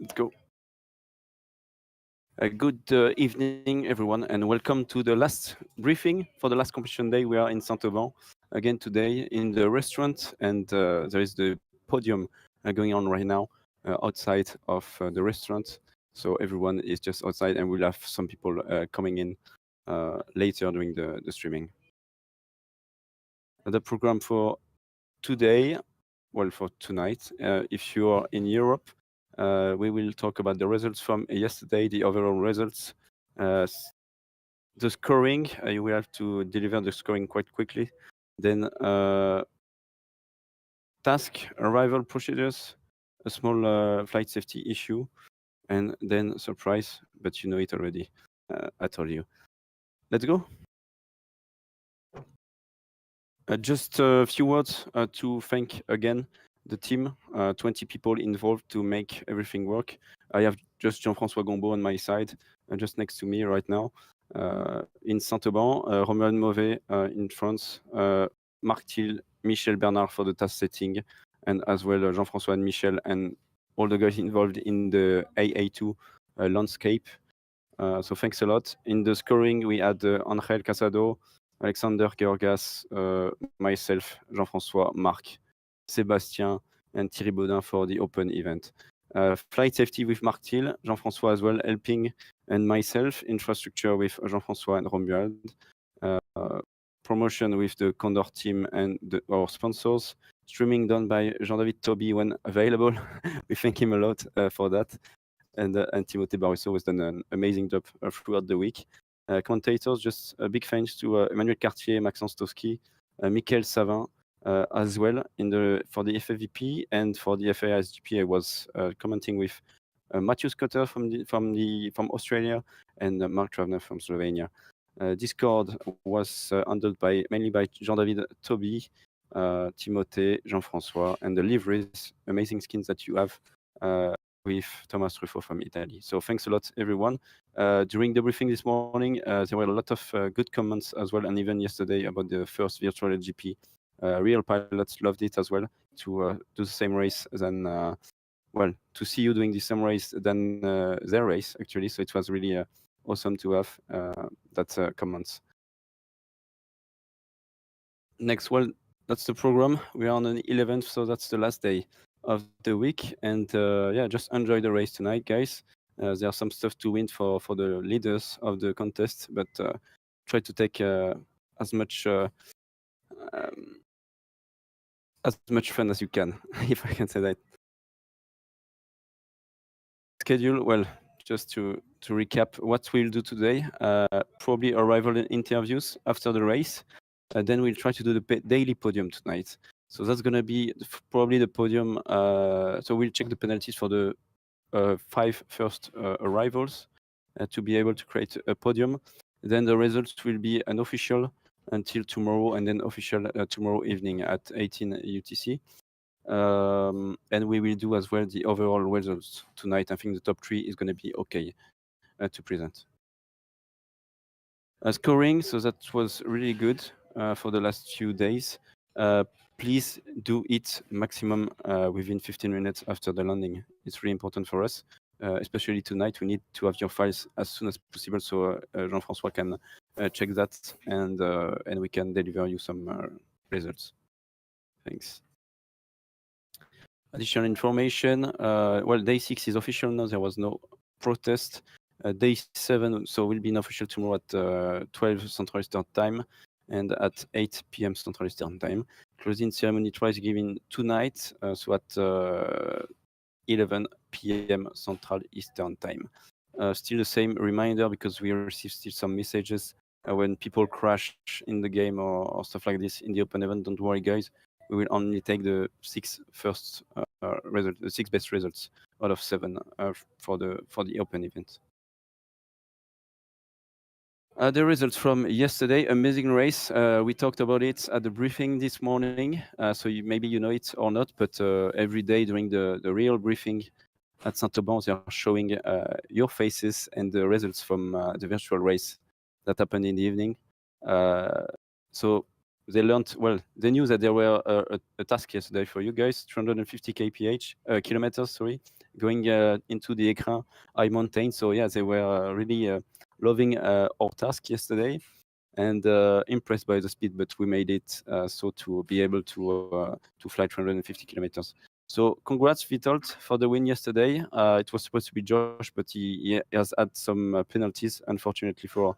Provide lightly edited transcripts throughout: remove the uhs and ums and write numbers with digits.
Let's go. Good evening, everyone, and welcome to the last briefing for the last competition day. We are in Saint-Auban again today in the restaurant, and there is the podium going on right now outside of the restaurant. So everyone is just outside, and we'll have some people coming in later during the streaming. The program for today, well, for tonight, if you are in Europe, we will talk about the results from yesterday, the overall results, the scoring. You will have to deliver the scoring quite quickly. Then task, arrival procedures, a small flight safety issue, and then surprise, but you know it already. I told you. Let's go. Just a few words to thank again the team, 20 people involved to make everything work. I have just Jean-François Gombaud on my side, just next to me right now. In Saint-Auban, Romuald Mauvais in France, Marc Thiel, Michel Bernard for the task setting, and as well Jean-François and Michel and all the guys involved in the AA2 landscape. So thanks a lot. In the scoring, we had Angel Casado, Alexander Georgas, myself, Jean-François, Marc, Sébastien, and Thierry Baudin for the open event. Flight safety with Marc Thiel, Jean-François as well helping, and myself, infrastructure with Jean-François and Romuald. Promotion with the Condor team and our sponsors. Streaming done by Jean-David Toby when available. We thank him a lot for that. And Timothée Barusso has done an amazing job throughout the week. Commentators, just a big thanks to Emmanuel Cartier, Maxence Toski, Michael Savin as well for the FFVP, and for the FAI SGP I was commenting with Matthew Scotter from Australia and Mark Travner from Slovenia. Discord was handled mainly by Jean-David Toby, Timothée, Jean-François, and the liveries, amazing skins that you have with Thomas Ruffo from Italy. So thanks a lot, everyone. During the briefing this morning, there were a lot of good comments as well, and even yesterday about the first virtual LGP. Real pilots loved it as well, to do the same race than, to see you doing the same race than their race, actually. So it was really awesome to have that comments. Next, that's the program. We are on the 11th, so that's the last day of the week, and just enjoy the race tonight, guys. There's some stuff to win for the leaders of the contest, but try to take as much fun as you can, if I can say that. Schedule, just to recap what we'll do today, probably arrival interviews after the race. Then we'll try to do the daily podium tonight. So that's going to be probably the podium. So we'll check the penalties for the 5 first arrivals to be able to create a podium. Then the results will be unofficial until tomorrow, and then official tomorrow evening at 18 UTC. And we will do as well the overall results tonight. I think the top 3 is going to be okay to present. Scoring, so that was really good for the last few days. Please do it maximum within 15 minutes after the landing. It's really important for us, especially tonight. We need to have your files as soon as possible, so Jean-François can check that, and we can deliver you some results. Thanks. Additional information. Day 6 is official now. There was no protest. Day 7, so will be unofficial tomorrow at 12 Central Eastern Time and at 8 p.m. Central Eastern Time. Closing ceremony twice given tonight, so at 11 p.m. Central Eastern Time. Still the same reminder, because we received still some messages when people crash in the game or stuff like this in the open event. Don't worry, guys. We will only take the 6 first results, the 6 best results out of 7 for the open event. The results from yesterday, amazing race. We talked about it at the briefing this morning, so maybe you know it or not, but every day during the real briefing at Saint-Auban, they are showing your faces and the results from the virtual race that happened in the evening. So they learned, they knew that there were a task yesterday for you guys, 350 kilometers, sorry, going into the Écrin high mountain. So yeah, they were really loving our task yesterday and impressed by the speed, but we made it so to be able to fly 350 kilometers. So congrats, Vitold, for the win yesterday. It was supposed to be Josh, but he has had some penalties, unfortunately for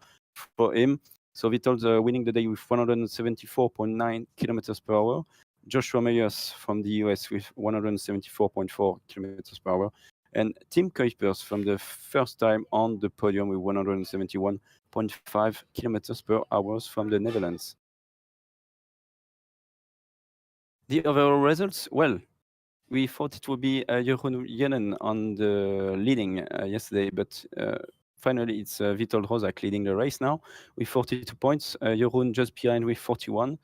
him. So Vitold winning the day with 174.9 kilometers per hour. Joshua Meyers from the US with 174.4 kilometers per hour. And Tim Kuipers from the first time on the podium with 171.5 kilometers per hour from the Netherlands. The overall results, well, we thought it would be Jeroen Jenen on the leading yesterday, but finally it's Vitold Rozak leading the race now with 42 points. Jeroen just behind with 41.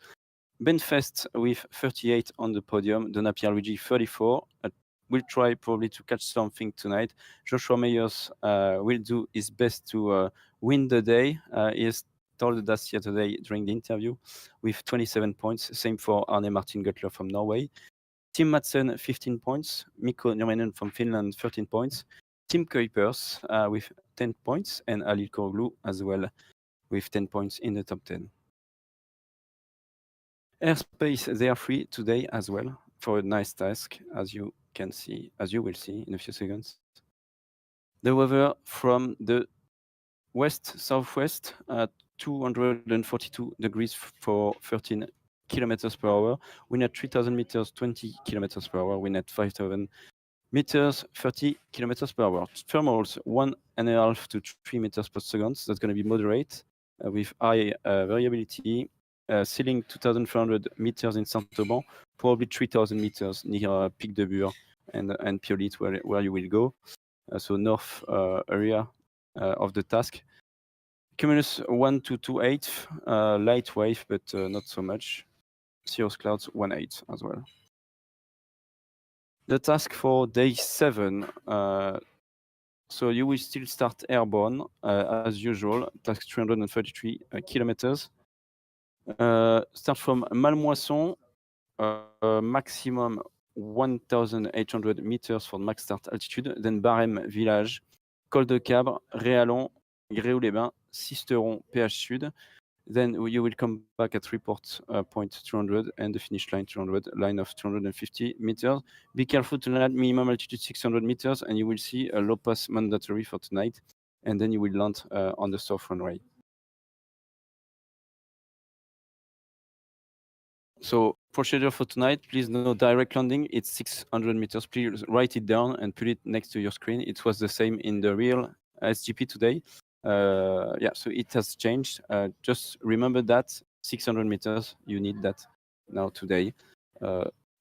Ben Fest with 38 on the podium. Donna Pierluigi 34. We'll try probably to catch something tonight. Joshua Meyers will do his best to win the day. He has told us yesterday during the interview with 27 points. Same for Arne Martin Göttler from Norway. Tim Madsen, 15 points. Mikko Nurminen from Finland, 13 points. Tim Kuipers with 10 points. And Halil Koroglu as well with 10 points in the top 10. Airspace, they are free today as well for a nice task, as you can see, as you will see in a few seconds. The weather from the west-southwest at 242 degrees for 13 kilometers per hour. Wind at 3,000 meters, 20 kilometers per hour. Wind at 5,000 meters, 30 kilometers per hour. Thermals 1.5 to 3 meters per second. That's going to be moderate with high variability. Ceiling 2,400 meters in Saint-Auban, probably 3,000 meters near Pic de Bure and Piolit, where you will go. So north area of the task. Cumulus 1 to 2.8, light wave, but not so much. Cirrus clouds 1.8 as well. The task for day 7. So you will still start airborne as usual. Task 333 kilometers. Start from Malmoisson, maximum 1,800 meters for max start altitude. Then Barème village, Col de Cabre, Réalon, Gréoux-les-Bains, Sisteron, PH Sud. Then you will come back at report point 200 and the finish line 200, line of 250 meters. Be careful to land minimum altitude 600 meters and you will see a low pass mandatory for tonight. And then you will land on the south runway. So procedure for tonight, please no direct landing. It's 600 meters. Please write it down and put it next to your screen. It was the same in the real SGP today. Yeah, so it has changed. Just remember that 600 meters, you need that now today.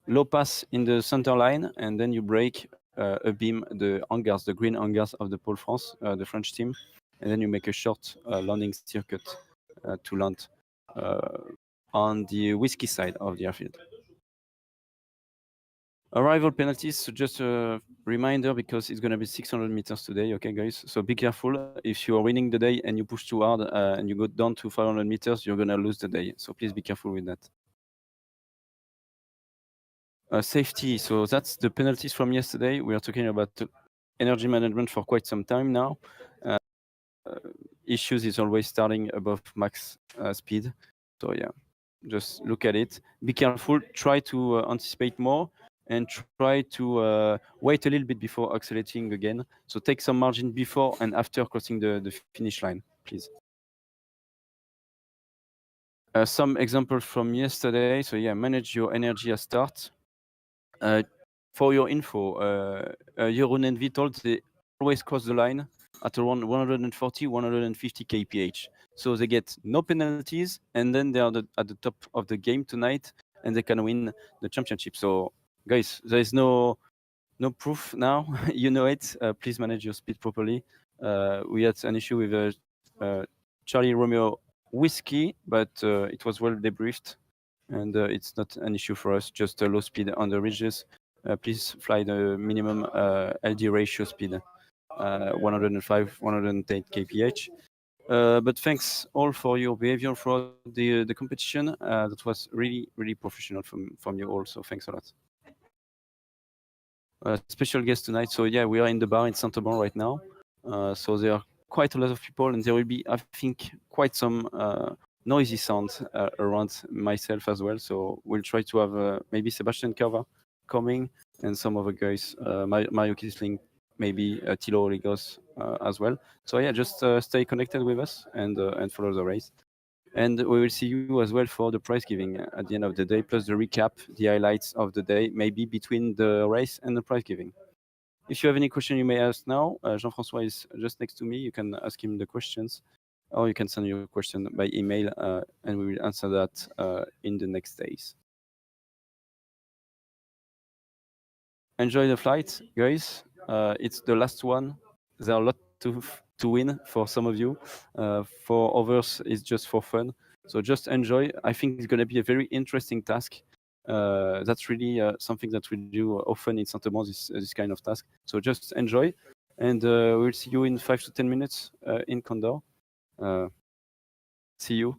Low pass in the center line, and then you break a beam, the hangars, the green hangars of the Pôle France, the French team, and then you make a short landing circuit to land on the whiskey side of the airfield. Arrival penalties, so just a reminder because it's going to be 600 meters today, okay, guys? So be careful. If you are winning the day and you push too hard and you go down to 500 meters, you're going to lose the day. So please be careful with that. Safety, so that's the penalties from yesterday. We are talking about energy management for quite some time now. Issues is always starting above max speed. So yeah, just look at it. Be careful, try to anticipate more and try to wait a little bit before accelerating again. So take some margin before and after crossing the finish line, please. Some examples from yesterday. So yeah, manage your energy at start. For your info, Jeroen and Vitold, they always cross the line at around 140, 150 kph. So they get no penalties, and then they are at the top of the game tonight, and they can win the championship. So, guys, there is no proof now. You know it. Please manage your speed properly. We had an issue with Charlie Romeo Whiskey, but it was well debriefed, and it's not an issue for us. Just a low speed on the ridges. Please fly the minimum LD ratio speed, 105, 108 kph. But thanks all for your behavior throughout the competition. That was really, really professional from you all. So thanks a lot. special guest tonight. So yeah, we are in the bar in Saint-Auban right now. So there are quite a lot of people, and there will be, I think, quite some noisy sounds around myself as well. So we'll try to have maybe Sebastian Cava coming, and some other guys, Mario Kisling, maybe Tilo Oligos as well. So yeah, just stay connected with us and follow the race. And we will see you as well for the prize giving at the end of the day, plus the recap, the highlights of the day, maybe between the race and the prize giving. If you have any question, you may ask now. Jean-François is just next to me. You can ask him the questions, or you can send your question by email, and we will answer that in the next days. Enjoy the flight, guys. It's the last one. There are a lot to win for some of you. For others, it's just for fun. So just enjoy. I think it's going to be a very interesting task. That's really something that we do often in Saint-Amand, this kind of task. So just enjoy, and we'll see you in 5 to 10 minutes in Condor. See you.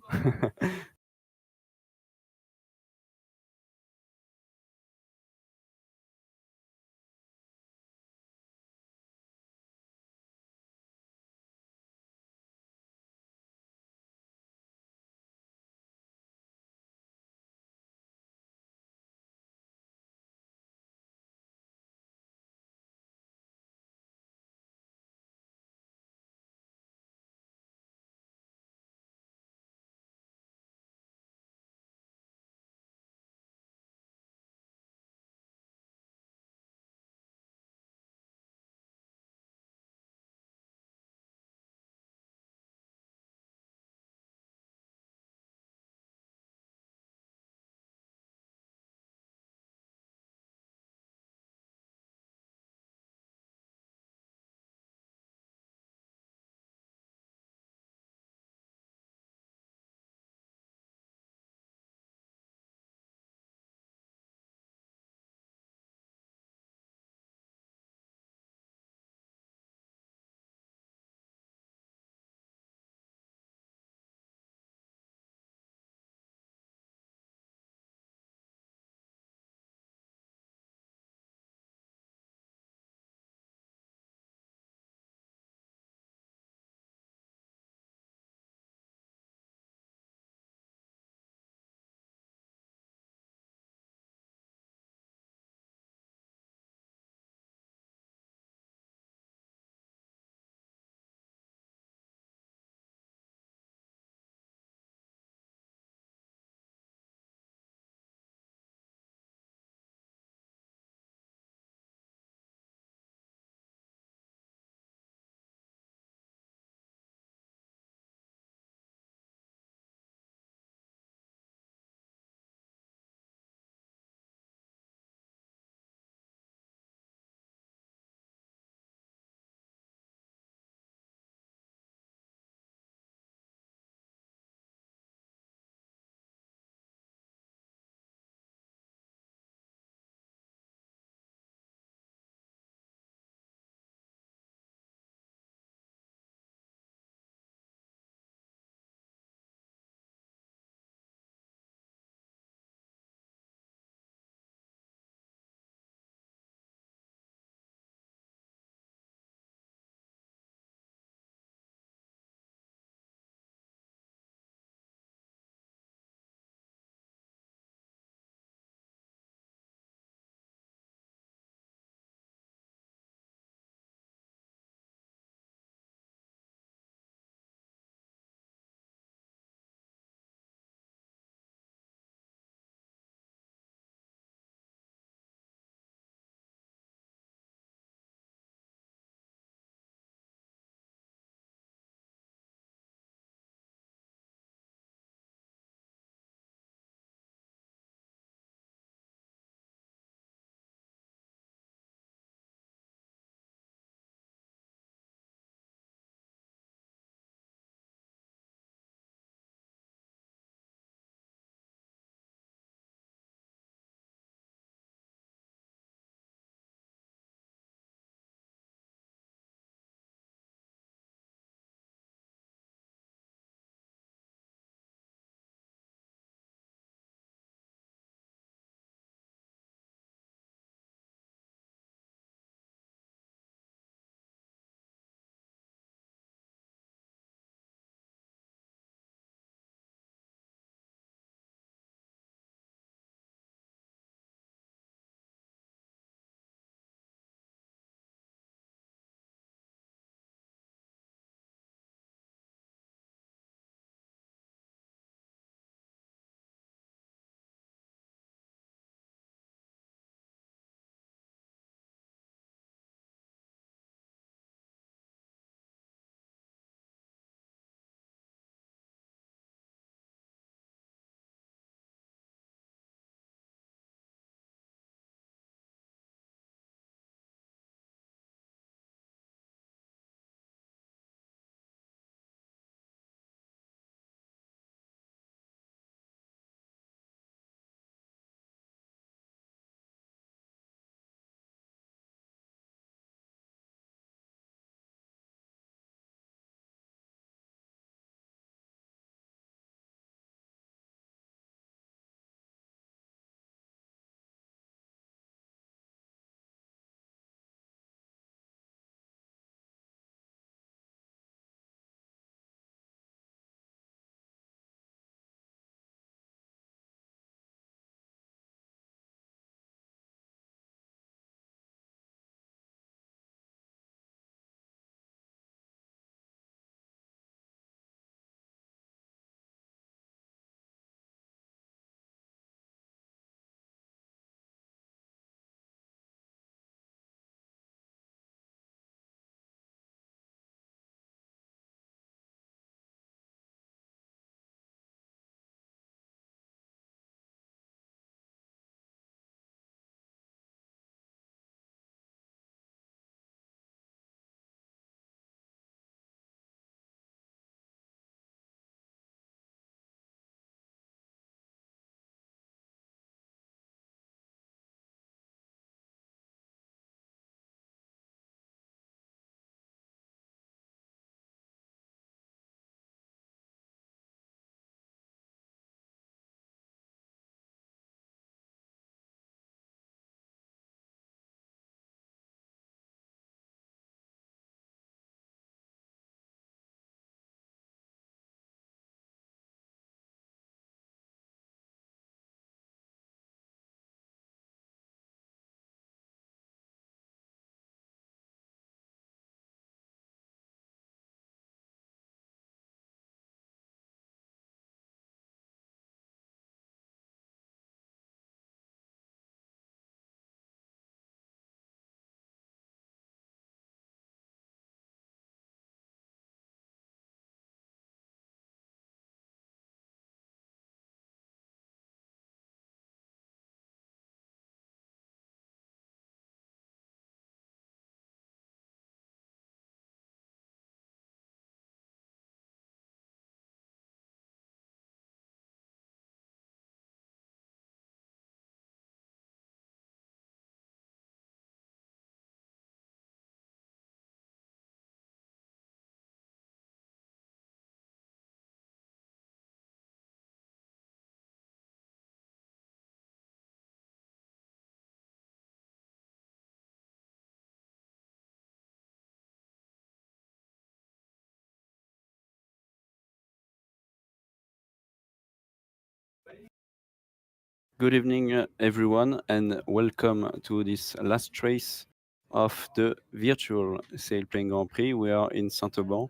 Good evening, everyone, and welcome to this last race of the virtual Sailplane Grand Prix. We are in Saint-Auban,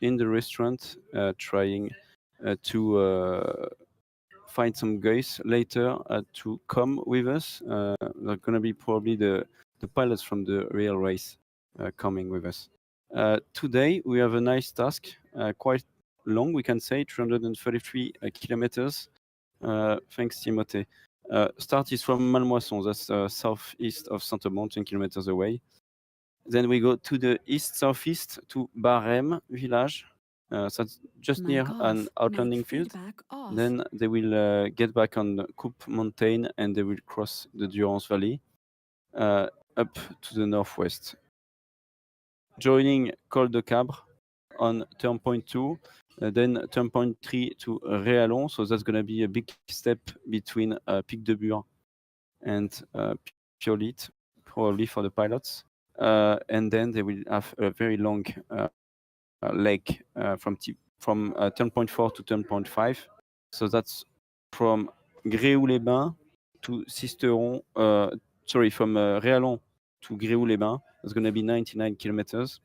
in the restaurant, trying to find some guys later to come with us. They're going to be probably the pilots from the real race coming with us. Today, we have a nice task, quite long, we can say, 333 kilometers. Thanks, Timothée. Start is from Malmoisson, that's southeast of Saint-Auban, 10 kilometers away. Then we go to the east-southeast to Barème village. So it's just near an outlanding field. Then they will get back on the Coupe Mountain and they will cross the Durance Valley up to the northwest. Joining Col de Cabre on turn point 2, then turn point 3 to Réalon. So that's going to be a big step between Pic de Bure and Piolit, probably for the pilots. And then they will have a very long leg from turn point 4 to turn point 5. So that's from Gréoux-les-Bains to Sisteron. From Réalon to Gréoux-les-Bains. That's going to be 99 kilometers.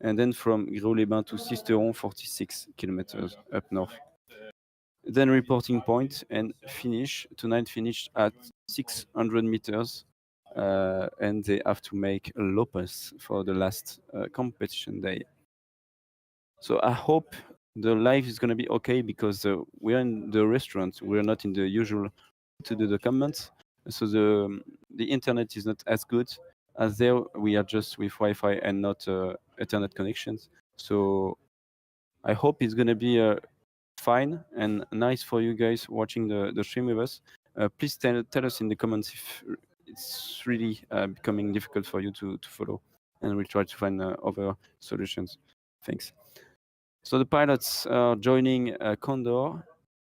And then from Gréoux-les-Bains to Sisteron, 46 kilometers up north. Then reporting point and finish. Tonight finished at 600 meters. And they have to make Lopez for the last competition day. So I hope the live is going to be okay because we're in the restaurant. We're not in the usual to do the comments. So the internet is not as good as there. We are just with Wi-Fi and not Ethernet connections. So I hope it's going to be fine and nice for you guys watching the stream with us. Please tell us in the comments if it's really becoming difficult for you to follow, and we'll try to find other solutions. Thanks. So the pilots are joining Condor,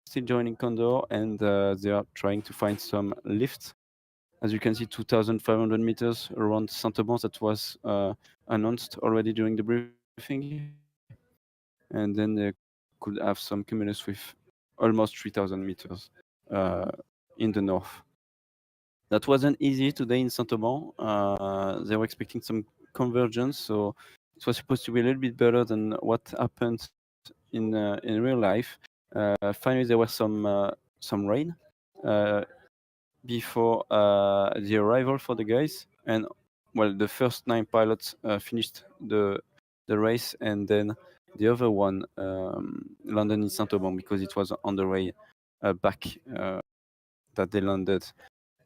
still joining Condor, and they are trying to find some lift. As you can see, 2,500 meters around Saint-Auban. That was announced already during the briefing. And then they could have some cumulus with almost 3,000 meters in the north. That wasn't easy today in Saint-Auban. They were expecting some convergence, so it was supposed to be a little bit better than what happened in real life. Finally, there was some rain before the arrival for the guys, and well, the first 9 pilots finished the race, and then the other one landed in Saint-Auban because it was on the way back that they landed.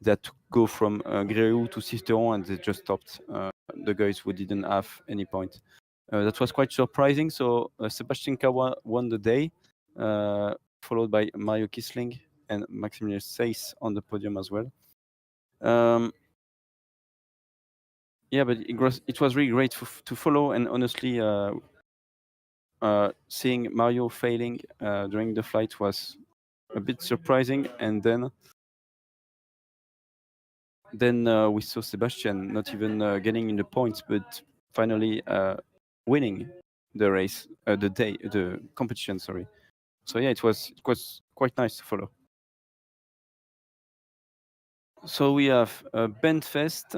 They had to go from Gréoux to Sisteron, and they just stopped the guys who didn't have any point. That was quite surprising. So Sebastian Kawa won the day, followed by Mario Kisling and Maximilian Seyss on the podium as well. Yeah, but it was really great to follow, and honestly, seeing Mario failing during the flight was a bit surprising. And then we saw Sebastian not even getting in the points, but finally winning the race, the competition. Sorry. So yeah, it was quite nice to follow. So we have Ben Fest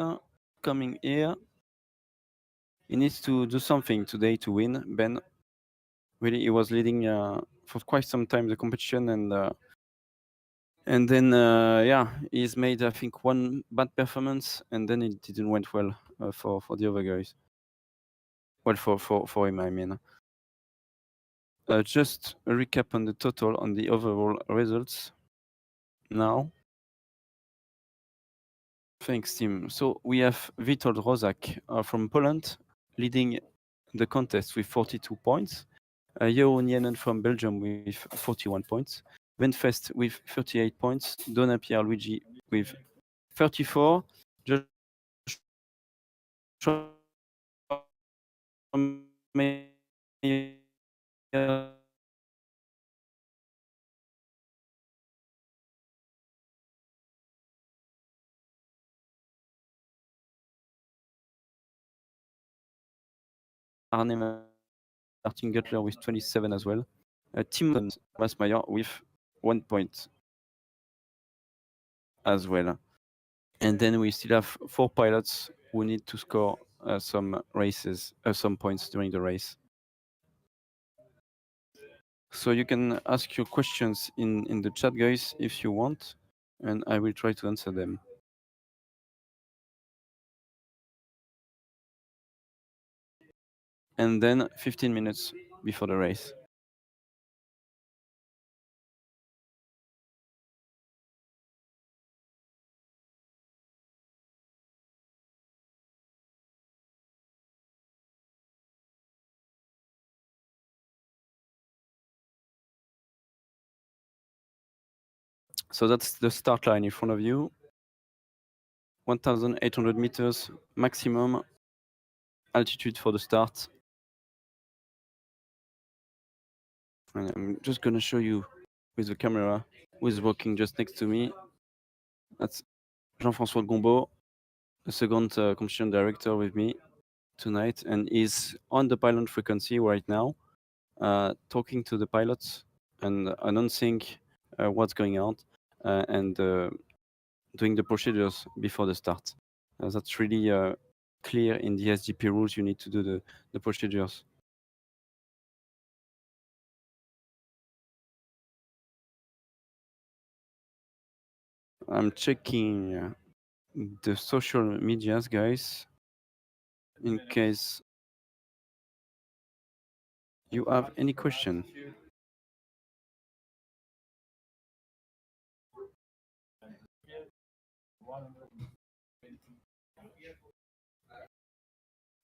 coming here. He needs to do something today to win. Ben, really, he was leading for quite some time the competition, and then yeah, he's made, I think, one bad performance, and then it didn't went well for the other guys. Well, for him, I mean. Just a recap on the total on the overall results now. Thanks, Tim. So we have Witold Rozak from Poland leading the contest with 42 points. Jeroen Jenen from Belgium with 41 points. Venfest with 38 points. Donna Pierluigi with 34. Joshua Meyer Arne Martin Gutler with 27 as well. Tim Masmeyer with 1 point. as well. And then we still have 4 pilots who need to score some points during the race. So you can ask your questions in the chat, guys, if you want, and I will try to answer them. And then 15 minutes before the race. So that's the start line in front of you. 1,800 meters maximum altitude for the start. And I'm just gonna show you with the camera who is walking just next to me. That's Jean-François Gombaud, the second competition director with me tonight, and is on the pylon frequency right now, talking to the pilots and announcing what's going on and doing the procedures before the start. That's really clear in the SGP rules. You need to do the procedures. I'm checking the social medias, guys, in case you have any question.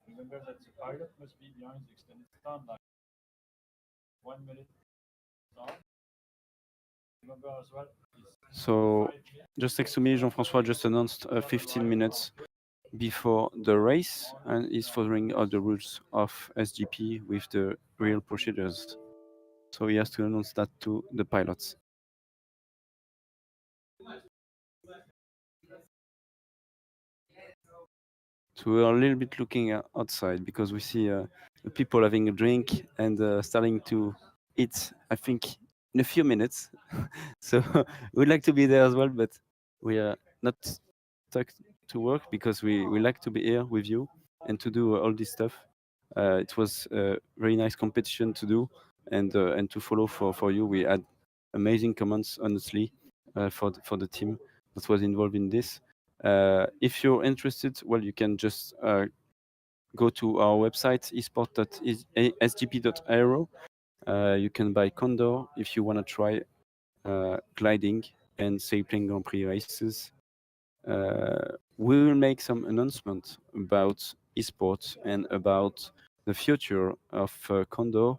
Remember that the pilot must be behind the extended start line. 1 minute start. Remember as well. So just next to me, Jean-François just announced 15 minutes before the race and is following all the rules of SGP with the real procedures. So he has to announce that to the pilots. So we are a little bit looking outside because we see people having a drink and starting to eat, I think, in a few minutes. So we'd like to be there as well, but we are not stuck to work because we like to be here with you and to do all this stuff. It was a very nice competition to do and to follow for you. We had amazing comments, honestly, for the team that was involved in this. If you're interested, well, you can just go to our website, esport.sgp.aero. You can buy Condor if you want to try gliding and Sailplane Grand Prix races. We will make some announcements about esports and about the future of Condor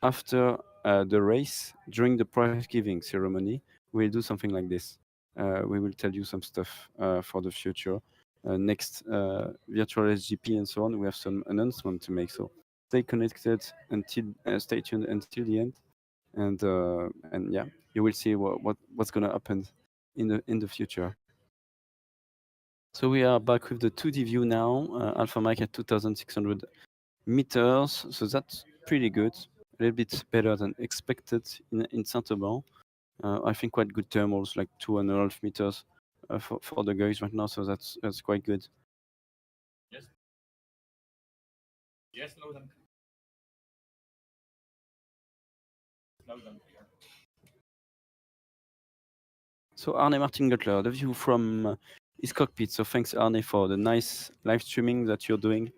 after the race. During the prize giving ceremony, we'll do something like this. We will tell you some stuff for the future. Next virtual SGP and so on, we have some announcement to make. So stay connected until stay tuned until the end, and yeah, you will see what's gonna happen in the future. So we are back with the 2D view now. Alpha Mike at 2,600 meters, so that's pretty good. A little bit better than expected in Saint-Auban. I think quite good thermals, like 2.5 meters for the guys right now, so that's quite good. Yes. Yes, loud and clear. So Arne Martin Gutler, the view from his cockpit. So thanks Arne for the nice live streaming that you're doing.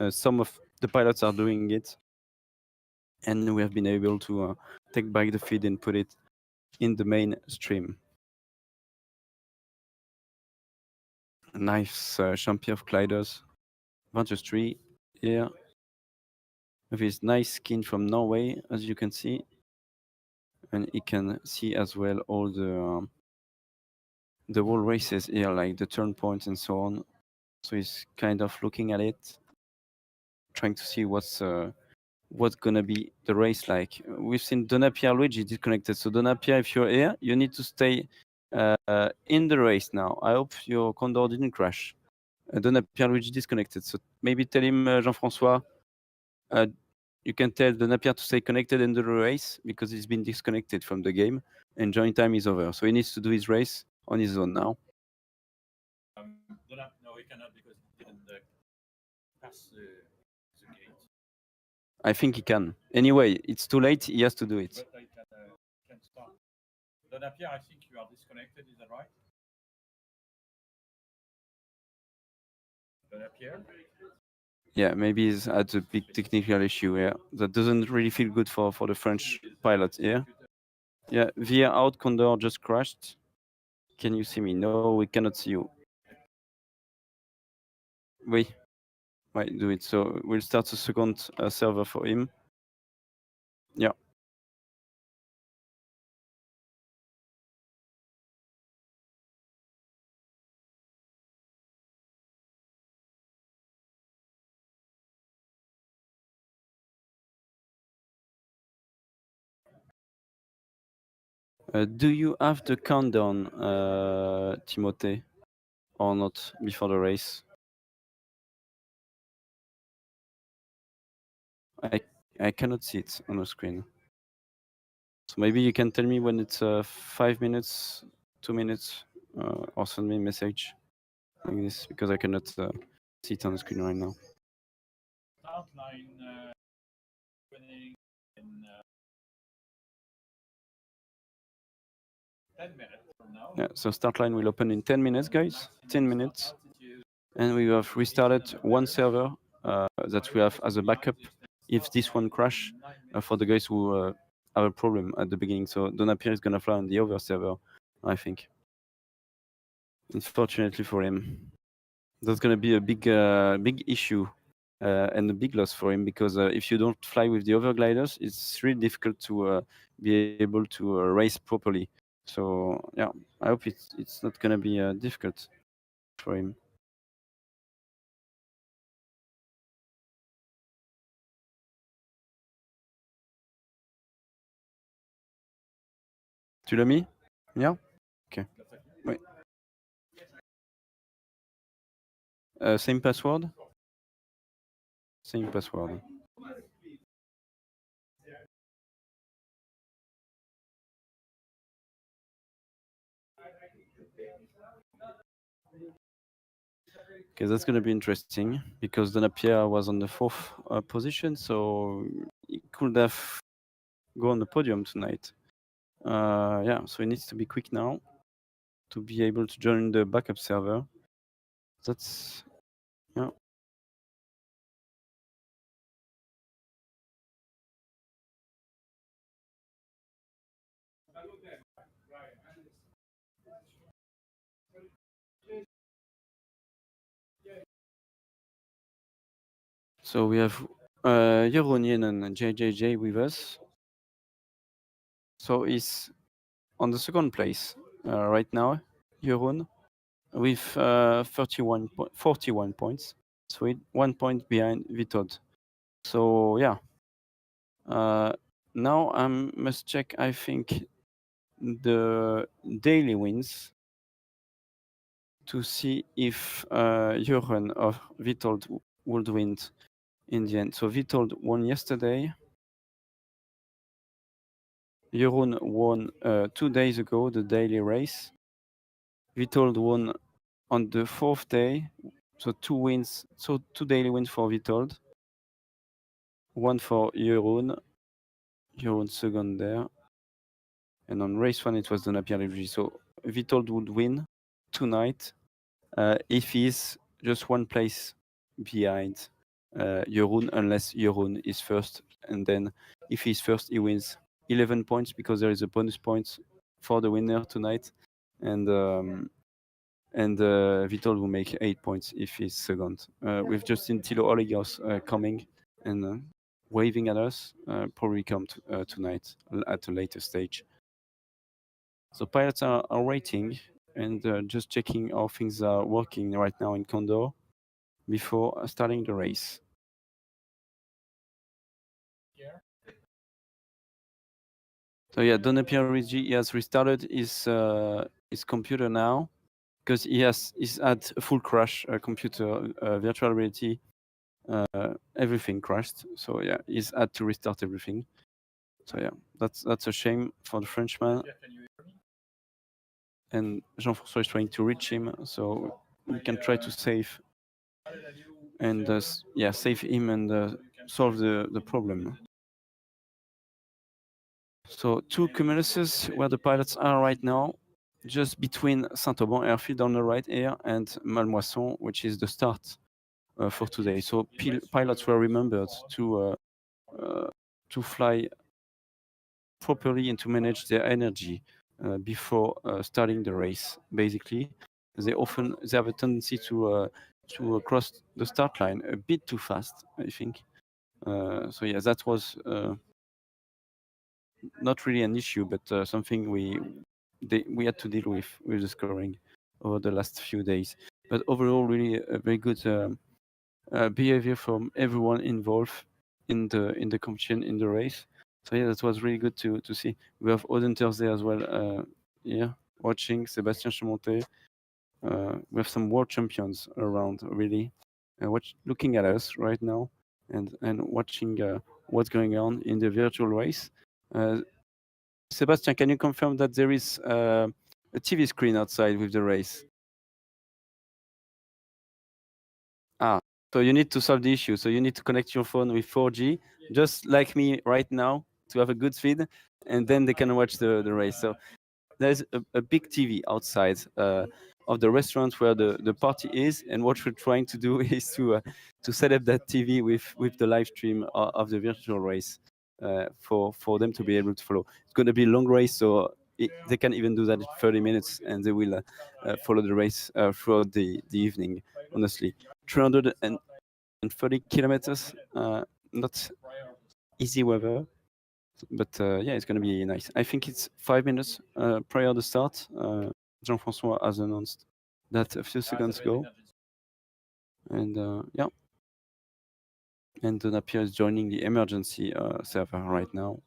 Some of the pilots are doing it, and we have been able to take back the feed and put it in the main stream. A nice champion of gliders, Vantage 3 here, with his nice skin from Norway, as you can see, and you can see as well all the wall races here, like the turn points and so on. So he's kind of looking at it, trying to see what's gonna be the race like. We've seen Donna Pierluigi disconnected. So Donna Pierre, if you're here, you need to stay in the race now. I hope your Condor didn't crash. Donna Pierluigi disconnected. So maybe tell him, Jean-François, you can tell Donna Pierre to stay connected in the race because he's been disconnected from the game and join time is over. So he needs to do his race on his own now. No, he cannot because he didn't pass the gate. I think he can. Anyway, it's too late. He has to do it. But I can start. Donapierre, I think you are disconnected. Is that right? Donapierre? Yeah, maybe he's had a big technical issue here. That doesn't really feel good for the French pilot here. Yeah, via out, Condor just crashed. Can you see me? No, we cannot see you. Wait, do it. So we'll start a second server for him. Yeah. Do you have the countdown, Timothée, or not before the race? I cannot see it on the screen. So maybe you can tell me when it's 5 minutes, 2 minutes, or send me a message like this, because I cannot see it on the screen right now. Start line opening in 10 minutes from now. Yeah, so start line will open in 10 minutes, guys. 10 minutes. And we have restarted one server that we have as a backup if this one crash for the guys who have a problem at the beginning. So Donapierre is going to fly on the other server, I think. Unfortunately for him. That's going to be a big issue and a big loss for him, because if you don't fly with the other gliders, it's really difficult to be able to race properly. So yeah, I hope it's not going to be difficult for him. Tu l'as mis? Yeah? Okay. Wait. Same password? Same password. Okay, that's going to be interesting, because Donapierre was on the 4th position, so he could have gone on the podium tonight. Yeah, so he needs to be quick now to be able to join the backup server. That's, yeah. So we have Jeroen and JJJ with us. So he's on the second place right now, Jeroen, with 41 points. So 1 point behind Vitod. So yeah. Now I must check, I think, the daily wins to see if Jeroen or Vitold would win in the end. So Vitold won yesterday. Jeroen won 2 days ago, the daily race. Vitold won on the 4th day. So 2 wins, so 2 daily wins for Vitold. 1 for Jeroen. Jeroen second there. And on race 1, it was Donapierre. So Vitold would win tonight if he's just 1 place behind Jeroen, unless Jeroen is first. And then if he's first, he wins 11 points, because there is a bonus point for the winner tonight. And Vitold will make 8 points if he's second. We've just seen Tilo Oligos coming and waving at us. Probably come tonight at a later stage. So pilots are waiting and just checking how things are working right now in Condor before starting the race. Yeah. So yeah, Donapierre has restarted his computer now, because he's had a full crash, computer, virtual reality, everything crashed. So yeah, he's had to restart everything. So yeah, that's a shame for the Frenchman. Yeah, can you hear me? and Jean-François is trying to reach him, so we can try to save and save him and solve the problem. So 2 cumuluses where the pilots are right now, just between Saint-Auban airfield on the right here and Malmoisson, which is the start for today. So pilots were remembered to fly properly and to manage their energy before starting the race. Basically, they have a tendency to cross the start line a bit too fast, I think. So yeah, that was not really an issue, but something we had to deal with the scoring over the last few days. But overall, really a very good behavior from everyone involved in the competition, in the race. So yeah, that was really good to see. We have auditors there as well. Watching Sébastien Chemontet. We have some world champions around, really, looking at us right now and watching what's going on in the virtual race. Sebastian, can you confirm that there is a TV screen outside with the race? So you need to solve the issue. So you need to connect your phone with 4G, just like me right now, to have a good speed, and then they can watch the race. So there's a big TV outside of the restaurant where the party is, and what we're trying to do is to set up that TV with the live stream of the virtual race for them to be able to follow. It's going to be a long race, so they can even do that in 30 minutes, and they will follow the race throughout the evening. Honestly, 330 kilometers, not easy weather. But yeah, it's going to be nice. I think it's 5 minutes prior to the start. Jean-François has announced that a few seconds ago. And yeah. And Napier is joining the emergency server right now.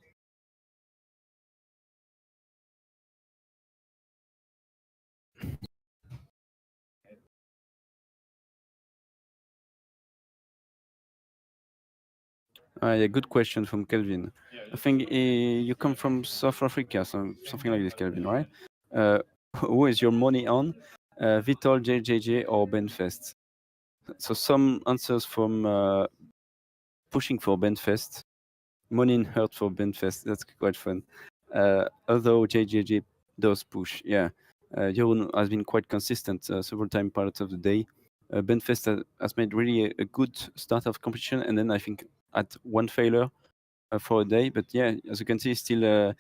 Yeah, good question from Kelvin. I think you come from South Africa, something like this, Kelvin, right? Who is your money on? Vitol, JJJ, or Benfest? So some answers from pushing for Benfest. Money in Hurt for Benfest. That's quite fun. Although JJJ does push, yeah. Jeroen has been quite consistent several times part of the day. Benfest has made really a good start of competition, and then I think at one failure for a day. But yeah, as you can see, still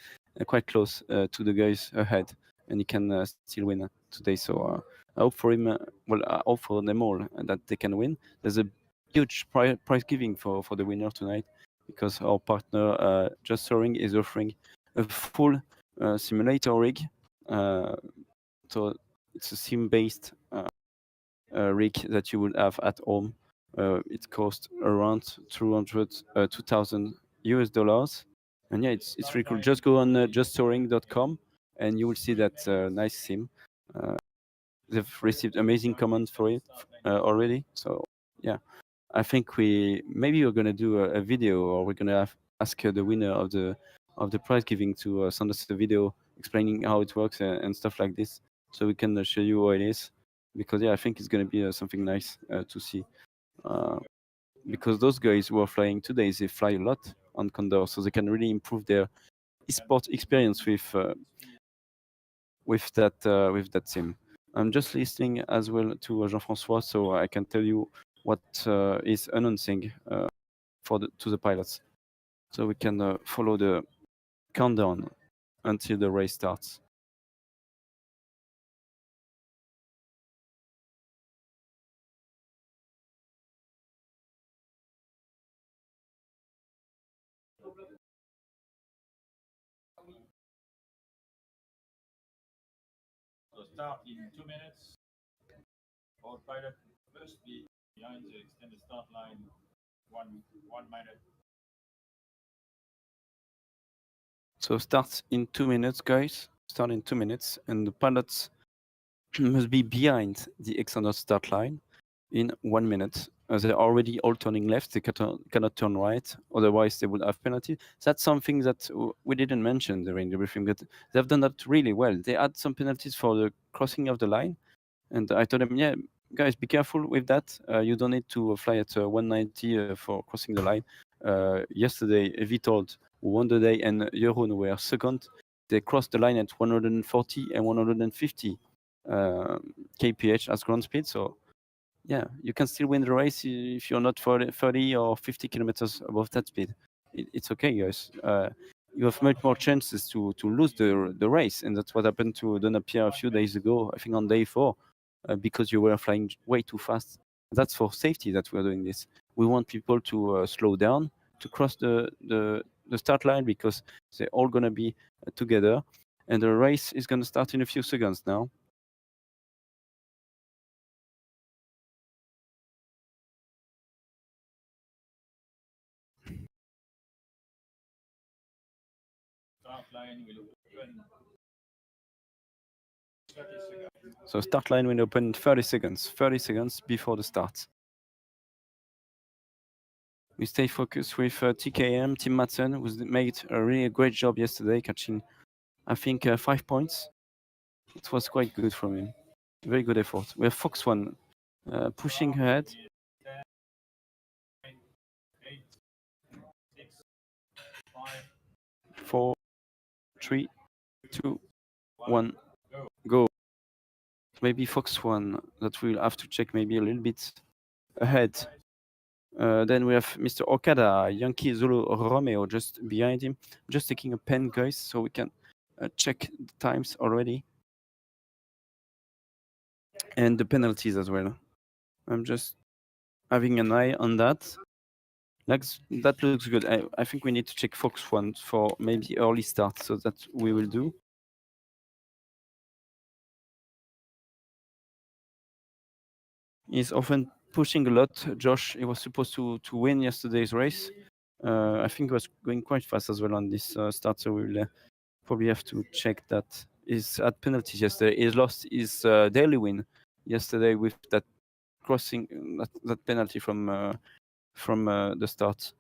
quite close to the guys ahead, and he can still win today. So I hope for him. I hope for them all that they can win. There's a huge prize giving for the winner tonight, because our partner Just Soaring is offering a full simulator rig. So it's a sim-based rig that you would have at home. It costs around 2,000 US dollars. And yeah, it's really cool. Just go on justsoaring.com and you will see that nice sim. They've received amazing comments for it already. So yeah, I think we're gonna do a video, or we're gonna ask the winner of the prize giving to send us a video explaining how it works and stuff like this, so we can show you how it is. Because yeah, I think it's gonna be something nice to see. Because those guys who are flying today, they fly a lot on Condor, so they can really improve their esport experience with that sim. I'm just listening as well to Jean-François, so I can tell you what is announcing to the pilots, so we can follow the countdown until the race starts. So start in 2 minutes. All pilot must be behind the extended start line 1 minute. So start in 2 minutes, guys. Start in 2 minutes, and the pilots must be behind the extended start line in 1 minute. they're already all turning left. They cannot turn right, otherwise they would have penalty. That's something that we didn't mention during the briefing, but they've done that really well. They had some penalties for the crossing of the line, and I told them, yeah, guys, be careful with that. You don't need to fly at 190 for crossing the line. Yesterday, Vitold, who won the day, and Jeroen were second. They crossed the line at 140 and 150 kph as ground speed. So yeah, you can still win the race if you're not 30 or 50 kilometers above that speed. It's okay, guys. You have much more chances to lose the race, and that's what happened to Donapierre a few days ago, I think on day 4, because you were flying way too fast. That's for safety that we're doing this. We want people to slow down, to cross the start line, because they're all going to be together, and the race is going to start in a few seconds now. Start line will open 30 seconds. So start line will open in 30 seconds before the start. We stay focused with TKM, Tim Madsen, who's made a really great job yesterday, catching, I think, 5 points. It was quite good from him. Very good effort. We have Fox One pushing ahead. 10, 9, 8, 6, 5, 4, 3, 2, 1, go. Maybe Fox One that we'll have to check maybe a little bit ahead. Then we have Mr. Okada, Yankee Zulu Romeo just behind him. Just taking a pen, guys, so we can check the times already. And the penalties as well. I'm just having an eye on that. That looks good. I think we need to check Fox One for maybe early start, so that we will do. He's often pushing a lot. Josh, he was supposed to win yesterday's race. I think he was going quite fast as well on this start, so we'll probably have to check that. He's at penalties yesterday. He lost his daily win yesterday with that crossing, that penalty from the start.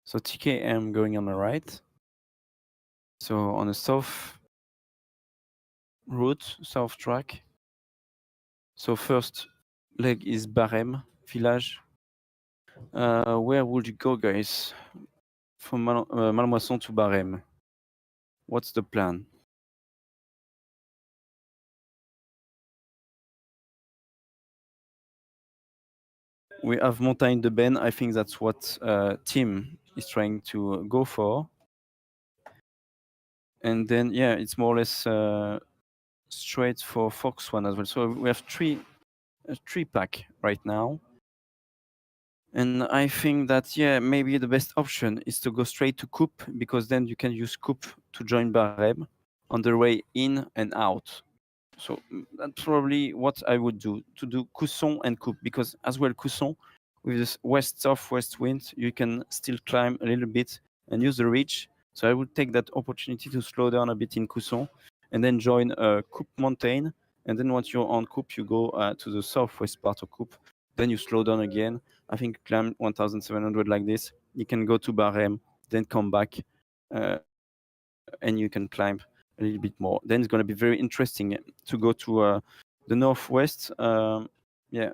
So TKM going on the right. So on a south route, south track. So first leg is Barème village. Where would you go, guys? From Malmaison to Barème. What's the plan? We have Montagne de Ben. I think that's what Tim is trying to go for. And then, yeah, it's more or less straight for Fox One as well. So we have a three pack right now. And I think that, yeah, maybe the best option is to go straight to Coupe, because then you can use Coupe to join Barème on the way in and out. So that's probably what I would do, to do Cousson and Coupe, because as well Cousson, with this west-southwest wind, you can still climb a little bit and use the ridge. So I would take that opportunity to slow down a bit in Cousson and then join Coupe Mountain. And then once you're on Coupe, you go to the southwest part of Coupe. Then you slow down again. I think climb 1,700 like this. You can go to Barème, then come back, and you can climb a little bit more. Then it's going to be very interesting to go to the northwest. Yeah,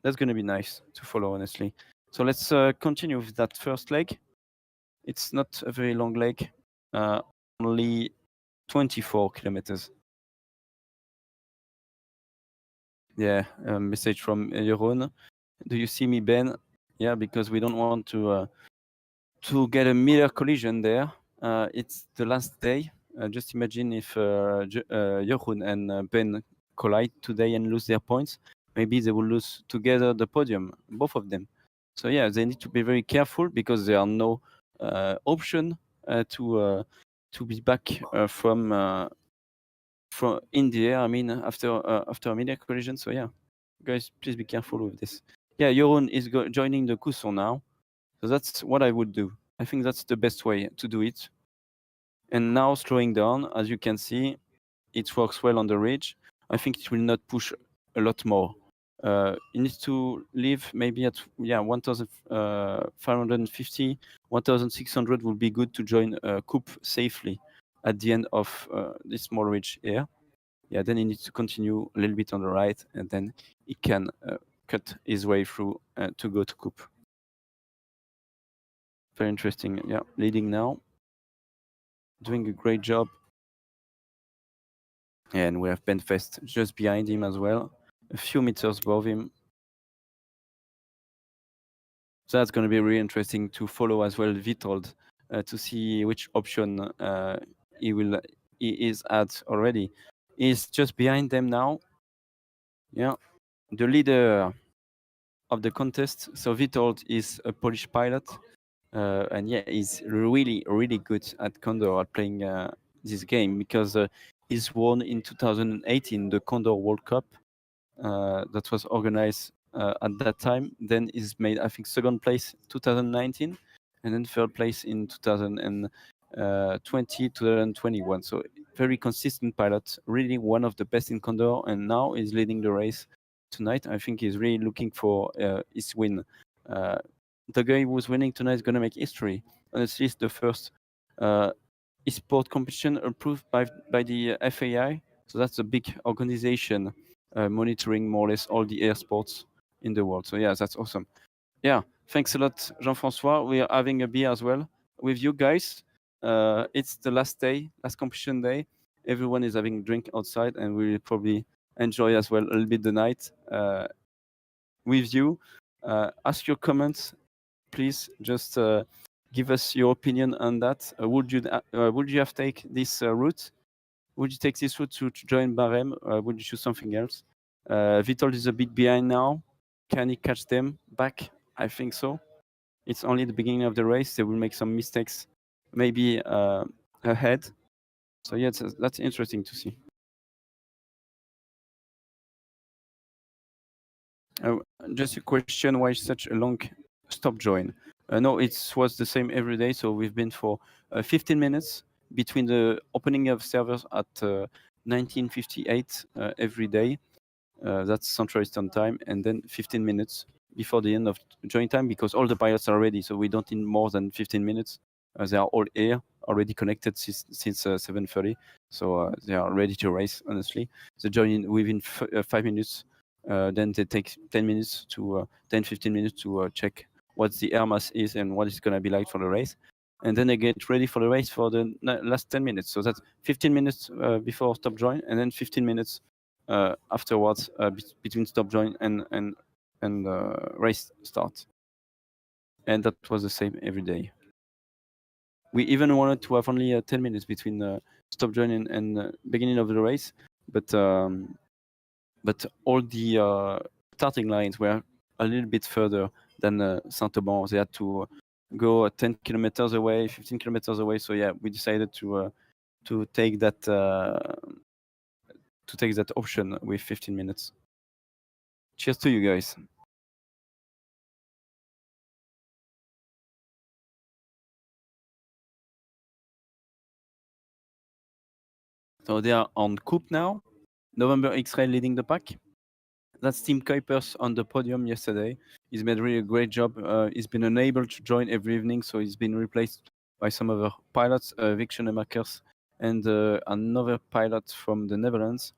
that's going to be nice to follow, honestly. So let's continue with that first leg. It's not a very long leg, only 24 kilometers. Yeah, a message from Jeroen. Do you see me, Ben? Yeah, because we don't want to get a mirror collision there. It's the last day. Just imagine if Jeroen and Ben collide today and lose their points. Maybe they will lose together the podium, both of them. So yeah, they need to be very careful, because there are no option to be back from in the air. I mean, after a mirror collision. So yeah, guys, please be careful with this. Yeah, Jeroen is joining the Cousson now. So that's what I would do. I think that's the best way to do it. And now slowing down, as you can see, it works well on the ridge. I think it will not push a lot more. It needs to leave maybe at 1,550, 1,600 will be good to join Coupe safely at the end of this small ridge here. Yeah, then he needs to continue a little bit on the right, and then he can cut his way through to go to Coupe. Very interesting. Yeah, leading now, doing a great job. And we have Benfest just behind him as well, a few meters above him. So that's going to be really interesting to follow as well Vitold to see which option he is at already. He's just behind them now. Yeah, the leader of the contest. So Vitold is a Polish pilot, and yeah, he's really good at Condor at playing this game because he's won in 2018 the Condor World Cup that was organized at that time. Then he's made, I think, second place 2019, and then third place in 2020, 2021. So very consistent pilot, really one of the best in Condor, and now he's leading the race tonight. I think he's really looking for his win. The guy who's winning tonight is going to make history. Honestly, it's the first e-sport competition approved by the FAI. So that's a big organization monitoring more or less all the air sports in the world. So yeah, that's awesome. Yeah, thanks a lot, Jean-François. We are having a beer as well with you guys. It's the last day, last competition day. Everyone is having a drink outside, and we will probably enjoy as well a little bit the night with you. Ask your comments, please. Just give us your opinion on that. Would you have taken this route? Would you take this route to join Barem? Would you choose something else? Vitold is a bit behind now. Can he catch them back? I think so. It's only the beginning of the race. They will make some mistakes, maybe ahead. So yeah, that's interesting to see. Just a question: why such a long stop join? No, it was the same every day. So we've been for 15 minutes between the opening of servers at 1958 every day. That's Central Eastern Time, and then 15 minutes before the end of join time, because all the pilots are ready, so we don't need more than 15 minutes. They are all here, already connected since 7:30, so they are ready to race, honestly. They join in within 5 minutes, then they take 10 minutes to 10-15 minutes to check what the air mass is and what it's going to be like for the race. And then they get ready for the race for the last 10 minutes. So that's 15 minutes before stop join, and then 15 minutes afterwards between stop join and race start. And that was the same every day. We even wanted to have only 10 minutes between stop join and beginning of the race, but all the starting lines were a little bit further than Saint-Auban. They had to go 10 kilometers away, 15 kilometers away. So yeah, we decided to take that option with 15 minutes. Cheers to you guys. So they are on Coupe now. November X-Ray leading the pack. That's Tim Kuipers on the podium yesterday. He's made really a great job. He's been unable to join every evening, so he's been replaced by some other pilots, Vic Schoenemakers, and another pilot from the Netherlands.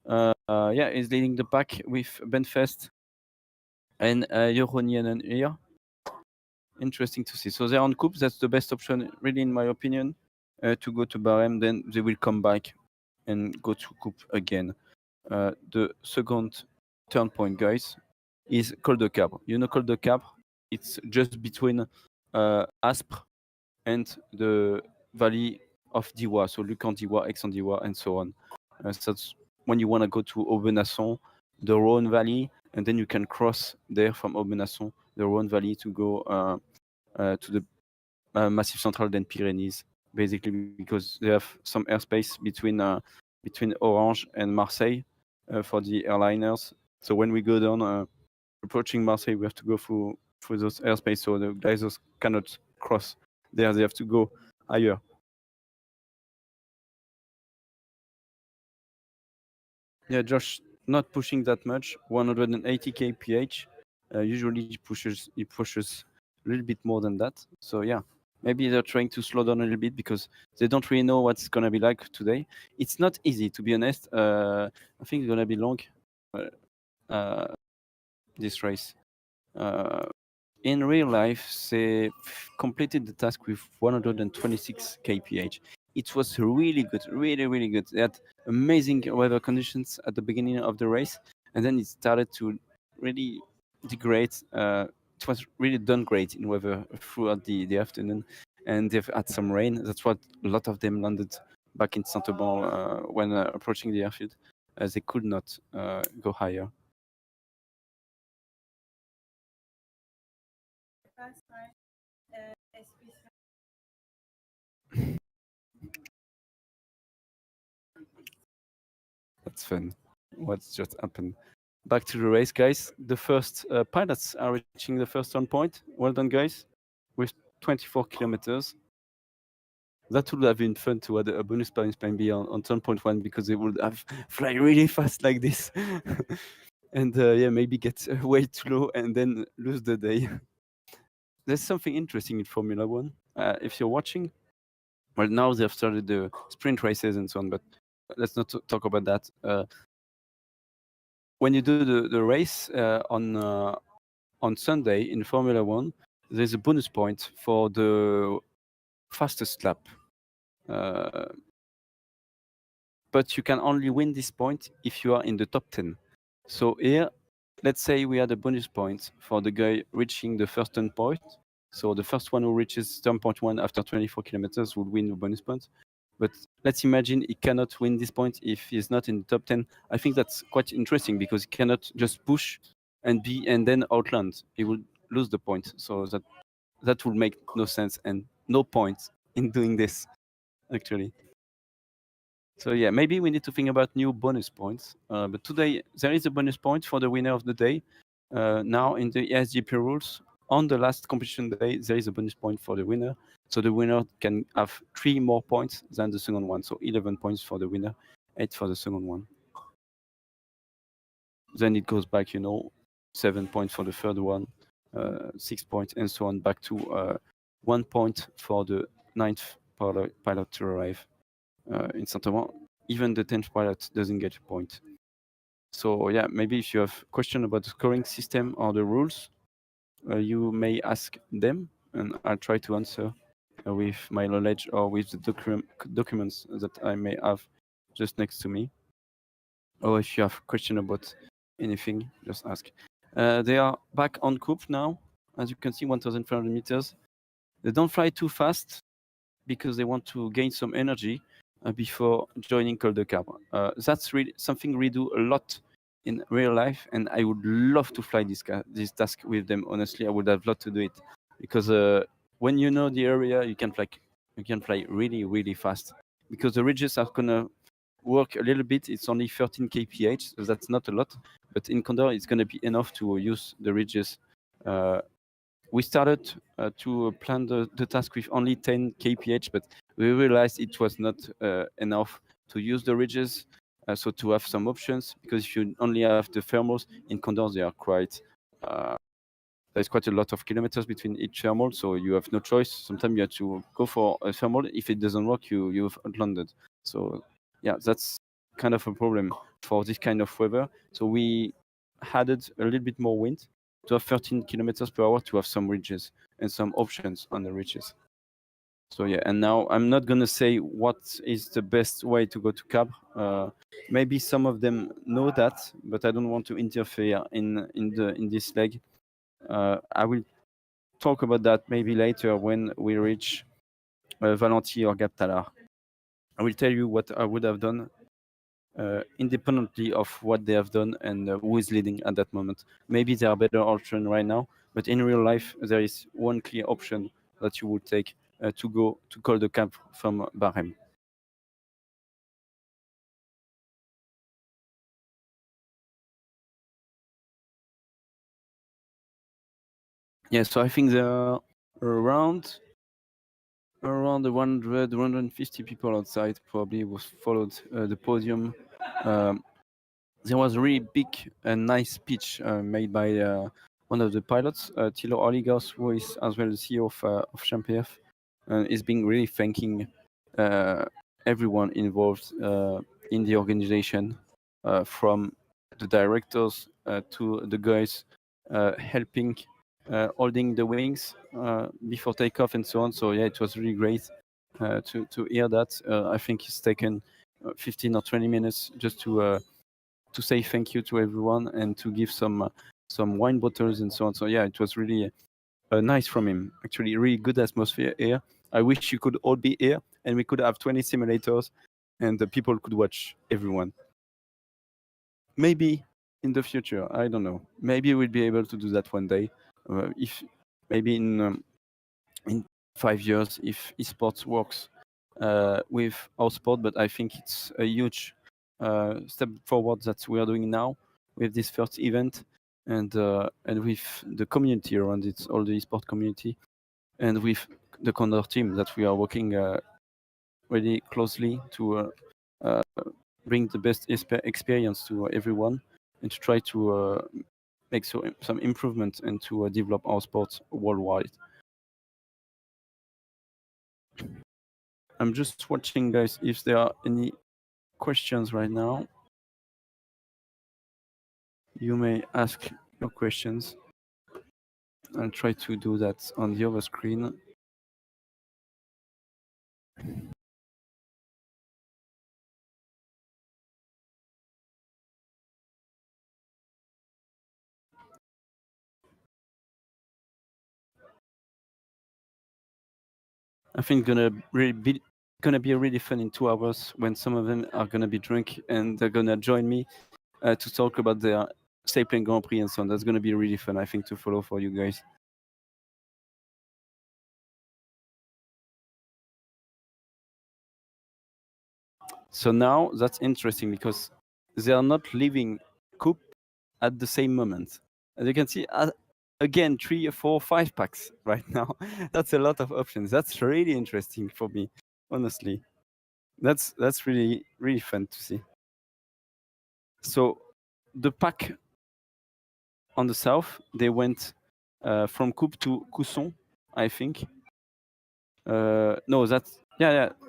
Yeah, he's leading the pack with Benfest and Joronienen here. Interesting to see. So they're on Coupe. That's the best option, really, in my opinion, to go to Barem. Then they will come back and go to Coupe again. The second turn point, guys, is Col de Cabre. You know Col de Cabre? It's just between Aspres and the valley of Diwa, so Lucan-Diwa, Aix-en-Diwa, and so on. So that's when you want to go to Aubenasson, the Rhône Valley, and then you can cross there from Aubenasson, the Rhône Valley, to go to the Massif Central des Pyrenees, basically because they have some airspace between Orange and Marseille for the airliners. So when we go down approaching Marseille, we have to go through through those airspace, so the gliders cannot cross there. They have to go higher. Yeah, Josh, not pushing that much. 180 kph. Usually he pushes a little bit more than that. So yeah, maybe they're trying to slow down a little bit because they don't really know what's gonna be like today. It's not easy, to be honest. I think it's gonna be long. This race. In real life, they completed the task with 126 kph. It was really good, really good. They had amazing weather conditions at the beginning of the race, and then it started to really degrade. It was really done great in weather throughout the afternoon, and they've had some rain. That's what a lot of them landed back in Saint-Auban when approaching the airfield, as they could not go higher. That's fun. What's just happened? Back to the race, guys. The first pilots are reaching the first turn point. Well done, guys. With 24 kilometers. That would have been fun to add a bonus point plan B on turn point 1 because they would have fly really fast like this. And yeah, maybe get way too low and then lose the day. There's something interesting in Formula 1. If you're watching, well, now they've started the sprint races and so on, but let's not talk about that. When you do the race on Sunday in Formula 1, there's a bonus point for the fastest lap. But you can only win this point if you are in the top 10. So here, let's say we had a bonus point for the guy reaching the first turn point. So the first one who reaches turn point 1 after 24 kilometers will win the bonus point. But let's imagine he cannot win this point if he's not in the top 10. I think that's quite interesting because he cannot just push and then outland. He will lose the point. So that would make no sense and no point in doing this, actually. So yeah, maybe we need to think about new bonus points. But today there is a bonus point for the winner of the day. Now in the SGP rules, on the last competition day, there is a bonus point for the winner. So the winner can have 3 more points than the second one. So 11 points for the winner, 8 for the second one. Then it goes back, 7 points for the third one, 6 points, and so on, back to 1 point for the 9th pilot to arrive in Saint-Auban. Even the 10th pilot doesn't get a point. So yeah, maybe if you have question about the scoring system or the rules, you may ask them, and I'll try to answer with my knowledge or with the documents that I may have just next to me. Or if you have question about anything, just ask. They are back on coupe now. As you can see, 1,500 meters. They don't fly too fast because they want to gain some energy before joining Col de Cabre. That's really something we do a lot in real life, and I would love to fly this task with them. Honestly, I would have loved to do it because when you know the area, you can fly really fast because the ridges are gonna work a little bit. It's only 13 kph, so that's not a lot, but in Condor it's gonna be enough to use the ridges. We started to plan the task with only 10 kph, but we realized it was not enough to use the ridges, so to have some options, because if you only have the thermals in Condor, they are quite there's quite a lot of kilometers between each thermal, so you have no choice. Sometimes you have to go for a thermal. If it doesn't work, you've outlanded. So yeah, that's kind of a problem for this kind of weather. So we added a little bit more wind to have 13 kilometers per hour to have some ridges and some options on the ridges. So yeah, and now I'm not gonna say what is the best way to go to Cabre. Maybe some of them know that, but I don't want to interfere in this leg. I will talk about that maybe later when we reach Valenti or Gap Talar. I will tell you what I would have done independently of what they have done and who is leading at that moment. Maybe there are better options right now, but in real life, there is one clear option that you would take to go to Col de Cabre from Barème. Yeah, so I think there are around the 150 people outside probably was followed the podium. There was a really big and nice speech made by one of the pilots, Thilo Oligos, who is as well the CEO of ChampF, is being really thanking everyone involved in the organization, from the directors to the guys helping holding the wings before takeoff and so on. So yeah, it was really great to hear that. I think it's taken 15 or 20 minutes just to say thank you to everyone and to give some wine bottles and so on. So yeah, it was really nice from him. Actually, really good atmosphere here. I wish you could all be here and we could have 20 simulators and the people could watch everyone. Maybe in the future, I don't know. Maybe we'll be able to do that one day. If maybe in 5 years, if esports works with our sport, but I think it's a huge step forward that we are doing now with this first event, and with the community around it, all the esport community, and with the Condor team that we are working really closely to bring the best experience to everyone and to try to make some improvement and to develop our sports worldwide. I'm just watching, guys, if there are any questions right now. You may ask your questions. I'll try to do that on the other screen. I think gonna be really fun in 2 hours when some of them are gonna be drunk and they're gonna join me to talk about their Sailplane Grand Prix and so on. That's gonna be really fun, I think, to follow for you guys. So now that's interesting because they are not leaving Coupe at the same moment. As you can see, again, 3 or 4, 5 packs right now. That's a lot of options. That's really interesting for me, honestly. That's really, really fun to see. So the pack on the south, they went from Coupe to Cousson, I think. No, that's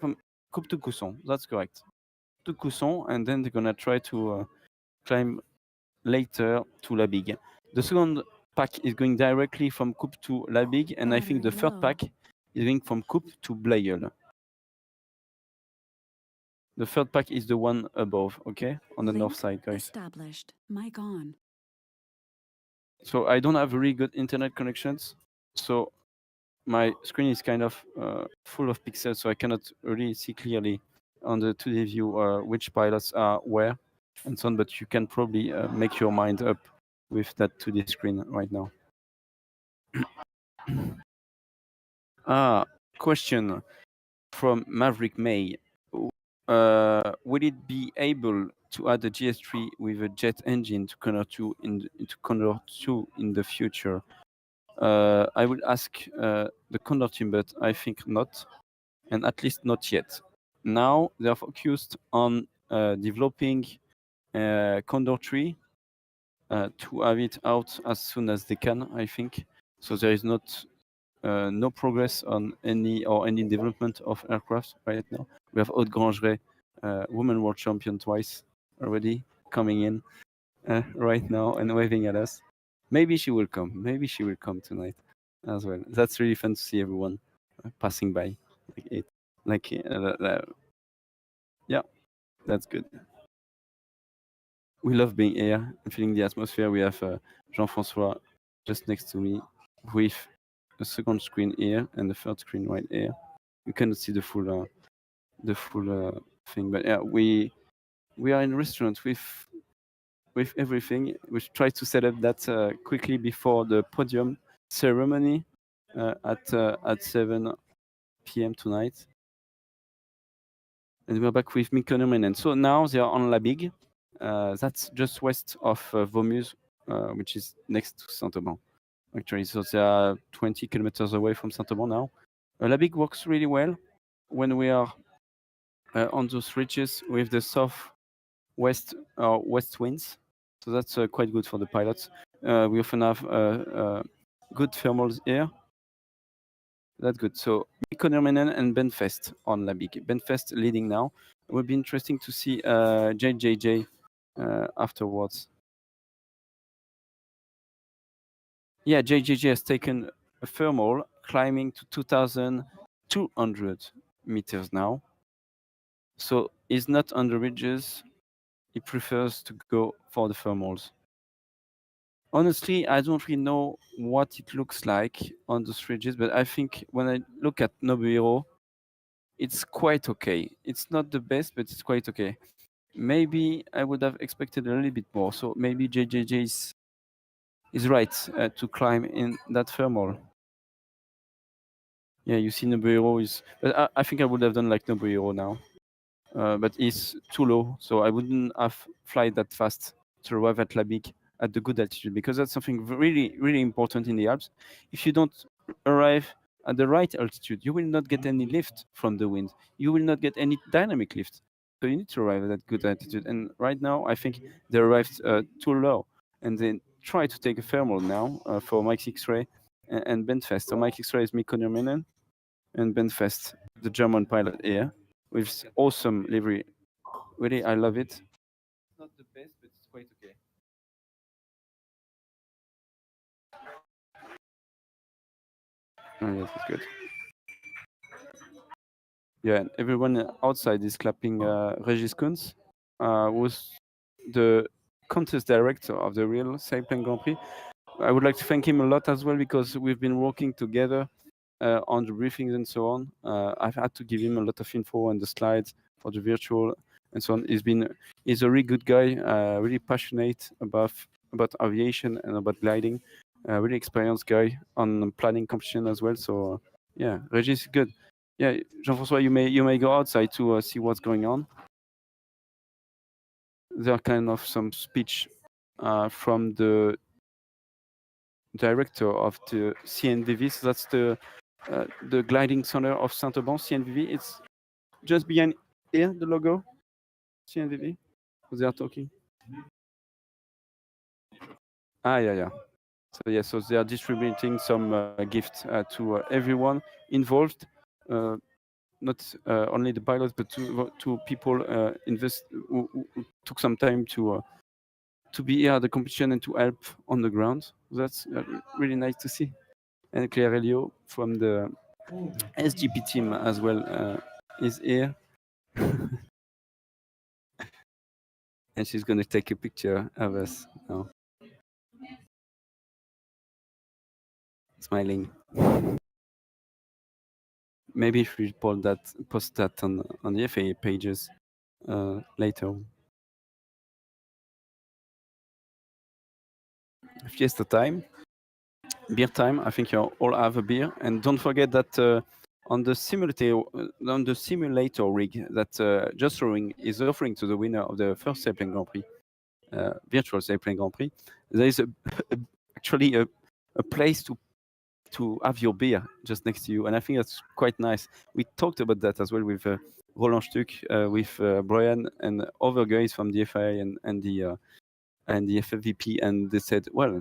from Coupe to Cousson. That's correct. To Cousson, and then they're gonna try to climb later to La Bigue. The second pack is going directly from Coupe to La Bigue, and I think the third pack is going from Coupe to Blayeul. The third pack is the one above, okay, on the north side, guys. Established. Mic on. So I don't have really good internet connections, so my screen is kind of full of pixels, so I cannot really see clearly on the 2D view which pilots are where and so on, but you can probably make your mind up with that 2D screen right now. Question from Maverick May. Will it be able to add a GS3 with a jet engine to Condor 2 in the future? I will ask the Condor team, but I think not, and at least not yet. Now they are focused on developing Condor 3 to have it out as soon as they can, I think. So there is not no progress on any development of aircraft right now. We have Aude Grangeret, women world champion twice already, coming in right now and waving at us. Maybe she will come. Maybe she will come tonight as well. That's really fun to see everyone passing by yeah, that's good. We love being here and feeling the atmosphere. We have Jean-François just next to me with a second screen here and the third screen right here. You cannot see the full thing, but yeah, we are in a restaurant with everything. We try to set up that quickly before the podium ceremony at 7 p.m. tonight. And we're back with Mikkonen. And so now they are on La Bigue. That's just west of Vaumuse, which is next to Saint-Auban. actually. So they are 20 kilometers away from Saint-Amand now. La Big works really well when we are on those ridges with the southwest or west winds. So that's quite good for the pilots. We often have good thermals here. That's good. So Mikkonen and Benfest on La Big. Benfest leading now. It would be interesting to see JJJ afterwards. Yeah, JJJ has taken a thermal climbing to 2,200 meters now. So he's not on the ridges. He prefers to go for the thermals. Honestly, I don't really know what it looks like on those ridges, but I think when I look at Nobuhiro, it's quite okay. It's not the best, but it's quite okay. Maybe I would have expected a little bit more. So maybe JJJ is right to climb in that thermal. Yeah, you see Nobuhiro is... But I think I would have done like Nobuhiro now. But it's too low, so I wouldn't have fly that fast to arrive at La Big at the good altitude, because that's something really, really important in the Alps. If you don't arrive at the right altitude, you will not get any lift from the wind. You will not get any dynamic lift. So you need to arrive at that good altitude. And right now, I think they arrived too low. And they try to take a thermal now for Mike X-Ray and Benfest. So Mike X-Ray is Mikko Nurminen, and Benfest, the German pilot here, with awesome livery. Really, I love it. It's not the best, but it's quite okay. Oh, yes, it's good. Yeah, and everyone outside is clapping Regis Kunz, who's the contest director of the real Sailplane Grand Prix. I would like to thank him a lot as well, because we've been working together on the briefings and so on. I've had to give him a lot of info on the slides for the virtual and so on. He's a really good guy, really passionate about aviation and about gliding. Really experienced guy on planning competition as well. So yeah, Regis is good. Yeah, Jean-François, you may go outside to see what's going on. There are kind of some speech from the director of the CNVV. So that's the gliding center of Saint-Auban, CNVV. It's just behind here, the logo, CNVV. They are talking. Yeah. So yeah, so they are distributing some gifts to everyone involved, not only the pilots, but to people who took some time to be here at the competition and to help on the ground. That's really nice to see. And Claire Elio from the SGP team as well is here. And she's going to take a picture of us now. Smiling. Maybe if we post that on the FAA pages later. Fiesta time, beer time. I think you all have a beer, and don't forget that on the simulator rig that Just Rowing is offering to the winner of the first Sailplane Grand Prix, virtual Sailplane Grand Prix, there is actually a place to have your beer just next to you, and I think that's quite nice. We talked about that as well with Roland Stuck, with Brian and other guys from the FIA and the FFVP, and they said, well,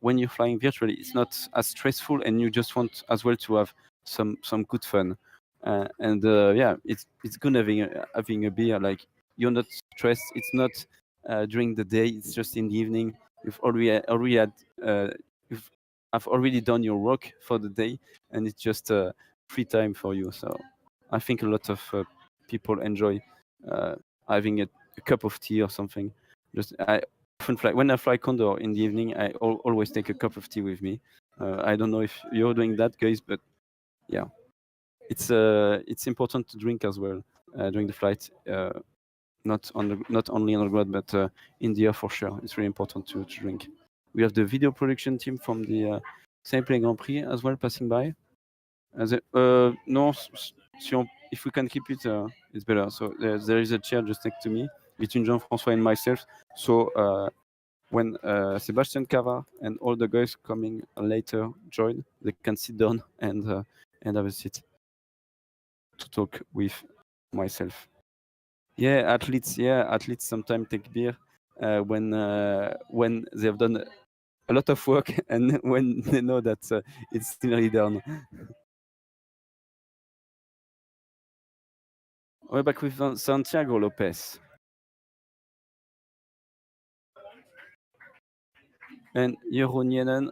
when you're flying virtually, it's not as stressful, and you just want as well to have some good fun. Yeah, it's good having a beer. Like, you're not stressed. It's not during the day. It's just in the evening. You've I've already done your work for the day, and it's just free time for you. So I think a lot of people enjoy having a cup of tea or something. I often fly when I fly Condor in the evening. I always take a cup of tea with me. I don't know if you're doing that, guys, but yeah, it's important to drink as well during the flight. Not only on the ground, but in the air for sure. It's really important to drink. We have the video production team from the Sailplane Grand Prix as well passing by. No, if we can keep it, it's better. So there is a chair just next to me between Jean-François and myself. So when Sebastian Cava and all the guys coming later join, they can sit down and have a seat to talk with myself. Yeah, athletes sometimes take beer when they have done a lot of work and when they know that it's nearly done. We're back with Santiago Lopez. And Jeroen Jenen.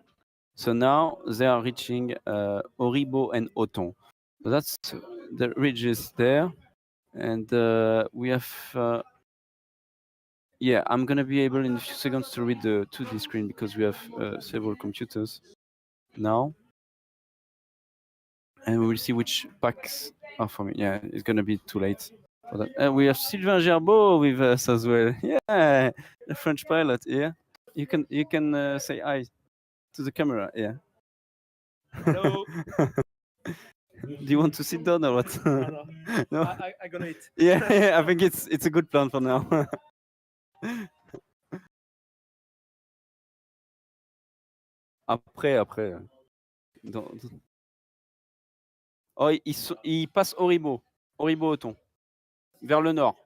So now they are reaching Oribo and Oton. So that's the ridges there. And we have, yeah, I'm going to be able in a few seconds to read the 2D screen because we have several computers now. And we will see which packs are for me. Yeah, it's going to be too late for that. And we have Sylvain Gerbeau with us as well. Yeah, the French pilot. Yeah, you can say hi to the camera. Yeah. Hello. Do you want to sit down or what? No. No? I gonna eat. Yeah, I think it's a good plan for now. Après. Oh, il passe Oribo-Oton, vers le nord.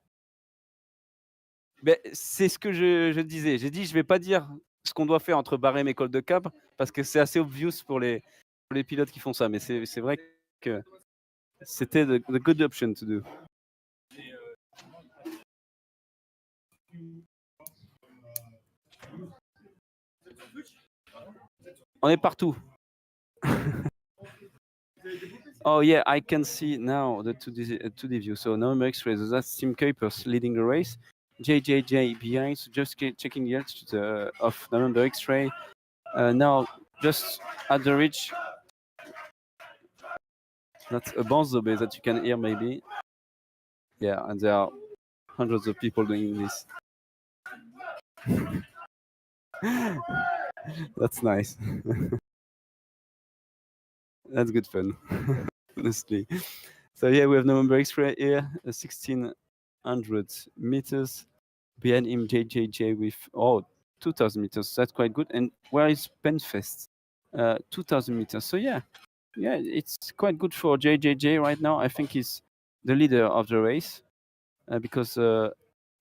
Ben, c'est ce que je disais. J'ai dit, je vais pas dire ce qu'on doit faire entre Barème et Col de Cap, parce que c'est assez obvious pour les pilotes qui font ça. Mais c'est vrai que c'était the good option to do. On est partout. Oh yeah, I can see now the 2D view. So number X-ray, so that's Tim Kuipers leading the race. JJJ behind, so just checking the altitude of number X-ray. Now just at the ridge, that's a Banzobe that you can hear maybe. Yeah, and there are hundreds of people doing this. That's nice. That's good fun, honestly. So yeah, we have number X-ray here, 1600 meters. Behind him, JJJ with 2,000 meters. That's quite good. And where is Penfest? 2,000 meters. So yeah, it's quite good for JJJ right now. I think he's the leader of the race because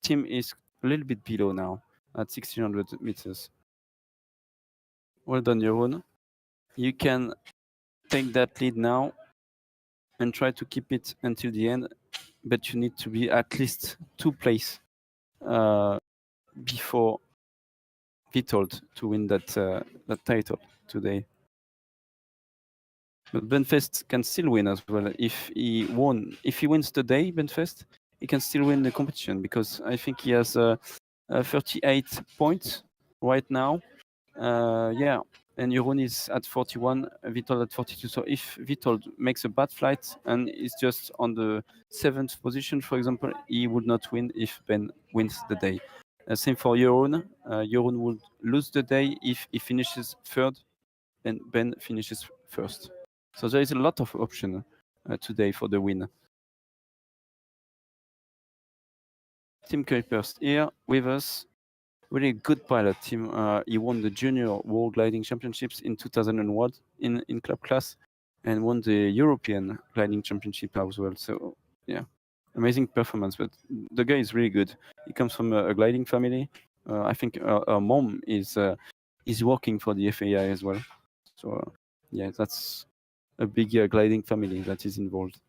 Tim is a little bit below now at 1,600 meters. Well done, Jeroen. You can take that lead now and try to keep it until the end, but you need to be at least 2 places before Vitold to win that title today. But Benfest can still win as well. If he wins today, Benfest, he can still win the competition because I think he has 38 points right now. Yeah, and Jeroen is at 41, Vitold at 42. So if Vitold makes a bad flight and is just on the 7th position, for example, he would not win if Ben wins the day. Same for Jeroen. Jeroen would lose the day if he finishes 3rd and Ben finishes 1st. So there is a lot of option today for the win. Tim Kuipers here with us. Really good pilot, Tim. He won the Junior World Gliding Championships in 2001 in club class and won the European Gliding Championship as well. So yeah, amazing performance. But the guy is really good. He comes from a gliding family. I think her mom is working for the FAI as well. So yeah, that's a big gliding family that is involved.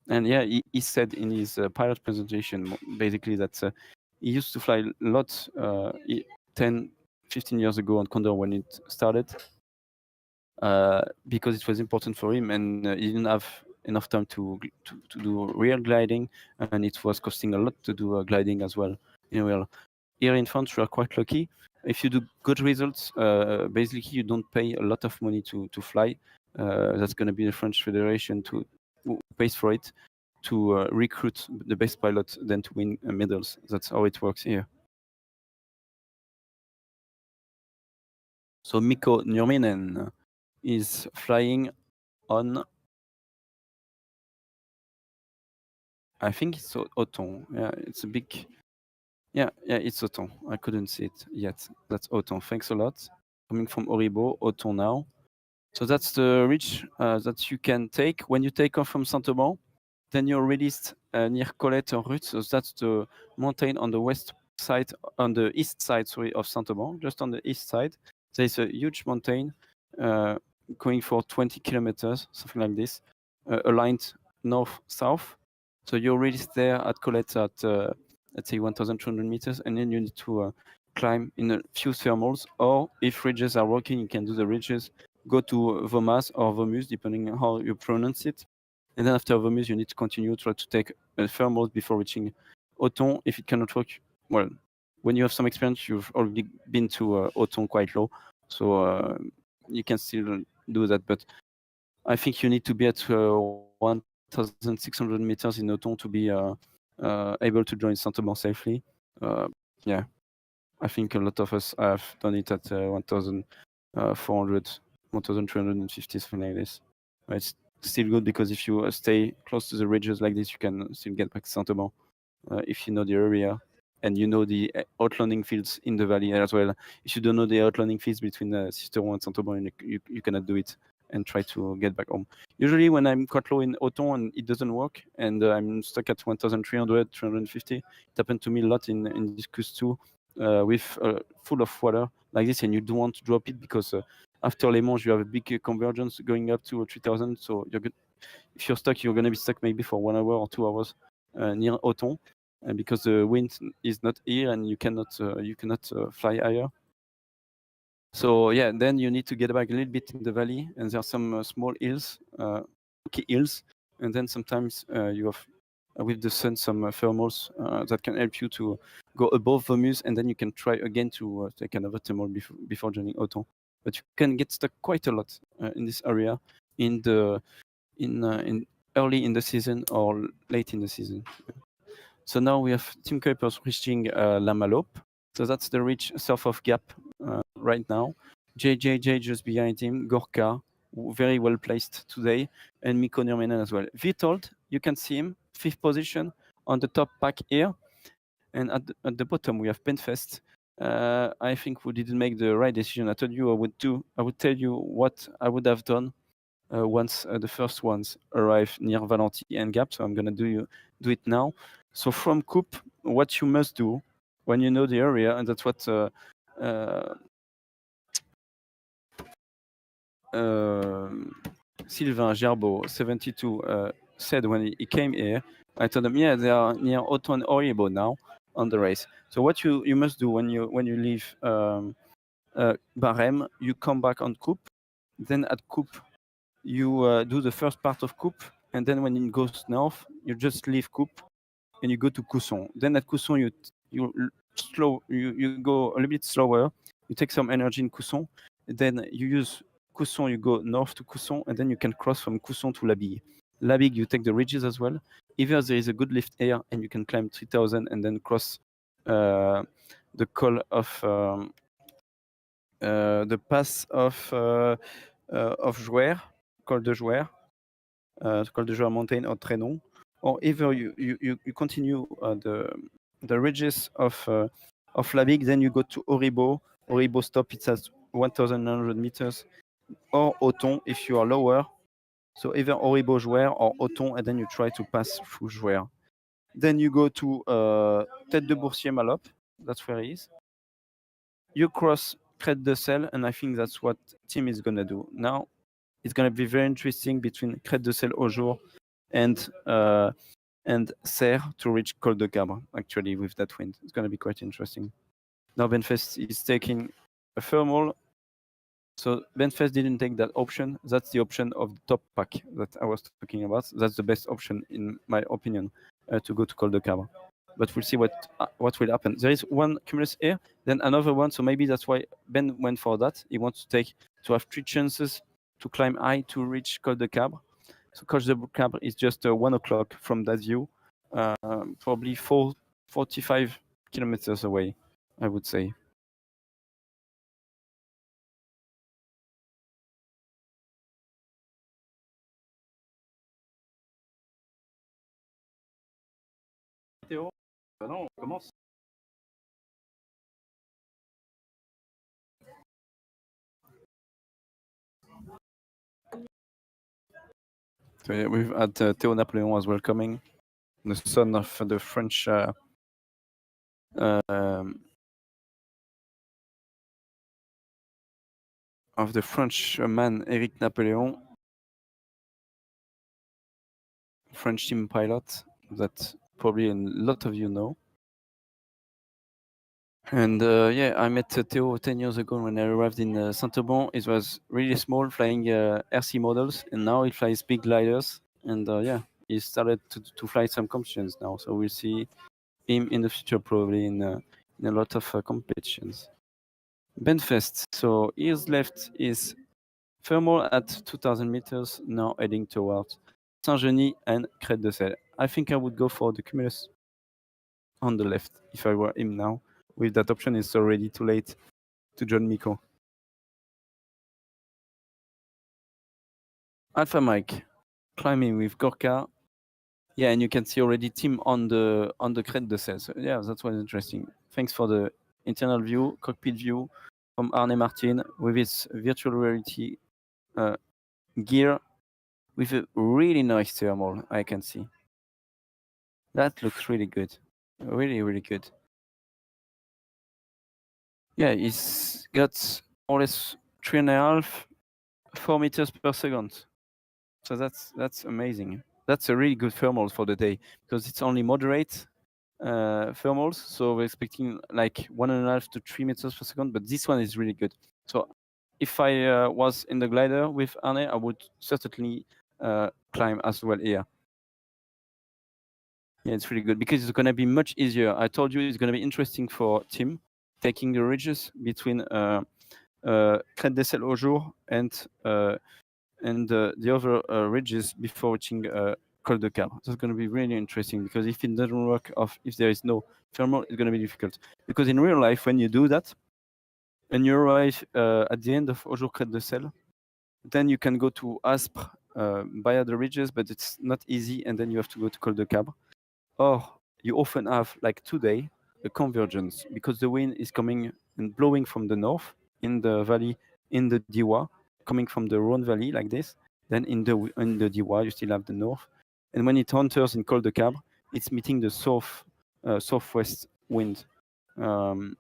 And yeah, he said in his pilot presentation basically that he used to fly a lot 10, 15 years ago on Condor when it started because it was important for him and he didn't have enough time to do real gliding and it was costing a lot to do gliding as well. Well, here in France, we are quite lucky. If you do good results, basically you don't pay a lot of money to fly. That's going to be the French Federation who pays for it to recruit the best pilot, then to win medals. That's how it works here. So Mikko Nurminen is flying on, I think it's Oton. Yeah, it's a big Yeah, it's Oton. I couldn't see it yet. That's Oton. Thanks a lot. Coming from Oribo, Oton now. So that's the ridge that you can take. When you take off from Saint-Auban, then you're released near Colette en Route. So that's the mountain on the east side, of Saint-Auban, just on the east side. There's a huge mountain going for 20 kilometers, something like this, aligned north-south. So you're released there at Colette at, let's say, 1,200 meters, and then you need to climb in a few thermals, or if ridges are working, you can do the ridges, go to Vomas or Vomus, depending on how you pronounce it. And then after Vomus, you need to continue, try to take thermals before reaching Oton. If it cannot work, well, when you have some experience, you've already been to Oton quite low, so you can still do that. But I think you need to be at 1,600 meters in Oton to be able to join Saint-Auban safely. Yeah, I think a lot of us have done it at 1,400, 1,350, something like this. It's still good because if you stay close to the ridges like this, you can still get back to Saint-Auban if you know the area and you know the outlanding fields in the valley as well. If you don't know the outlanding fields between Sisteron and Saint-Auban, you cannot do it and try to get back home. Usually when I'm quite low in Oton and it doesn't work and I'm stuck at 1,300, 350, it happened to me a lot in this cruise too, with full of water like this, and you don't want to drop it because after Les Mans you have a big convergence going up to 3,000, so if you're stuck, you're going to be stuck maybe for 1 hour or 2 hours near Oton because the wind is not here and you cannot fly higher. So yeah, then you need to get back a little bit in the valley, and there are some small hills, rocky hills, and then sometimes you have with the sun some thermals that can help you to go above Vomus, and then you can try again to take another thermal before joining Oton. But you can get stuck quite a lot in this area in early in the season or late in the season. So now we have Team Kuipers reaching La Malope. So that's the ridge south of Gap right now. JJJ just behind him, Gorka, very well placed today, and Mikko Nurminen as well. Vitold, you can see him, 5th position on the top pack here. And at the bottom, we have Benfest. I think we didn't make the right decision. I told you I would tell you what I would have done once the first ones arrive near Valenti and Gap. So I'm going to do it now. So from Coupe, what you must do when you know the area, and that's what Sylvain Gerbeau, 72, said when he came here. I told him, yeah, they are near Oton and Oribo now on the race. So what you must do when you leave Barème, you come back on Coupe. Then at Coupe, you do the first part of Coupe, and then when it goes north, you just leave Coupe and you go to Cousson. Then at Cousson, you go a little bit slower. You take some energy in Cousson. Then you use Cousson, you go north to Cousson, and then you can cross from Cousson to Labille. Labille, you take the ridges as well. Either there is a good lift air and you can climb 3,000 and then cross the col of the pass of Jouer, Col de Jouer, Col de Jouer mountain or Trenon, or either you continue the ridges of Labille, then you go to Oribo. Oribo stop, it's at 1,900 meters, or Oton if you are lower. So either Oribo Jouer or Oton, and then you try to pass through Jouer. Then you go to Tête de Boursier Malope, that's where he is. You cross Crête de Sel, and I think that's what team is gonna do. Now it's gonna be very interesting between Crête de Sel au jour and Serre to reach Col de Cabre, actually, with that wind. It's gonna be quite interesting. Now Benfest is taking a thermal. So Benfest didn't take that option. That's the option of the top pack that I was talking about. That's the best option, in my opinion, to go to Col de Cabre. But we'll see what will happen. There is one cumulus here, then another one. So maybe that's why Ben went for that. He wants to have 3 chances to climb high to reach Col de Cabre. So Col de Cabre is just 1 o'clock from that view, probably 45 kilometers away, I would say. Théo, non, on commence. So yeah, we've had Theo Napoleon as well coming, the son of the French man Eric Napoleon, French team pilot that probably a lot of you know. And yeah, I met Theo 10 years ago when I arrived in Saint-Auban. It was really small, flying RC models, and now he flies big gliders. And yeah, he started to fly some competitions now. So we'll see him in the future probably in a lot of competitions. Benfest. So his left is thermal at 2,000 meters, now heading towards Saint-Genis and Crête de Sel. I think I would go for the Cumulus on the left if I were him now. With that option, it's already too late to join Miko. Alpha Mike, climbing with Gorka. Yeah, and you can see already Tim on the Crête de Sel. So yeah, that was interesting. Thanks for the internal view, cockpit view from Arne Martin with its virtual reality gear with a really nice thermal, I can see. That looks really good. Really, really good. Yeah, it's got more or less 3.5, 4 meters per second. So that's amazing. That's a really good thermal for the day because it's only moderate thermals. So we're expecting like 1.5 to 3 meters per second, but this one is really good. So if I was in the glider with Arne, I would certainly climb as well here. Yeah, it's really good because it's going to be much easier. I told you it's going to be interesting for Tim taking the ridges between Crête de Sel au jour and the other ridges before reaching Col de Cabre. So it's going to be really interesting because if it doesn't work, if there is no thermal, it's going to be difficult. Because in real life, when you do that, and you arrive at the end of Aujour Crête de Sel, then you can go to Aspre via the ridges, but it's not easy, and then you have to go to Col de Cabre. Or you often have, like today, a convergence because the wind is coming and blowing from the north in the valley, in the Diwa, coming from the Rhône Valley like this. Then in the Diwa, you still have the north. And when it enters in Col de Cabre, it's meeting the southwest wind from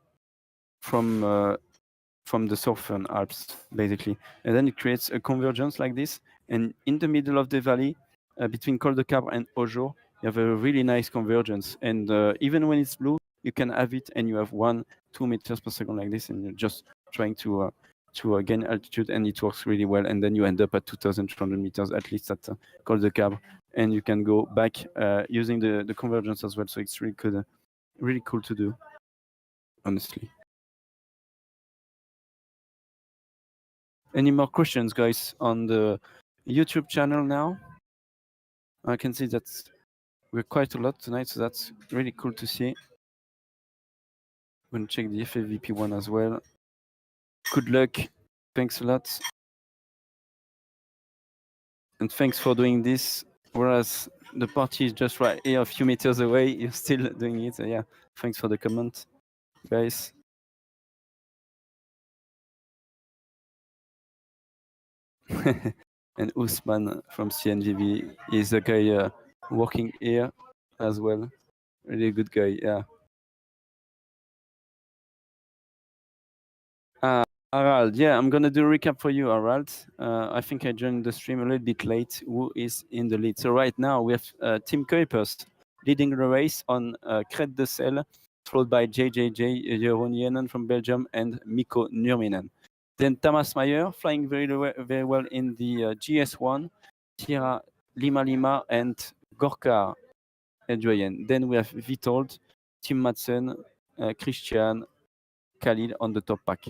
the southern Alps, basically. And then it creates a convergence like this. And in the middle of the valley, between Col de Cabre and Aujour, you have a really nice convergence. And even when it's blue, you can have it and you have 1-2 meters per second like this, and you're just trying to gain altitude, and it works really well. And then you end up at 2,300 meters, at least at Col de Cabre. And you can go back using the convergence as well. So it's really cool to do, honestly. Any more questions, guys, on the YouTube channel now? I can see that we're quite a lot tonight, so that's really cool to see. I'm going to check the FAVP one as well. Good luck. Thanks a lot. And thanks for doing this. Whereas the party is just right here, a few meters away, you're still doing it. So yeah, thanks for the comment, guys. And Usman from CNGV is a guy working here as well. Really good guy, yeah. Harald, yeah, I'm gonna do a recap for you, Harald. I think I joined the stream a little bit late. Who is in the lead? So right now we have Tim Kuipers leading the race on Crête de Sel, followed by JJJ Jeroen Jenen from Belgium and Mikko Nurminen. Then Thomas Meyer flying very well in the GS1, Tira Lima Lima and Gorka Edjoyen. Then we have Vitold, Tim Madsen, Christian, Khalil on the top pack.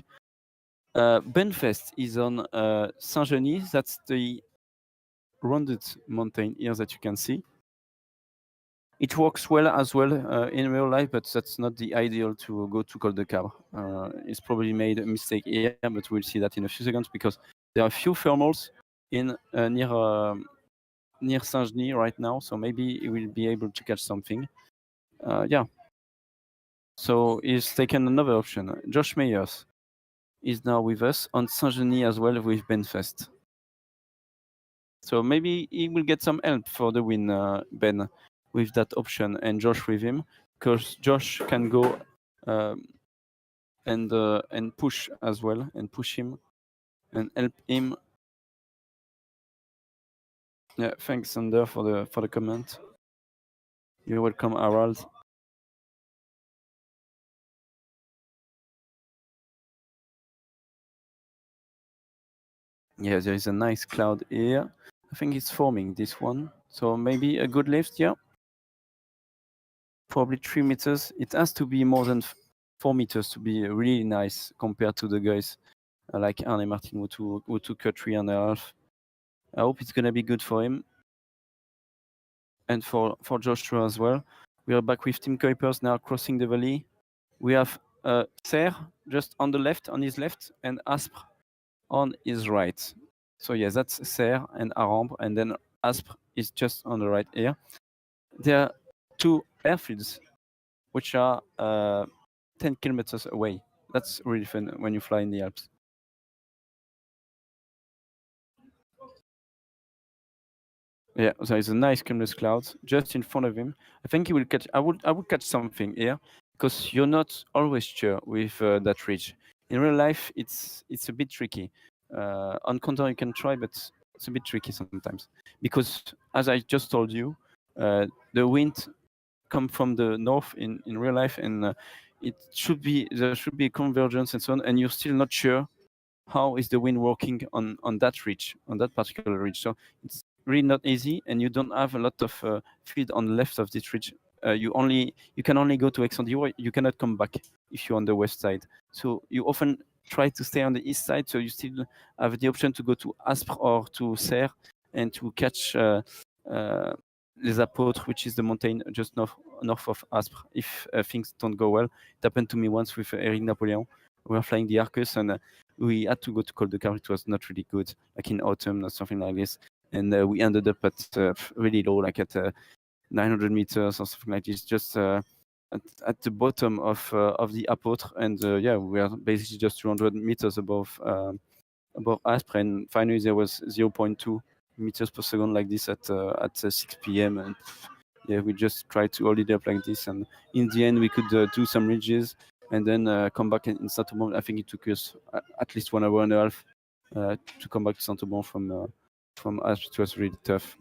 Benfest is on Saint-Genis. That's the rounded mountain here that you can see. It works well as well in real life, but that's not the ideal to go to Col de Cabre. It's probably made a mistake here, but we'll see that in a few seconds because there are a few thermals in near Saint-Genis right now, so maybe he will be able to catch something. Yeah. So he's taken another option. Josh Meyers is now with us on Saint-Genis as well with Benfest. So maybe he will get some help for the win, Ben, with that option, and Josh with him, because Josh can go and push as well, and push him and help him. Yeah, thanks Sander for the comment. You're welcome, Harald. Yeah, there is a nice cloud here. I think it's forming, this one. So maybe a good lift, yeah. Probably 3 meters. It has to be more than 4 meters to be really nice compared to the guys like Arne Martin who took a 3.5. I hope it's gonna be good for him and for Joshua as well. We are back with Tim Kuipers now crossing the valley. We have Serie just on the left, on his left, and Aspre on his right. So yes, that's Serie and Arambre, and then Aspre is just on the right here. There are 2 airfields which are 10 kilometers away. That's really fun when you fly in the Alps. Yeah, there is a nice cumulus cloud just in front of him. I think he will catch. I would catch something here because you're not always sure with that ridge. In real life, it's a bit tricky. On contour you can try, but it's a bit tricky sometimes because, as I just told you, the wind come from the north in real life, and there should be a convergence and so on, and you're still not sure how is the wind working on that ridge, on that particular ridge. So it's really not easy, and you don't have a lot of field on the left of this ridge. You can only go to Aix-en-Divoire. You cannot come back if you're on the west side. So you often try to stay on the east side, so you still have the option to go to Aspre or to Serre and to catch Les Apôtres, which is the mountain just north of Aspre, if things don't go well. It happened to me once with Eric Napoleon. We were flying the Arcus, and we had to go to Col de Car. It was not really good, like in autumn or something like this. And we ended up at really low, like at 900 meters or something like this, just at the bottom of the Apôtre. And yeah, we are basically just 200 meters above Aspre. And finally, there was 0.2 meters per second like this at 6 p.m. And yeah, we just tried to hold it up like this. And in the end, we could do some ridges and then come back in Saint-Aubin. I think it took us at least 1 hour and a half to come back to Saint-Aubin from Aspre. It was really tough.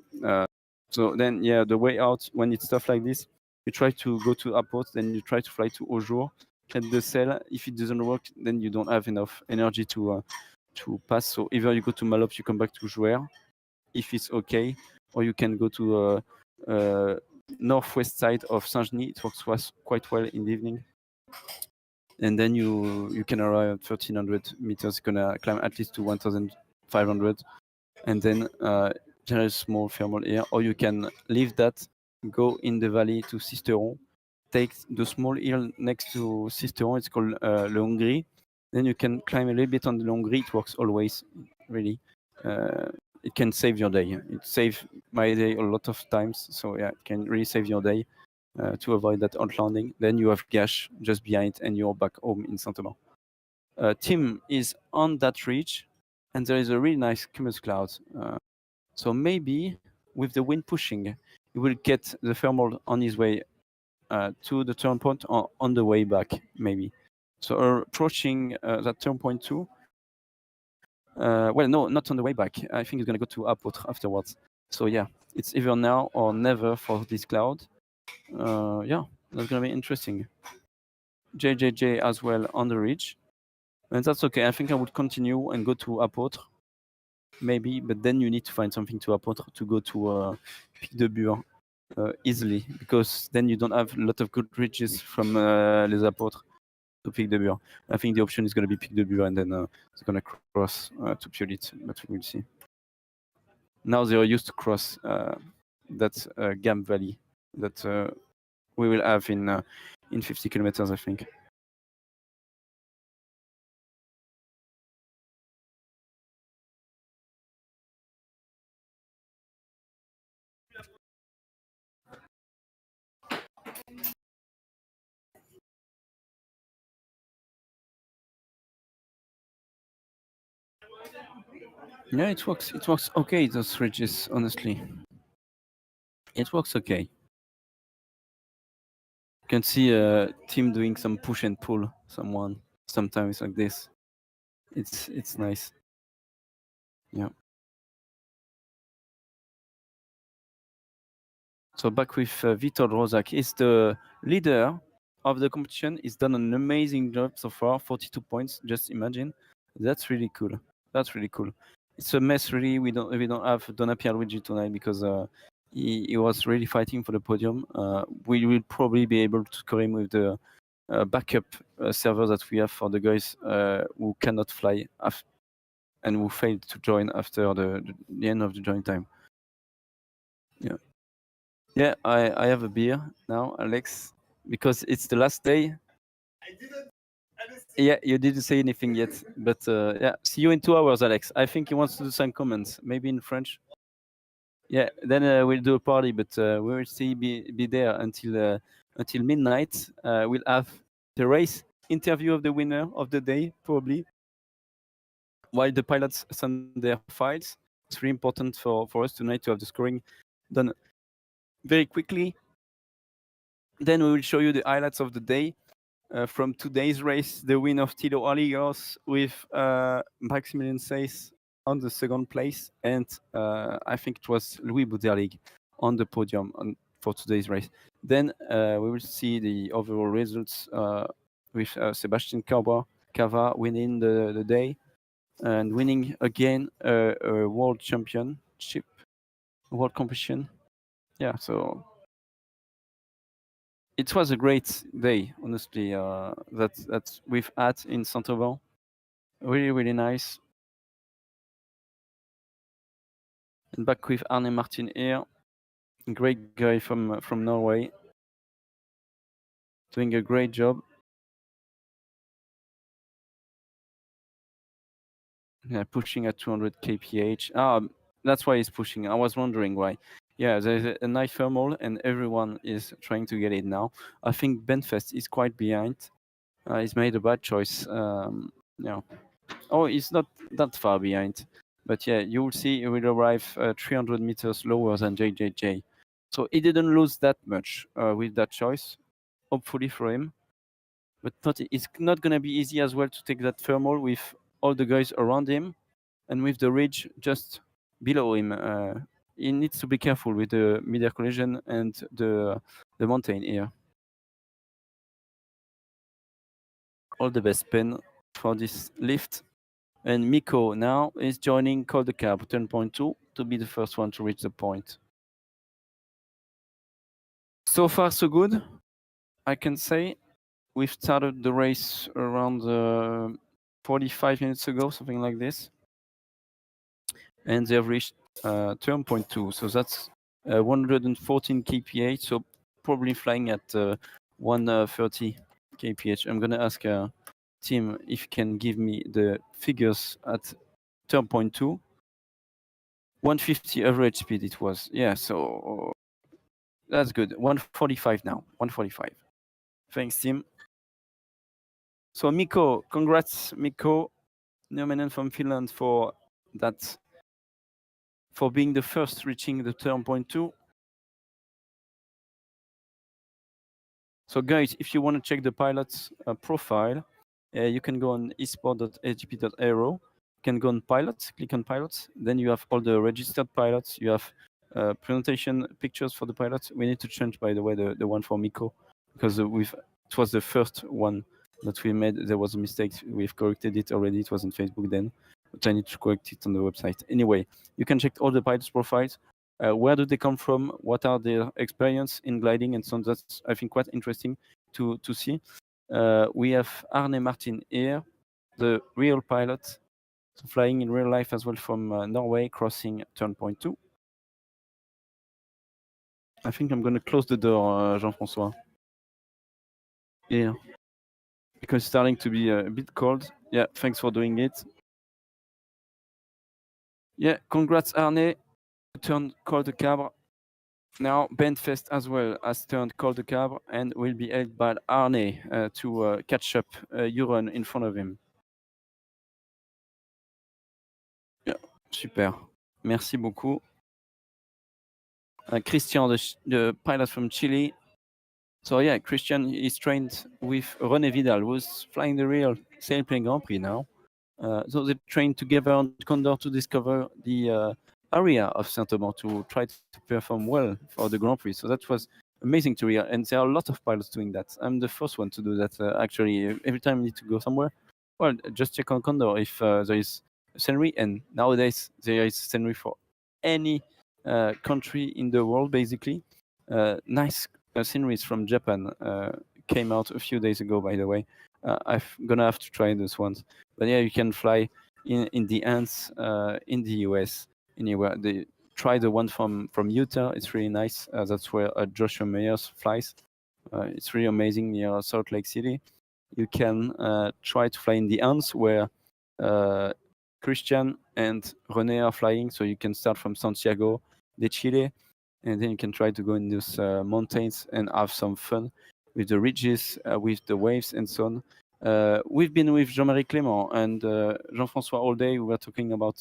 So then, yeah, the way out when it's stuff like this, you try to go to Apôtre, then you try to fly to Aujourd, get the sail. If it doesn't work, then you don't have enough energy to pass. So either you go to Malop, you come back to Jouer, if it's okay, or you can go to northwest side of Saint-Genis. It works quite well in the evening. And then you can arrive at 1,300 meters. You're gonna climb at least to 1,500, and then there is small thermal here. Or you can leave that, go in the valley to Sisteron, take the small hill next to Sisteron. It's called Le Hongrie. Then you can climb a little bit on the Hongrie. It works always, really. It can save your day. It saved my day a lot of times. So yeah, it can really save your day to avoid that outlanding. Then you have Gash just behind, and you're back home in Saint-Aubin. Tim is on that ridge, and there is a really nice cumulus cloud. So maybe with the wind pushing, he will get the thermal on his way to the turn point or on the way back, maybe. So approaching that turn point too. Well, no, not on the way back. I think he's going to go to Apôtre afterwards. So yeah, it's either now or never for this cloud. Yeah, that's going to be interesting. JJJ as well on the ridge. And that's okay. I think I would continue and go to Apôtre, maybe, but then you need to find something to Apôtre to go to Pic de Bure easily, because then you don't have a lot of good ridges from Les Apôtres to Pic de Bure. I think the option is going to be Pic de Bure, and then it's going to cross to Piolit, but we will see. Now they are used to cross that Gam Valley that we will have in 50 kilometers, I think. Yeah, it works. It works okay, those ridges, honestly. It works okay. You can see a team doing some push and pull someone sometimes like this. It's nice. Yeah. So back with Vitor Rozak. He's the leader of the competition. He's done an amazing job so far. 42 points. Just imagine. That's really cool. That's really cool. It's a mess, really. We don't have Donna Pierluigi tonight because he was really fighting for the podium. We will probably be able to score him with the backup server that we have for the guys who cannot fly and who failed to join after the end of the join time. Yeah. Yeah, I have a beer now, Alex, because it's the last day. Yeah, you didn't say anything yet, but yeah, see you in 2 hours, Alex. I think he wants to do some comments, maybe in French. Yeah, then we'll do a party, but we will still be there until midnight. We'll have the race interview of the winner of the day, probably, while the pilots send their files. It's really important for us tonight to have the scoring done very quickly. Then we will show you the highlights of the day. From today's race, the win of Tilo Oligos with Maximilian Seis on the second place, and I think it was Louis Bouderlig on the podium for today's race. Then we will see the overall results with Sebastian Cava winning the day and winning again a world championship, world competition. Yeah, so it was a great day, honestly. That we've had in Saint-Aubin. Really nice. And back with Arne Martin here, great guy from Norway, doing a great job. Yeah, pushing at 200 kph. That's why he's pushing. I was wondering why. Yeah, there's a nice thermal, and everyone is trying to get it now. I think Benfest is quite behind. He's made a bad choice. Yeah. Oh, he's not that far behind. But yeah, you will see he will arrive 300 meters lower than JJJ. So he didn't lose that much with that choice, hopefully for him. But it's not going to be easy as well to take that thermal with all the guys around him and with the ridge just below him. He needs to be careful with the mid-air collision and the mountain here. All the best, Ben, for this lift. And Miko now is joining Col de Cab 10.2 to be the first one to reach the point. So far, so good, I can say. We've started the race around 45 minutes ago, something like this. And they've reached turn point 2. So that's 114 kph, so probably flying at 130 kph. I'm going to ask Tim if he can give me the figures at turn point 2. 150 average speed it was. Yeah, so that's good. 145 now. 145. Thanks, Tim. So Mikko, congrats, Mikko Nieminen from Finland for that, for being the first reaching the turn point 2. So guys, if you want to check the pilot's profile, you can go on esport.sgp.aero. You can go on pilots, click on pilots. Then you have all the registered pilots. You have presentation pictures for the pilots. We need to change, by the way, the one for Mikko, because it was the first one that we made. There was a mistake. We've corrected it already. It was on Facebook then, but I need to correct it on the website. Anyway, you can check all the pilots' profiles. Where do they come from? What are their experience in gliding and so on? That's, I think, quite interesting to see. We have Arne Martin here, the real pilot, so flying in real life as well from Norway, crossing turn point 2. I think I'm going to close the door, Jean-François. Yeah, because it's starting to be a bit cold. Yeah, thanks for doing it. Yeah, congrats, Arne. Turned Col de Cabre. Now, Benfest as well has turned Col de Cabre and will be held by Arne to catch up Euron in front of him. Yeah, Super. Merci beaucoup. Christian, the pilot from Chile. So yeah, Christian is trained with René Vidal, who's flying the real Sailplane Grand Prix now. So they trained together on Condor to discover the area of Saint-Amand to try to perform well for the Grand Prix. So that was amazing to hear. And there are a lot of pilots doing that. I'm the first one to do that, actually. Every time I need to go somewhere, well, just check on Condor if there is Serie. And nowadays, there is Serie for any country in the world, basically. Nice sceneries from Japan came out a few days ago, by the way. I'm gonna have to try those ones. But yeah, you can fly in the Ants in the US, anywhere. Try the one from Utah. It's really nice. That's where Joshua Meyers flies. It's really amazing near Salt Lake City. You can try to fly in the Ants where Christian and René are flying. So you can start from Santiago de Chile, and then you can try to go in those mountains and have some fun with the ridges, with the waves and so on. We've been with Jean-Marie Clément and Jean-François all day. We were talking about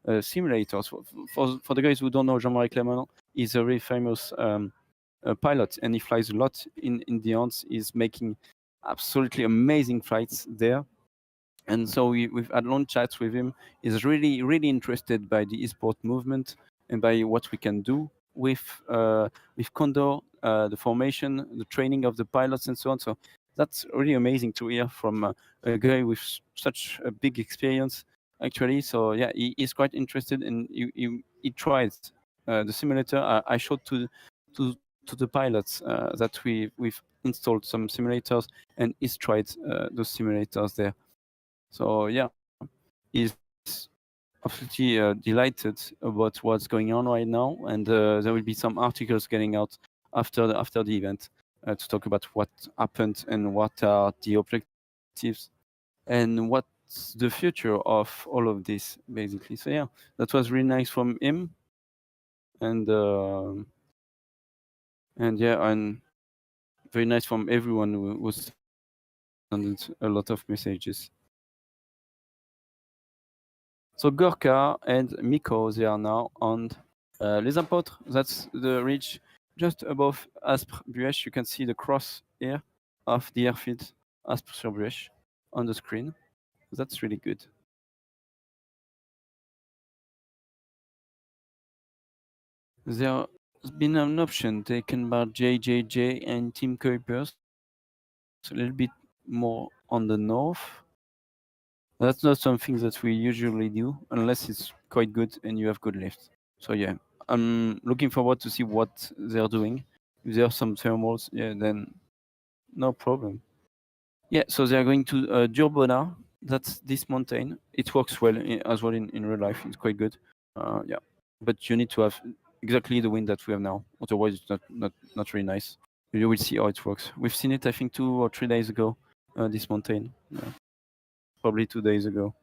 simulators. For the guys who don't know, Jean-Marie Clément is a very famous pilot, and he flies a lot in the Andes. He's making absolutely amazing flights there. And so we've had long chats with him. He's really, really interested by the esport movement and by what we can do with Condor, the formation, the training of the pilots, and so on. So that's really amazing to hear from a guy with such a big experience, actually. So yeah, he is quite interested, and he tried the simulator. I showed to the pilots that we've installed some simulators, and he's tried those simulators there. So yeah, he's absolutely delighted about what's going on right now, and there will be some articles getting out after the event to talk about what happened and what are the objectives and what's the future of all of this, basically. So yeah, that was really nice from him, and yeah, and very nice from everyone who sent a lot of messages. So Gorka and Miko, they are now on Les Apôtres. That's the ridge just above Aspres-Buech. You can see the cross here of the airfield Aspres-sur-Buech on the screen. That's really good. There's been an option taken by JJJ and Team Kuipers. It's a little bit more on the north. That's not something that we usually do unless it's quite good and you have good lift. So yeah, I'm looking forward to see what they're doing. If there are some thermals, yeah, then no problem. Yeah, so they're going to Durbona. That's this mountain. It works well as well in real life. It's quite good. Yeah, but you need to have exactly the wind that we have now. Otherwise, it's not really nice. You will see how it works. We've seen it, I think, 2 or 3 days ago. This mountain, yeah. Probably 2 days ago.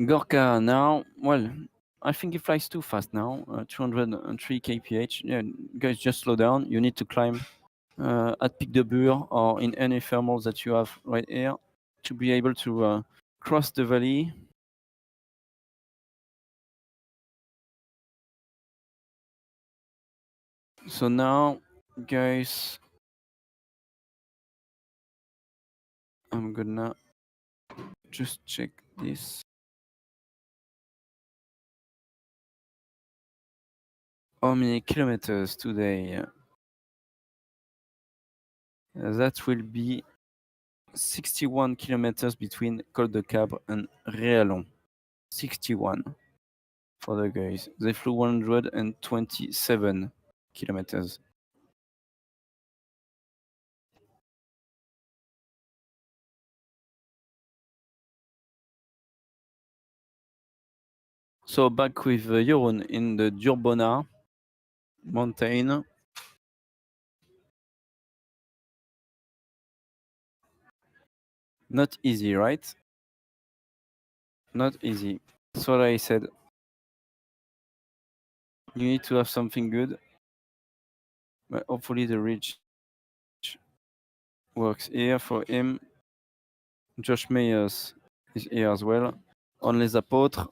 Gorka now, well, I think he flies too fast now, 203 kph. Yeah, guys, just slow down. You need to climb at Pic de Bure or in any thermals that you have right here to be able to cross the valley. So now, guys, I'm gonna just check this. How many kilometers today? That will be 61 kilometers between Col de Cabre and Réalon. 61 for the guys. They flew 127 kilometers. So back with Jeroen in the Durbona mountain. Not easy, right? Not easy. That's what I said. You need to have something good. But hopefully the ridge works here for him. Josh Meyers is here as well. On les apôtres.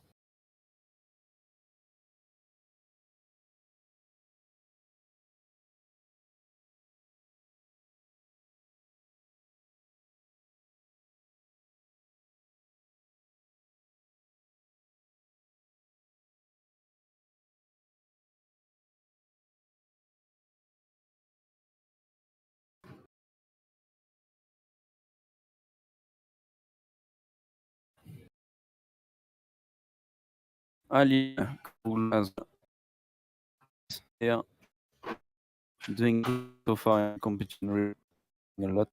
Ali as here, doing good so far in competition, a lot,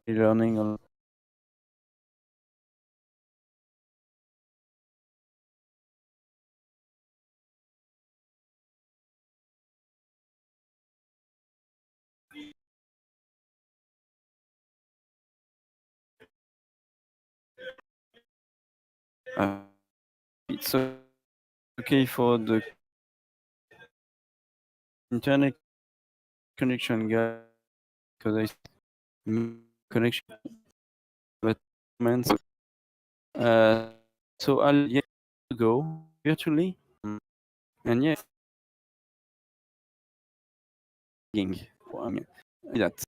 learning a lot. It's okay for the internet connection guy because I connection but so I'll go virtually and yeah that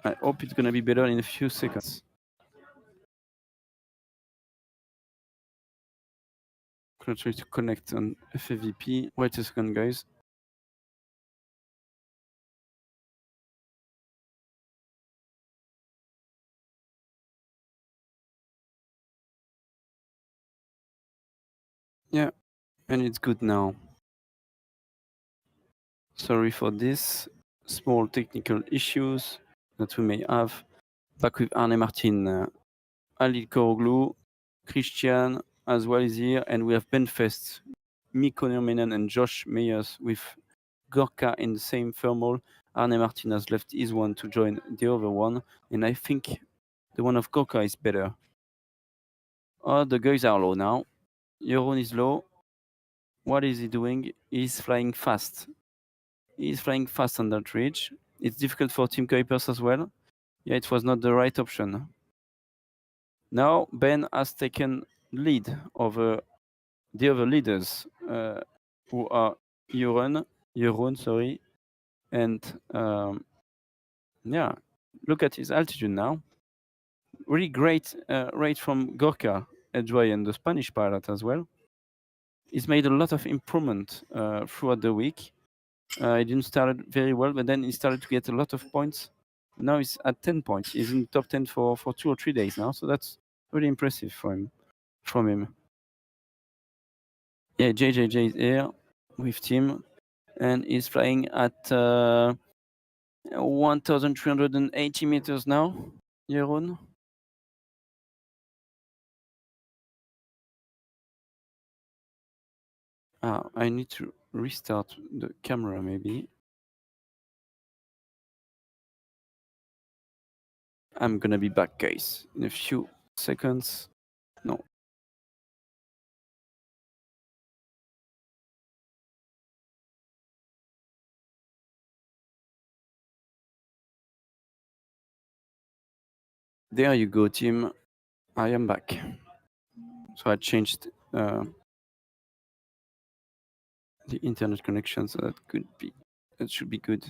I hope it's gonna be better in a few seconds. Gonna try to connect on FAVP. Wait a second, guys. Yeah, and it's good now. Sorry for this small technical issues that we may have. Back with Arne Martin, Ali Koroglu, Christian as well is here, and we have Benfest, Mikko Nurminen and Josh Meyers with Gorka in the same thermal. Arne Martin has left his one to join the other one, and I think the one of Gorka is better. Oh, the guys are low now. Jeroen is low. What is he doing? He's flying fast. He's flying fast on that ridge. It's difficult for Team Kuipers as well. Yeah, it was not the right option. Now Ben has taken lead over the other leaders who are Jeroen, sorry, and yeah, look at his altitude now. Really great rate from Gorka Edgeway and the Spanish pilot as well. He's made a lot of improvement throughout the week. He didn't start very well, but then he started to get a lot of points. Now he's at 10 points. He's in the top 10 for 2 or 3 days now, so that's really impressive from him. Yeah, JJJ is here with team, and he's flying at 1,380 meters now. Jeroen. I need to restart the camera maybe. I'm gonna be back, guys, in a few seconds. No. There you go, team. I am back. So I changed the internet connection, so that should be good.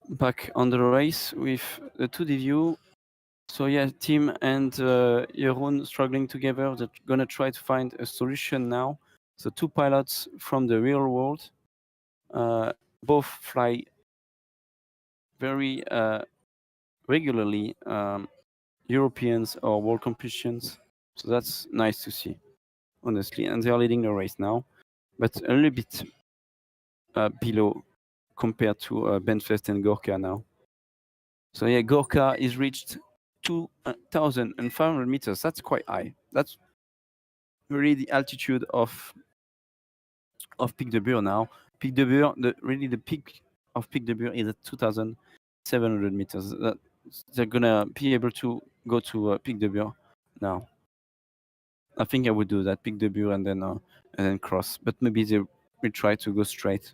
Back on the race with the 2D view. So yeah, Tim and Jeroen struggling together. They're gonna try to find a solution now. So 2 pilots from the real world, both fly very regularly Europeans or world competitions. So that's nice to see, honestly. And they are leading the race now, but a little bit below compared to Benfest and Gorka now. So yeah, Gorka is reached 2,500 meters. That's quite high. That's really the altitude of Pic de Bure now. Pic de Bure, the peak of Pic de Bure is at 2,700 meters. They're gonna be able to go to Pic de Bure now. I think I would do that, Pic de Bure and then cross. But maybe they will try to go straight.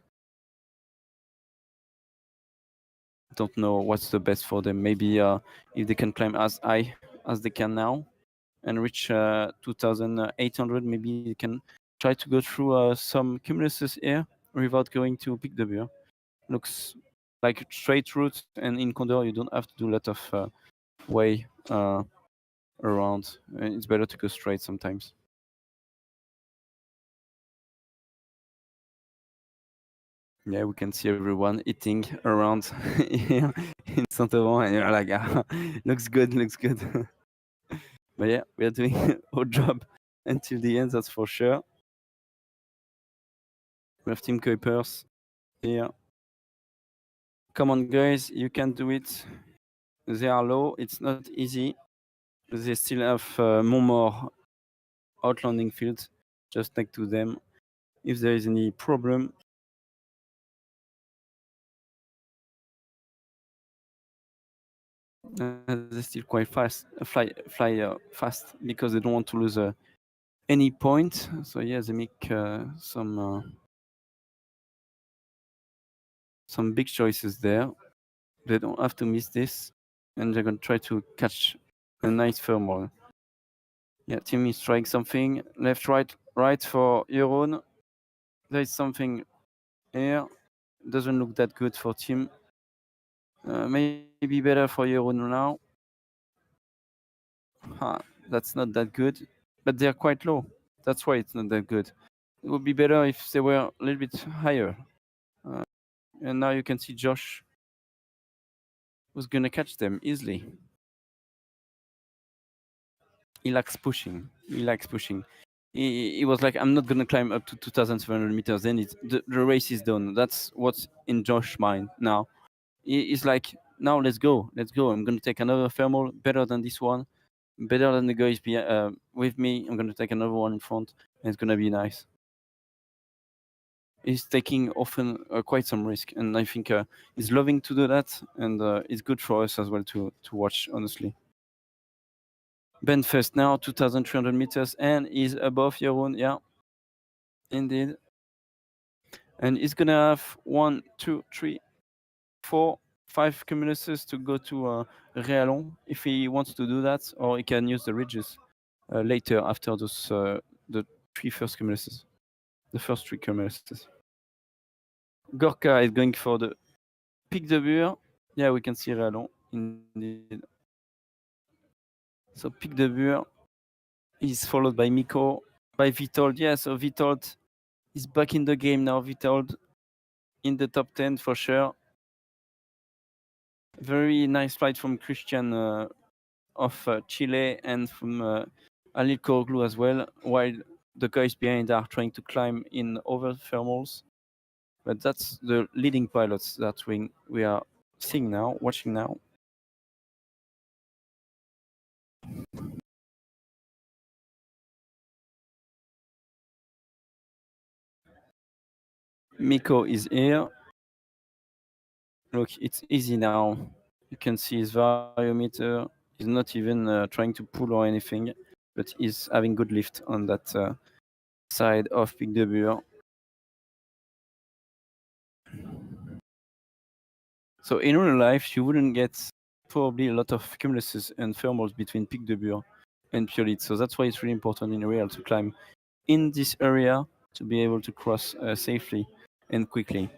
don't know what's the best for them. Maybe if they can climb as high as they can now and reach 2,800, maybe they can try to go through some cumuluses here without going to Pic de Bure. Looks like a straight route, and in Condor you don't have to do a lot of way around. It's better to go straight sometimes. Yeah, we can see everyone eating around here in Saint-Laurent, and you're like, ah, looks good, looks good. But yeah, we are doing our job until the end, that's for sure. We have Team Kuipers here. Come on, guys, you can do it. They are low, it's not easy. They still have more outlanding fields just next to them. If there is any problem, they still quite fast, fly fast because they don't want to lose any point. So yeah, they make some big choices there. They don't have to miss this, and they're gonna try to catch a nice thermal. Yeah, Tim is trying something left, right for Euron. There is something here. Doesn't look that good for Tim. Maybe better for Euron now. That's not that good, but they're quite low. That's why it's not that good. It would be better if they were a little bit higher. And now you can see Josh was gonna catch them easily. He likes pushing. He was like, I'm not gonna climb up to 2,700 meters. Then the race is done. That's what's in Josh's mind now. He's like, now let's go. I'm gonna take another thermal better than this one, better than the guys with me. I'm gonna take another one in front, and it's gonna be nice. He's taking often quite some risk, and I think he's loving to do that, and it's good for us as well to watch, honestly. Ben first now, 2,300 meters, and he's above Jeroen, yeah, indeed. And he's gonna have 1, 2, 3, 4, 5 cumuluses to go to Réalon if he wants to do that, or he can use the ridges later after those the first cumuluses, the first 3 cumuluses. Gorka is going for the Pic de Bure. Yeah, we can see Réalon, indeed. So Pic de Bure is followed by Miko, by Vitold. Yeah, so Vitold is back in the game now. Vitold in the top 10 for sure. Very nice flight from Christian of Chile and from Alil Koroglu as well, while the guys behind are trying to climb in over thermals. But that's the leading pilots that we are seeing now, watching now. Miko is here. Look, it's easy now. You can see his variometer. He's not even trying to pull or anything, but he's having good lift on that side of Pic de Bure. So in real life, you wouldn't get probably a lot of cumuluses and thermals between Pic de Bure and Piolit. So that's why it's really important in real to climb in this area to be able to cross safely and quickly.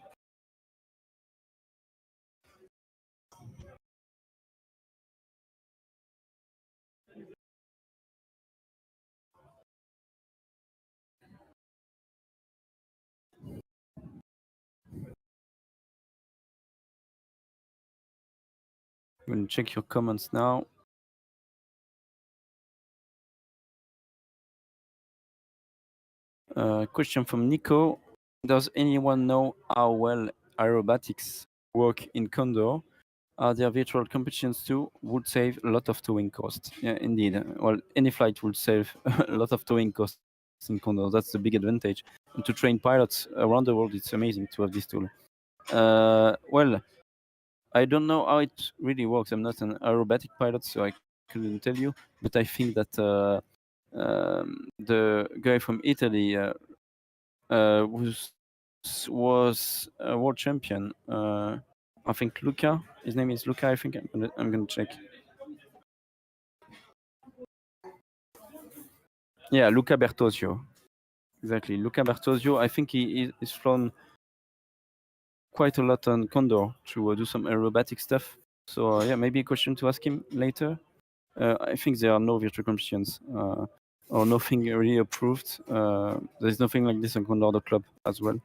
I'm going to check your comments now. Question from Nico. Does anyone know how well aerobatics work in Condor? Are there virtual competitions too? Would save a lot of towing costs. Yeah, indeed. Well, any flight would save a lot of towing costs in Condor. That's the big advantage. And to train pilots around the world, it's amazing to have this tool. Well, I don't know how it really works. I'm not an aerobatic pilot, so I couldn't tell you. But I think that the guy from Italy was a world champion I think Luca. His name is Luca. I think I'm gonna check. Yeah, Luca Bertosio. Exactly, Luca Bertosio. I think he's flown quite a lot on Condor to do some aerobatic stuff. So yeah, maybe a question to ask him later. I think there are no virtual competitions or nothing really approved. There's nothing like this on Condor Club as well.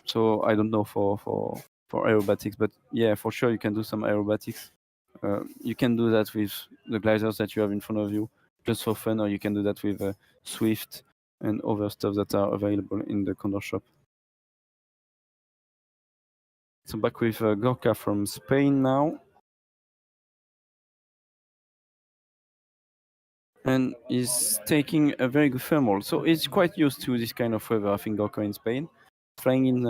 So I don't know for aerobatics, but yeah, for sure you can do some aerobatics. You can do that with the gliders that you have in front of you, just for fun, or you can do that with Swift and other stuff that are available in the Condor shop. So back with Gorka from Spain now. And he's taking a very good thermal. So he's quite used to this kind of weather, I think, Gorka in Spain, flying in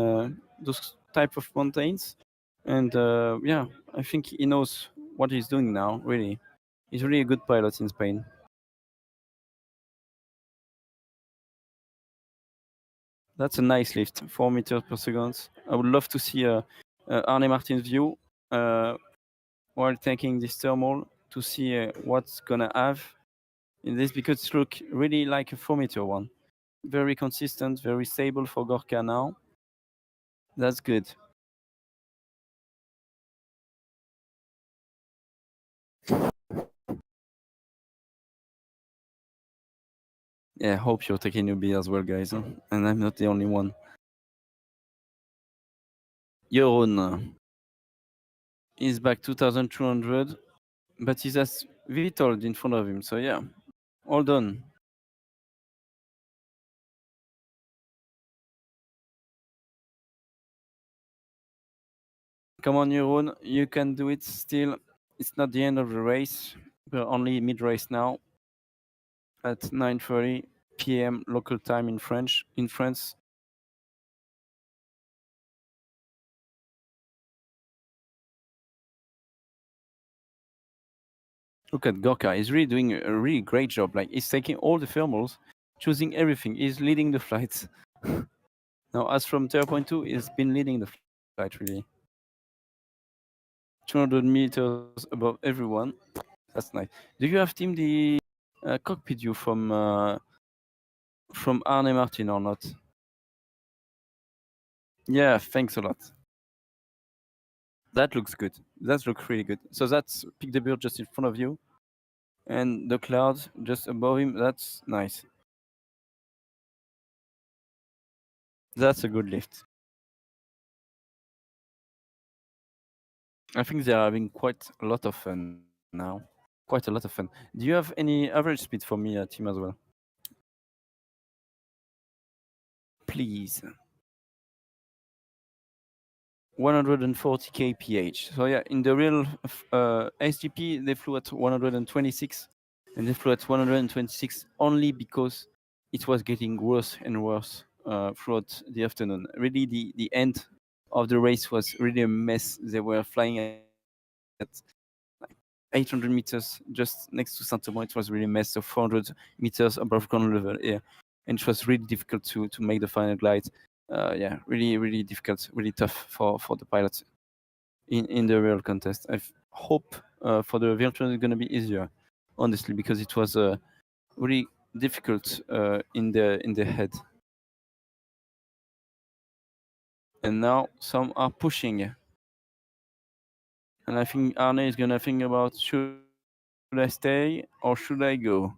those type of mountains. And yeah, I think he knows what he's doing now, really. He's really a good pilot in Spain. That's a nice lift, 4 meters per second. I would love to see Arne Martin's view while taking this thermal to see what's gonna have in this, because it looks really like a 4-meter one. Very consistent, very stable for Gorka now. That's good. Yeah, hope you're taking your beer as well, guys, huh? And I'm not the only one. Jeroen is back 2,200, but he has Vitold in front of him. So yeah, all done. Come on, Jeroen, you can do it still. It's not the end of the race. We're only mid-race now at 9:30 p.m. local time in France. Look at Gorka. He's really doing a really great job. Like, he's taking all the thermals, choosing everything. He's leading the flights. Now, as from 0.2, he's been leading the flight, really. 200 meters above everyone. That's nice. Do you have, Tim, the cockpit view from Arne Martin or not? Yeah, thanks a lot. That looks good. That looks really good. So that's Pic de Bure just in front of you, and the clouds just above him. That's nice. That's a good lift. I think they are having quite a lot of fun now. Quite a lot of fun. Do you have any average speed for me, Tim, as well? Please. 140 kph. So yeah, in the real SGP, they flew at 126, and they flew at 126 only because it was getting worse and worse throughout the afternoon. Really, the end of the race was really a mess. They were flying at like 800 meters just next to Saint-Omer. It was really a mess. So 400 meters above ground level here, and it was really difficult to make the final glide. Yeah, really difficult, really tough for the pilots in the real contest. I hope for the virtual it's going to be easier, honestly, because it was really difficult in the head. And now some are pushing, and I think Arne is going to think about, should I stay or should I go?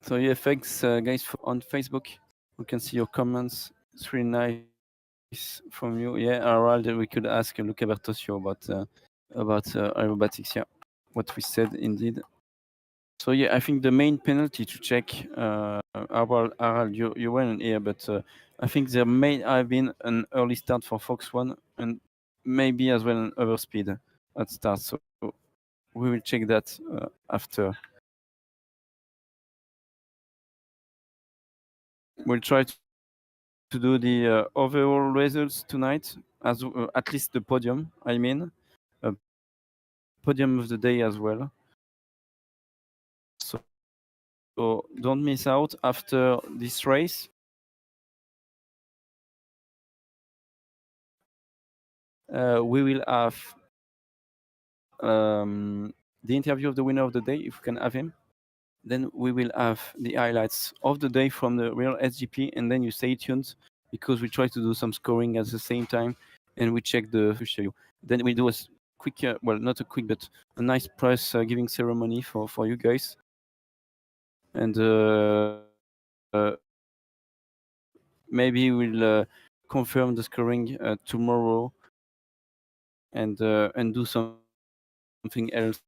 So yeah, thanks guys on Facebook. We can see your comments. It's really nice from you. Yeah, Harald, we could ask Luca Bertosio about aerobatics. Yeah, what we said indeed. So yeah, I think the main penalty to check, Harald, you weren't here, but I think there may have been an early start for Fox One and maybe as well an overspeed at start. So we will check that after. We'll try to do the overall results tonight, as at least the podium. I mean, podium of the day as well. So don't miss out after this race. We will have the interview of the winner of the day, if we can have him. Then we will have the highlights of the day from the real SGP, and then you stay tuned because we try to do some scoring at the same time, and we check the show you. Then we do a quick, well, not a quick, but a nice prize giving ceremony for you guys. And maybe we'll confirm the scoring tomorrow, and do something else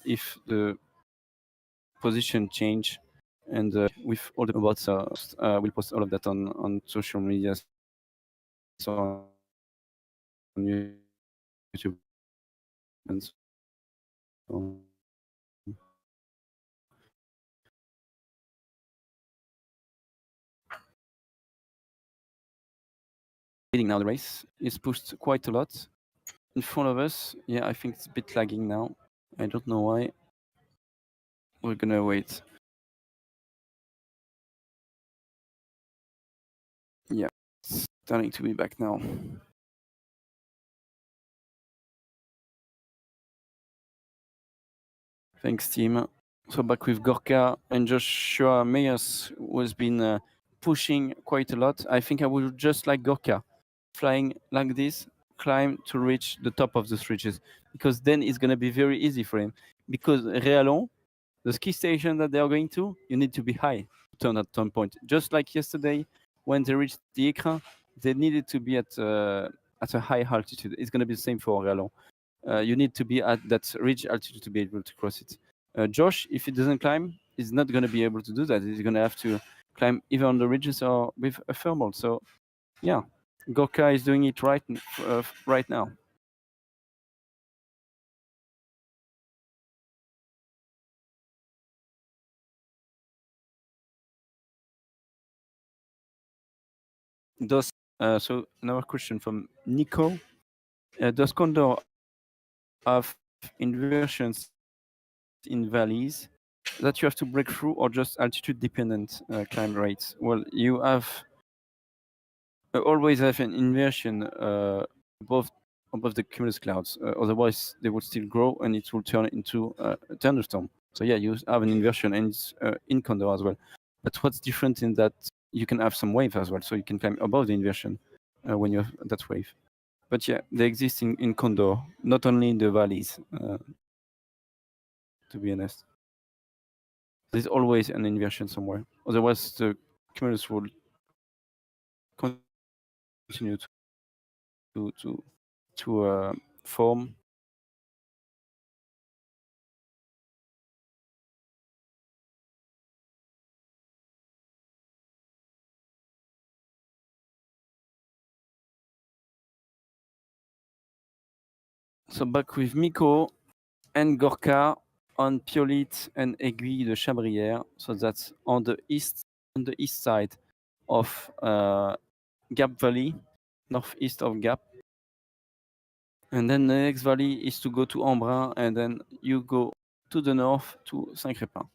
if the position change. And with all the about we'll post all of that on social media, so on YouTube and so on. Leading now the race is pushed quite a lot in front of us. Yeah, I think it's a bit lagging now. I don't know why. We're gonna wait. Yeah, it's starting to be back now. Thanks, team. So back with Gorka and Joshua Meyers, who has been pushing quite a lot. I think I would just like Gorka, flying like this, climb to reach the top of the ridges, because then it's going to be very easy for him. Because Réalon, the ski station that they are going to, you need to be high to turn at some point. Just like yesterday, when they reached the Écrin, they needed to be at a high altitude. It's going to be the same for Réalon. You need to be at that ridge altitude to be able to cross it. Josh, if he doesn't climb, he's not going to be able to do that. He's going to have to climb either on the ridges or with a thermal. So, yeah, Gorka is doing it right now. So another question from Nico. Does Condor have inversions in valleys that you have to break through, or just altitude dependent climb rates? Well, you have always have an inversion above the cumulus clouds. Otherwise, they would still grow and it will turn into a thunderstorm. So yeah, you have an inversion, and it's in Condor as well. But what's different in that you can have some wave as well, so you can climb above the inversion when you have that wave. But yeah, they exist in Condor, not only in the valleys, to be honest. There's always an inversion somewhere. Otherwise, the cumulus will continue to form. So back with Miko and Gorka on Piolit and Aiguille de Chabrière. So that's on the east side of Gap Valley, northeast of Gap. And then the next valley is to go to Embrun, and then you go to the north to Saint-Crépin.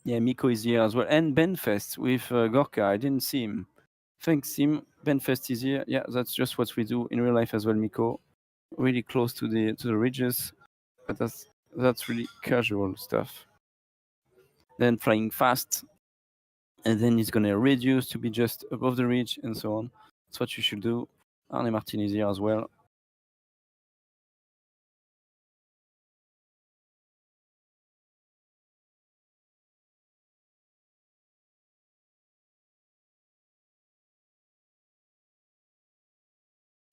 Yeah, Miko is here as well. And Benfest with Gorka. I didn't see him. Thanks, Sim. Benfest is here. Yeah, that's just what we do in real life as well, Miko. Really close to the ridges. But that's really casual stuff. Then flying fast. And then it's going to reduce to be just above the ridge and so on. That's what you should do. Arne Martin is here as well.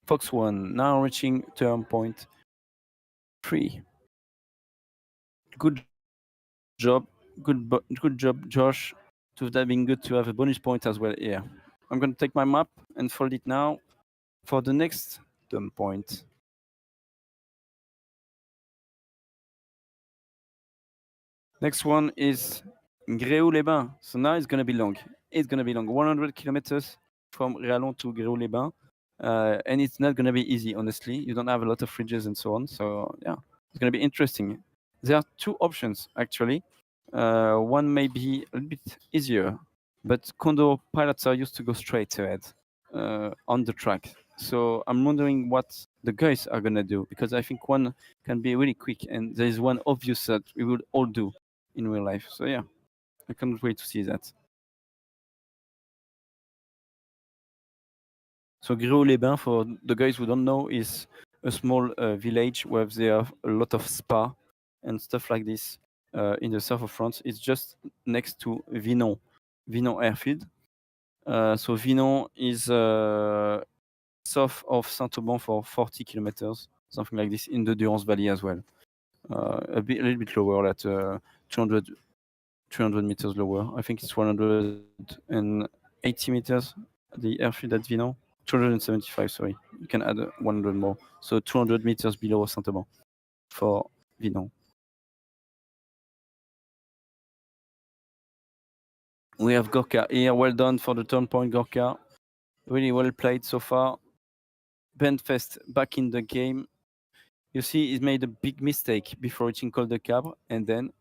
Fox 1 now reaching turn point 3. Good job, Josh. To that being good to have a bonus point as well here. I'm going to take my map and fold it now for the next turn point. Next one is Gréoux-les-Bains. So now it's going to be long. It's going to be long. 100 kilometers from Réalon to Gréoux-les-Bains. And it's not going to be easy, honestly. You don't have a lot of fridges and so on. So, yeah, it's going to be interesting. There are two options, actually. One may be a little bit easier, but Condor pilots are used to go straight ahead on the track. So I'm wondering what the guys are going to do, because I think one can be really quick, and there is one obvious that we will all do in real life. So yeah, I can't wait to see that. So Gréoux-les-Bains, for the guys who don't know, is a small village where there are a lot of spa and stuff like this in the south of France. It's just next to Vinon airfield. So Vinon is south of Saint-Auban for 40 kilometers, something like this, in the Durance Valley as well. A little bit lower, at 200 meters lower. I think it's 180 meters, the airfield at Vinon. 275, sorry. You can add 100 more. So 200 meters below Saint-Auban for Vinon. We have Gorka here. Well done for the turn point, Gorka. Really well played so far. Benfest back in the game. You see, he's made a big mistake before reaching Col de Cabre, and then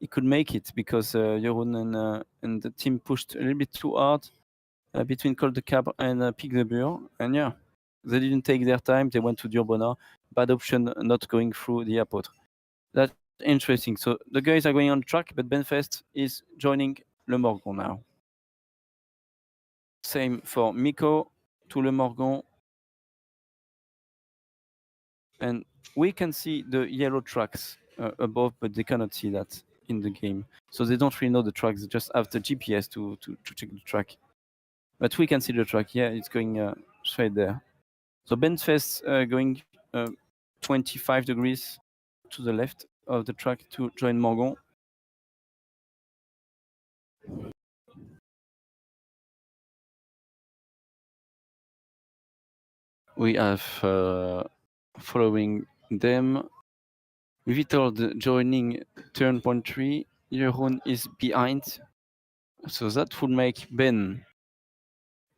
he could make it because Jeroen and the team pushed a little bit too hard between Col de Cabre and Pic de Bure. And yeah, they didn't take their time. They went to Durbona. Bad option not going through the airport. That's interesting. So the guys are going on track, but Benfest is joining Le Morgon now. Same for Miko to Le Morgon. And we can see the yellow tracks above, but they cannot see that in the game. So they don't really know the tracks. They just have the GPS to check the track. But we can see the track. Yeah, it's going straight there. So Benfest going 25 degrees to the left of the track to join Morgon. We have following them Vitold joining turn point 3. Jeroen is behind. So that would make Ben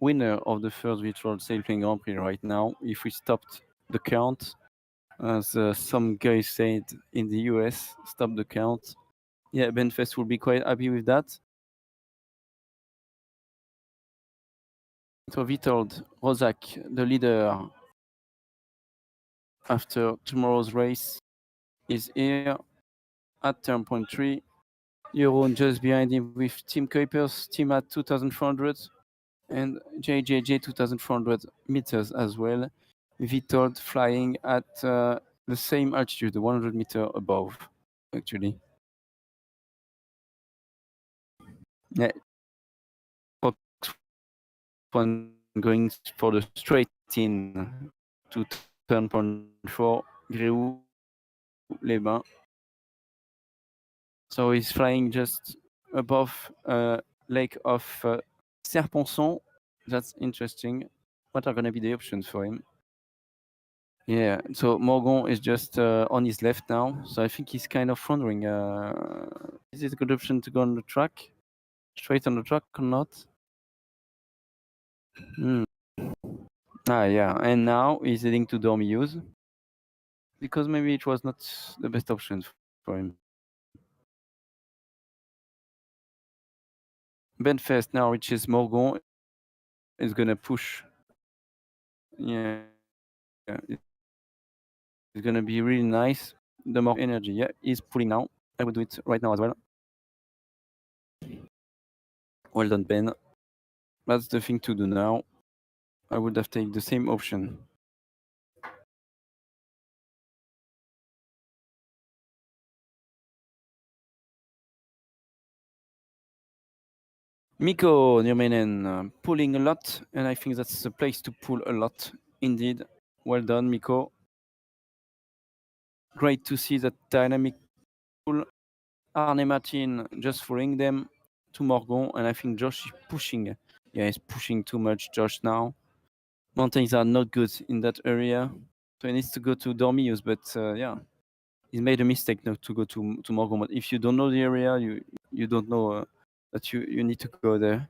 winner of the first virtual Sailplane Grand Prix right now if we stopped the count. As some guys said in the US, stop the count. Yeah, Benfest will be quite happy with that. So Vitold, Rozak, the leader after tomorrow's race, is here at turn point 3. Jeroen just behind him with Team Kuipers, team at 2,400, and JJJ 2,400 meters as well. Vitold flying at the same altitude, 100 meter above, actually. Yeah. Fox one going for the straight in to turn point 4, Gréoux-les-Bains. So he's flying just above lake of Serponçon. That's interesting. What are going to be the options for him? Yeah, so Morgon is just on his left now. So I think he's kind of wondering, is it a good option to go on the track? Straight on the track or not? Yeah, and now he's heading to Dormiuse. Because maybe it was not the best option for him. Benfest now reaches Morgon. Is going to push. Yeah. It's going to be really nice. The more energy. Yeah, he's pulling now. I will do it right now as well. Well done, Ben. That's the thing to do now. I would have taken the same option. Mikko Nurmenen pulling a lot, and I think that's the place to pull a lot. Indeed. Well done, Mikko. Great to see that dynamic pull. Arne Martin just following them to Morgon, and I think Josh is pushing. Yeah, he's pushing too much, Josh, now. Mountains are not good in that area, so he needs to go to Dormius, but yeah, He made a mistake not to go to Morgon. But if you don't know the area, you don't know that you need to go there.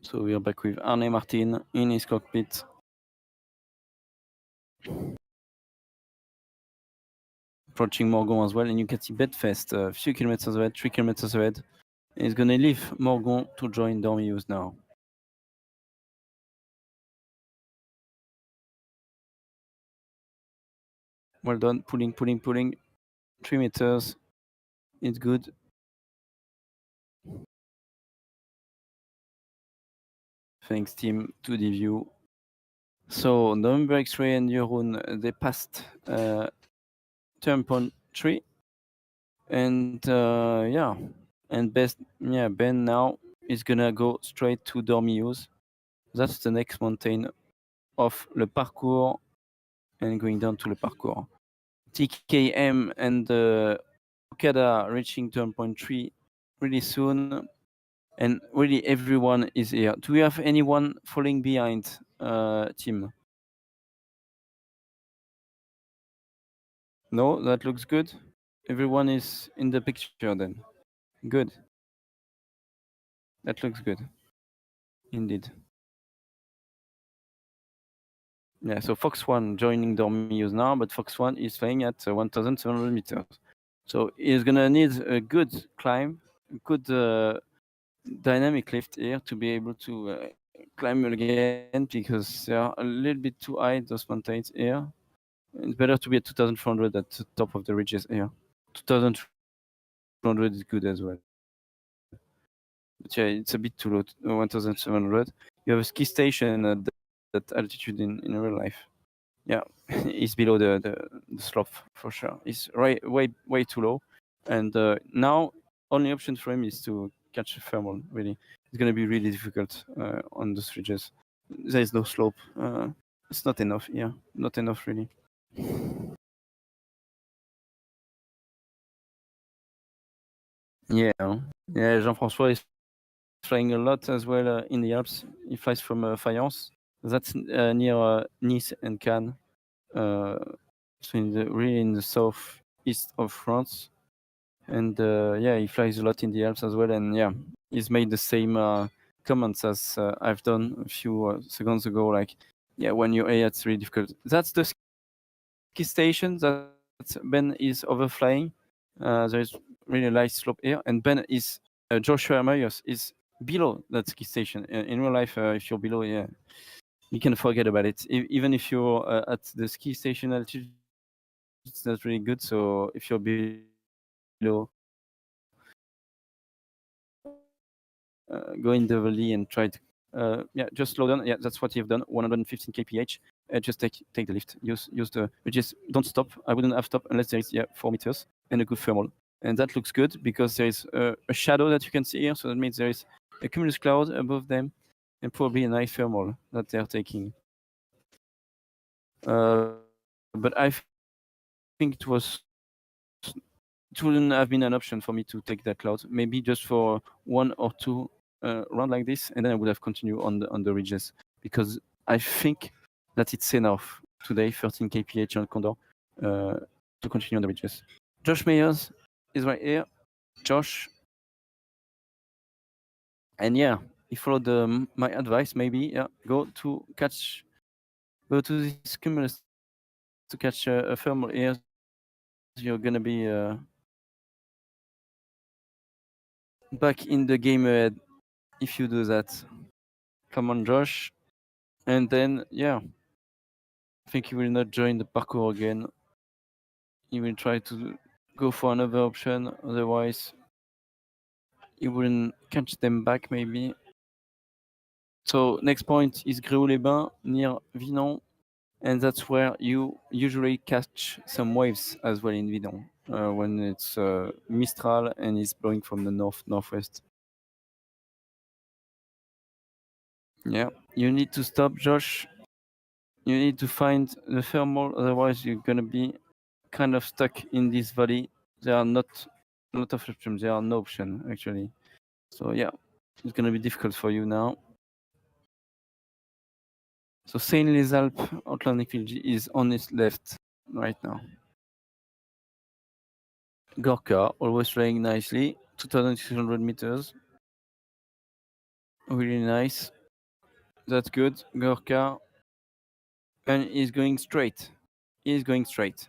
So we are back with Arne Martin in his cockpit. Approaching Morgon as well, and you can see Bedfest a few kilometers ahead, 3 kilometers ahead. And he's gonna leave Morgon to join Dormius now. Well done, pulling. 3 meters. It's good. Thanks, team, to the view. So November X-Ray and Jeroen, they passed turn point 3. And yeah, and Ben now is gonna go straight to Dormius. That's the next mountain of Le Parcours and going down to Le Parcours. TKM and Okada reaching turn point 3 really soon. And really everyone is here. Do we have anyone falling behind, team? No, that looks good. Everyone is in the picture then. Good. That looks good. Indeed. Yeah, so Fox 1 joining Dormius now, but Fox 1 is flying at 1,700 meters. So he's gonna need a good climb, good dynamic lift here to be able to climb again, because they are a little bit too high, those mountains here. It's better to be at 2,400 at the top of the ridges here. 2,200 is good as well. But yeah, it's a bit too low, 1,700. You have a ski station at that altitude in real life. Yeah, it's below the slope for sure. It's way too low. And now, only option for him is to catch a thermal, really. It's going to be really difficult on those ridges. There is no slope. It's not enough, yeah. Not enough, really. Yeah, Jean-François is flying a lot as well in the Alps. He flies from Fayence. That's near Nice and Cannes. So really in the southeast of France. And yeah, he flies a lot in the Alps as well. And yeah, he's made the same comments as I've done a few seconds ago. Like, yeah, when you're here, it's really difficult. That's the ski station that Ben is overflying. There's really light slope here, and Ben is Joshua Myers is below that ski station. In real life, if you're below, yeah, you can forget about it. Even if you're at the ski station altitude, it's not really good. So if you're below, go in the valley and try to yeah, just slow down. Yeah, that's what you've done. 115 kph. Just take the lift. Use the just don't stop. I wouldn't have stopped unless there is 4 meters and a good thermal. And that looks good because there is a shadow that you can see here. So that means there is a cumulus cloud above them and probably a nice thermal that they're taking. But I think it wouldn't have been an option for me to take that cloud. Maybe just for 1 or 2 rounds like this, and then I would have continued on the ridges, because I think that it's enough today, 13 kph on Condor, to continue on the ridges. Josh Meyers is right here. Josh. And yeah, he followed my advice, maybe. Yeah, go to this cumulus to catch a thermal here. You're gonna be back in the game ahead if you do that. Come on, Josh. And then, yeah, I think he will not join the parkour again. He will try to go for another option. Otherwise, he wouldn't catch them back, maybe. So next point is Gréoux-les-Bains, near Vinon. And that's where you usually catch some waves as well in Vinon, when it's Mistral and it's blowing from the northwest. Yeah, you need to stop, Josh. You need to find the thermal, otherwise you're gonna be kind of stuck in this valley. There are not a lot of options. There are no option actually. So yeah, it's gonna be difficult for you now. So Saint-Les Alpes, Atlantic Fiji is on his left right now. Gorka, always flying nicely, 2,600 meters. Really nice. That's good. Gorka. And he's going straight. He's going straight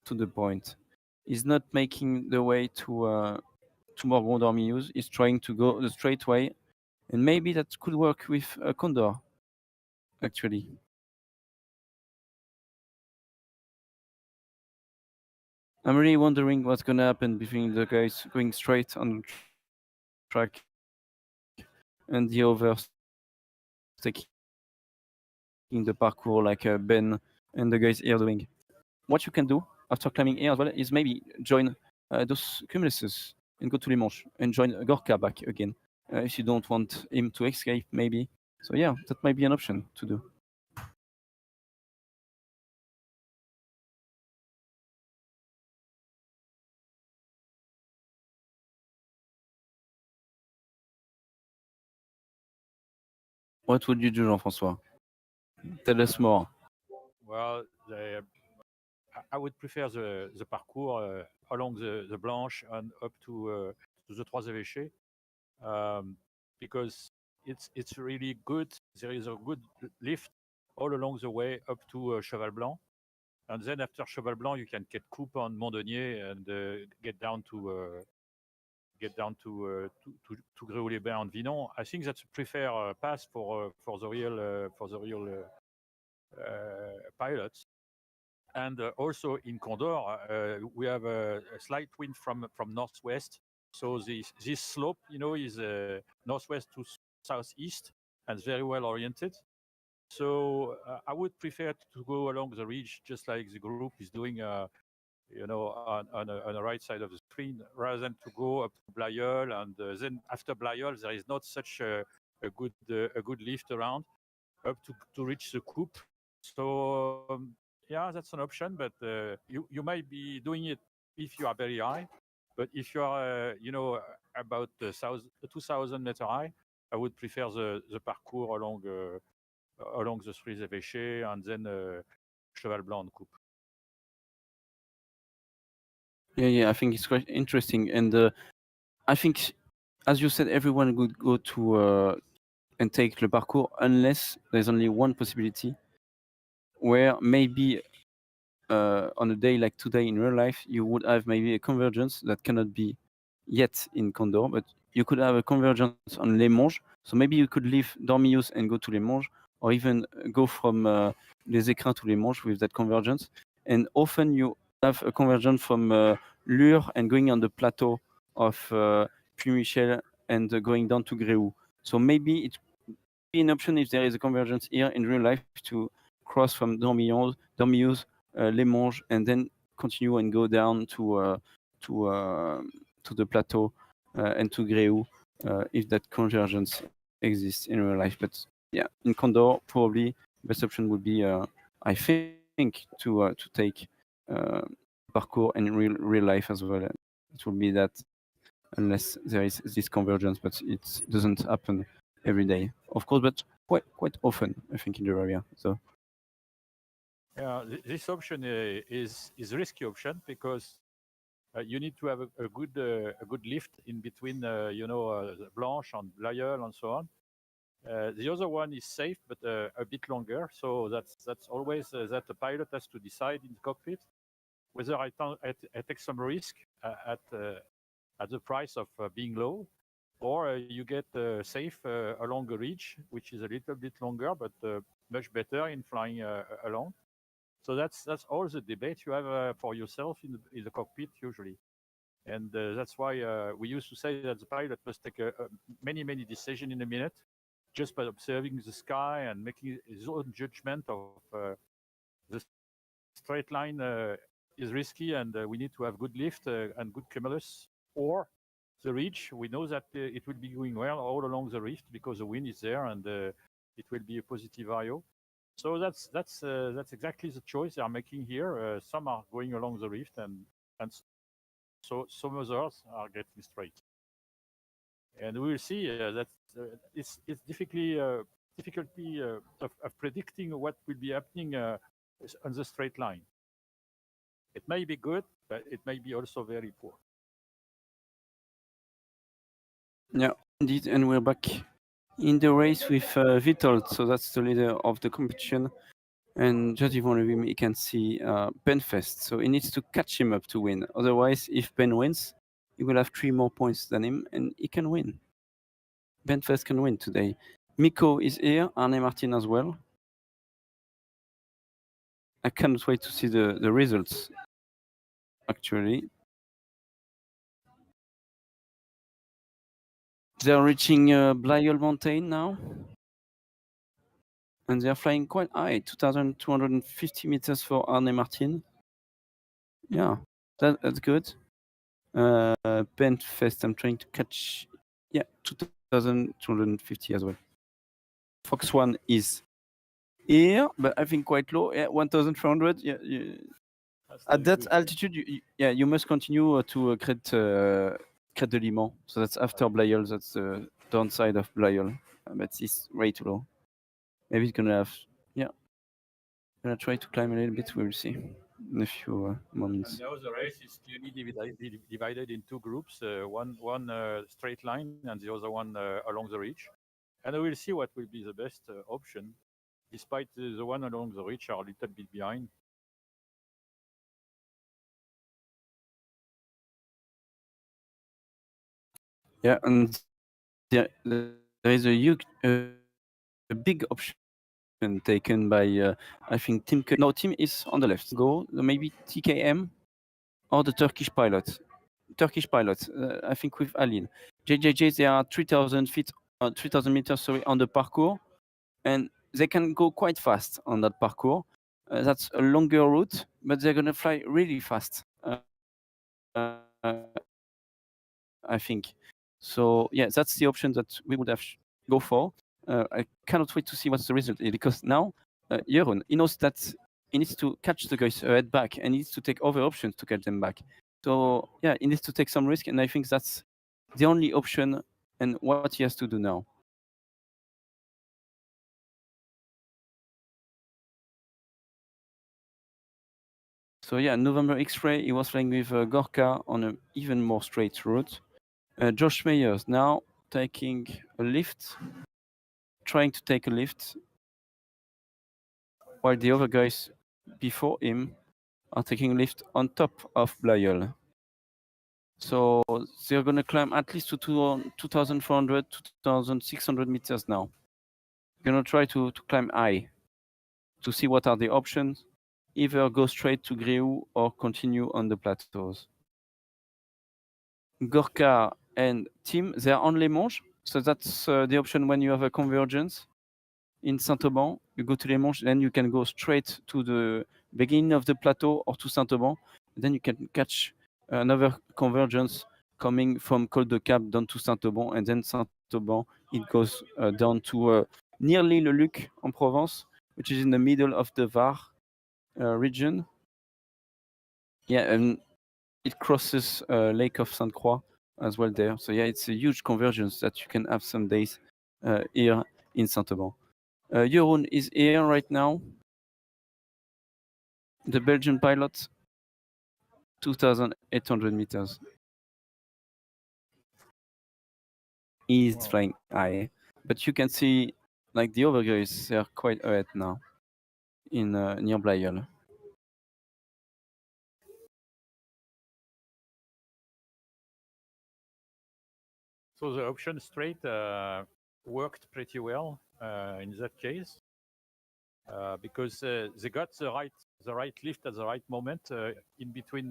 to the point. He's not making the way to Morgon Dormius. He's trying to go the straight way. And maybe that could work with a Condor, actually. I'm really wondering what's going to happen between the guys going straight on the track and the others taking the parkour like Ben and the guys here doing. What you can do after climbing here as well is maybe join those cumuluses and go to Les Manches and join Gorka back again if you don't want him to escape, maybe. So yeah, that might be an option to do. What would you do, Jean-François? Tell us more. Well, I would prefer the parcours along the Blanche and up to the Trois Évêchés because it's really good. There is a good lift all along the way up to Cheval Blanc, and then after Cheval Blanc you can get coupe on Mondenier and get down to Gréoux-les-Bains and Vinon. I think that's a preferred path for the real pilots. And also in Condor, we have a slight wind from northwest. So this slope, is northwest to southeast and very well oriented. So I would prefer to go along the ridge, just like the group is doing, on the right side of the screen, rather than to go up to Blayeul. And then after Blayeul, there is not such a good lift around up to reach the coupe. So yeah, that's an option, but you might be doing it if you are very high. But if you are, about 2,000 meter high, I would prefer the parcours along the Trois Évêchés and then Cheval Blanc and Coupe. Yeah, I think it's quite interesting, and I think, as you said, everyone would go to and take le parcours unless there's only one possibility, where maybe on a day like today in real life, you would have maybe a convergence that cannot be yet in Condor, but you could have a convergence on Les Monges. So maybe you could leave Dormius and go to Les Monges, or even go from Les Écrins to Les Monges with that convergence. And often you have a convergence from Lure and going on the plateau of Puy-Michel and going down to Gréoux. So maybe it would be an option if there is a convergence here in real life to cross from Dormius, Les Monges, and then continue and go down to the plateau and to Gréoux if that convergence exists in real life. But yeah, in Condor, probably best option would be, I think, to take parcours in real life as well. It would be that, unless there is this convergence, but it doesn't happen every day, of course, but quite often, I think, in the area. So. Yeah, this option is a risky option because you need to have a good lift in between, Blanche and Blayeul and so on. The other one is safe, but a bit longer. So that's always that the pilot has to decide in the cockpit whether I take some risk at the price of being low, or you get safe along a ridge, which is a little bit longer, but much better in flying along. So that's all the debate you have for yourself in the cockpit usually. And that's why we used to say that the pilot must take many decisions in a minute just by observing the sky and making his own judgment of the straight line is risky, and we need to have good lift and good cumulus. Or the ridge, we know that it will be going well all along the rift because the wind is there and it will be a positive IO. So that's exactly the choice they are making here. Some are going along the rift, and so some others are getting straight. And we will see that it's difficulty of predicting what will be happening on the straight line. It may be good, but it may be also very poor. Yeah, indeed, and we're back in the race with Vitold, so that's the leader of the competition. And just in front of him, he can see Benfest, so he needs to catch him up to win. Otherwise, if Ben wins, he will have 3 more points than him, and he can win. Benfest can win today. Miko is here, Arne Martin as well. I cannot wait to see the results, actually. They're reaching Blyol Mountain now. And they're flying quite high, 2,250 meters for Arne Martin. Yeah, that's good. Benfest, I'm trying to catch, yeah, 2,250 as well. Fox One is here, but I think quite low. Yeah, 1,400. Yeah, at that altitude, you must continue to Crête de Liman. So that's after Blyol. That's the downside of Blyol, but it's way too low. Maybe it's gonna have, yeah. Gonna try to climb a little bit. We'll see in a few moments. And now the race is clearly divided in 2 groups. One straight line, and the other one along the ridge. And we will see what will be the best option, despite the one along the ridge are a little bit behind. Yeah, and there is a big option taken by I think Tim. No, Tim is on the left. Go maybe TKM or the Turkish pilot. I think with Alin. JJJ, they are 3,000 feet, 3,000 meters, sorry, on the parcours, and they can go quite fast on that parcours. That's a longer route, but they're gonna fly really fast. I think. So yeah, that's the option that we would have go for. I cannot wait to see what's the result because now Jeroen, he knows that he needs to catch the guys ahead back and he needs to take other options to catch them back. So yeah, he needs to take some risk, and I think that's the only option and what he has to do now. So yeah, November X-Ray, he was flying with Gorka on an even more straight route. Josh Meyers now taking a lift, trying to take a lift, while the other guys before him are taking a lift on top of Blyol. So they're going to climb at least to 2,400, 2,600 meters now. Going to try to climb high to see what are the options. Either go straight to Gréou or continue on the plateaus. Gorka and Tim, they are on Les Monges. So that's the option when you have a convergence. In Saint-Auban, you go to Les Monges, then you can go straight to the beginning of the plateau or to Saint-Auban. Then you can catch another convergence coming from Col de Cap down to Saint-Auban, and then Saint-Auban, it goes down to nearly Le Luc en Provence, which is in the middle of the Var region. Yeah, and it crosses Lake of Sainte Croix as well there. So yeah, it's a huge convergence that you can have some days here in Saint-Auban. Jeroen is here right now. The Belgian pilot, 2,800 meters. He's flying high, but you can see, like the other guys, they are quite ahead now in near Blyol. So the option straight worked pretty well in that case because they got the right lift at the right moment in between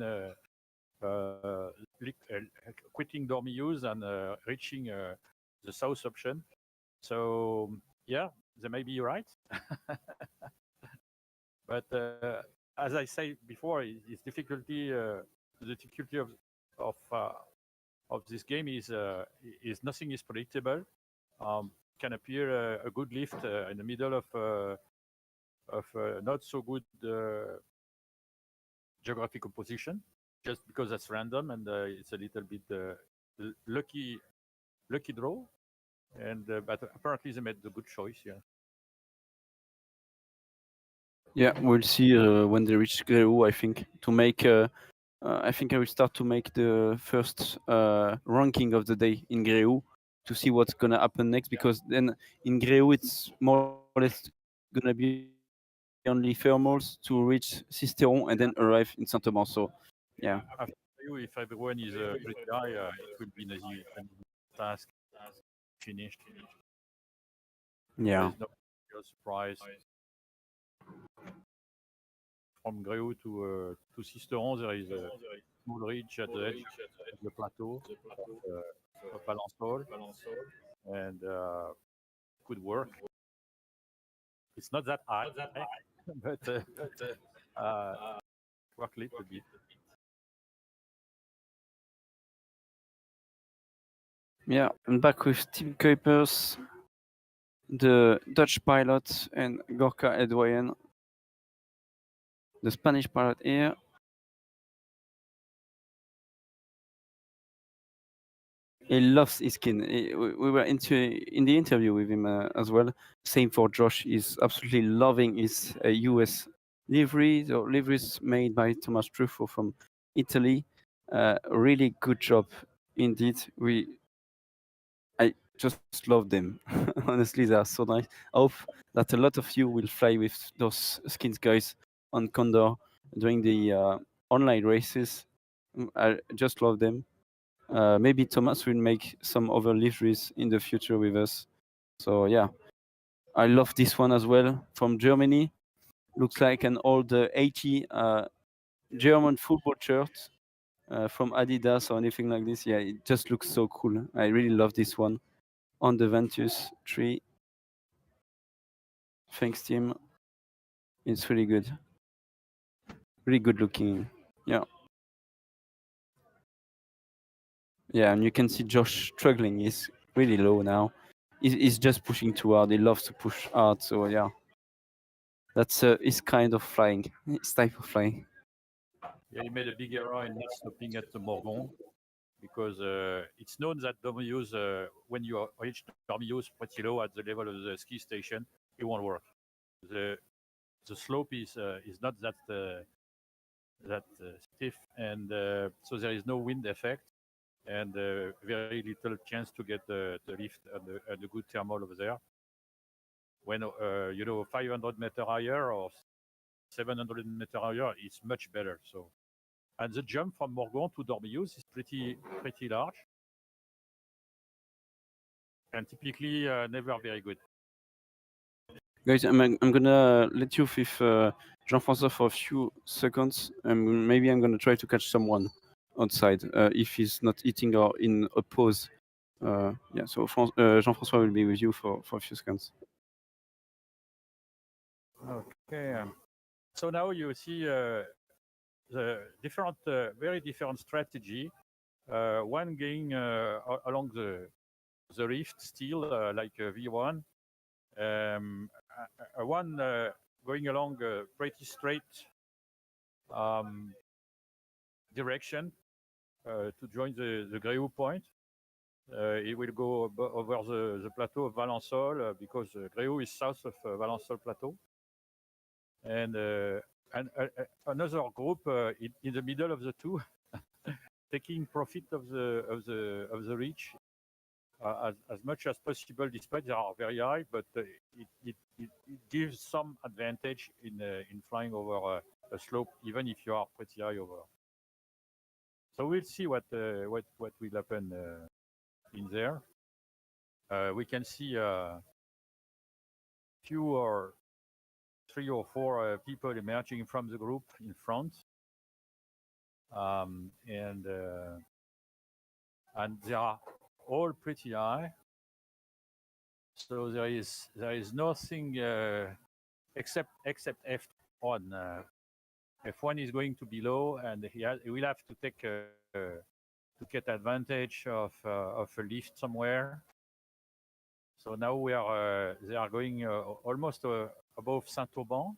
quitting Dormillouse and reaching the south option. So yeah, they may be right, but as I said before, it's difficulty. The difficulty of this game is nothing is predictable. Can appear a good lift in the middle of of not so good geographical position, just because that's random and it's a little bit lucky draw. And but apparently they made the good choice. Yeah. Yeah, we'll see when they reach Greu, I think, to make. I think I will start to make the first ranking of the day in Greu to see what's gonna happen next, because then in Greu it's more or less gonna be only thermals to reach Sisteron and then arrive in Saint-Amand. So, yeah. After you, if everyone is pretty high, it will be an easy task finished. Yeah. There's no real surprise. From Greu to Sisteron, there is a small ridge at the edge of the plateau of Valençol, and could work. It's not that high, but work a little bit. Yeah, I'm back with Tim Kuipers, the Dutch pilot, and Gorka Edwayen, the Spanish pilot here. He loves his skin. We were in the interview with him as well. Same for Josh. He's absolutely loving his US liveries, or liveries made by Thomas Truffo from Italy. Really good job indeed. I just love them. Honestly, they are so nice. I hope that a lot of you will fly with those skins guys on Condor during the online races. I just love them. Maybe Thomas will make some other liveries in the future with us. So yeah, I love this one as well, from Germany. Looks like an old 80 German football shirt from Adidas or anything like this. Yeah, it just looks so cool. I really love this one on the Ventus 3. Thanks, team. It's really good. Really good looking. Yeah. Yeah, and you can see Josh struggling. He's really low now. He's just pushing too hard. He loves to push hard. So yeah, that's his kind of flying. His type of flying. Yeah, he made a big error in not stopping at the Morgon, because it's known that Dormius, when you reach Dormius pretty low at the level of the ski station, it won't work. The slope is not that stiff, and so there is no wind effect, and very little chance to get the lift and the good thermal over there. When 500 meter higher or 700 meter higher, it's much better. So, and the jump from Morgon to Dormius is pretty large, and typically never very good. Guys, I'm gonna let you with Jean-François for a few seconds. Maybe I'm gonna try to catch someone outside if he's not eating or in a pause. Yeah, so Jean-François will be with you for a few seconds. Okay. So now you see the different, very different strategy. One going along the rift still, like V1. One going along a pretty straight direction to join the Greu point. It will go over the plateau of Valençol, because Greu is south of Valençol plateau. And another group in the middle of the two, taking profit of the reach as much as possible, despite they are very high, but it gives some advantage in flying over a slope, even if you are pretty high over. So we'll see what will happen in there. We can see few or 3 or 4 people emerging from the group in front, and they are all pretty high. So there is nothing except F1. F1 is going to be low, and he will have to take to get advantage of a lift somewhere. So now they are going almost above Saint-Auban,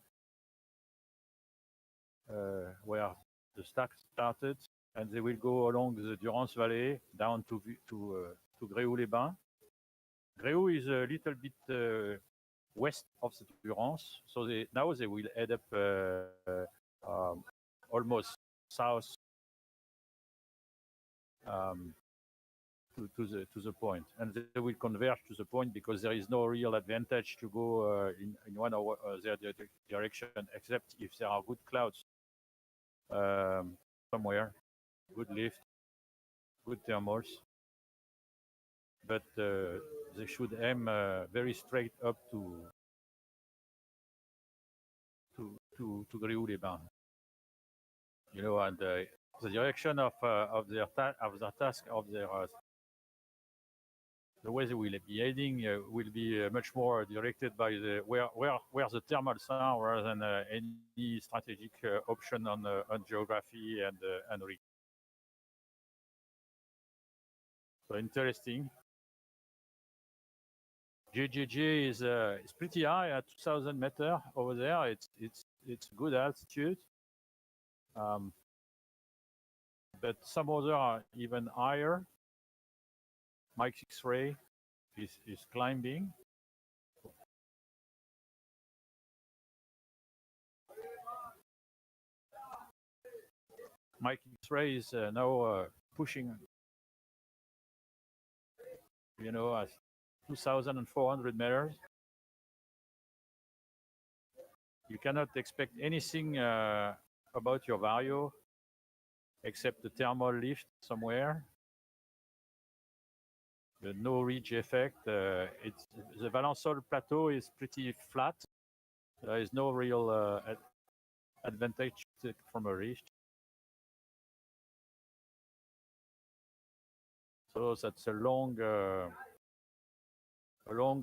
where the stack started, and they will go along the Durance Valley down to Gréoux-les-Bains. Gréoux is a little bit west of the Durance, so now they will head up almost south to the point, and they will converge to the point because there is no real advantage to go in one or their direction, except if there are good clouds somewhere, good lift, good thermals. But they should aim very straight up to Gréoux-les-Bains. You know, and the direction of their task, the way they will be heading will be much more directed by where the thermals are, rather than any strategic option on geography and rig. So interesting. GGG is pretty high at 2,000 meters over there. It's good altitude, but some other are even higher. Mike X-Ray is climbing. Mike X-Ray is now pushing, you know, at 2,400 meters. You cannot expect anything about your Vario except the thermal lift somewhere. The no ridge effect. The Valençol plateau is pretty flat. There is no real advantage from a ridge. So that's a long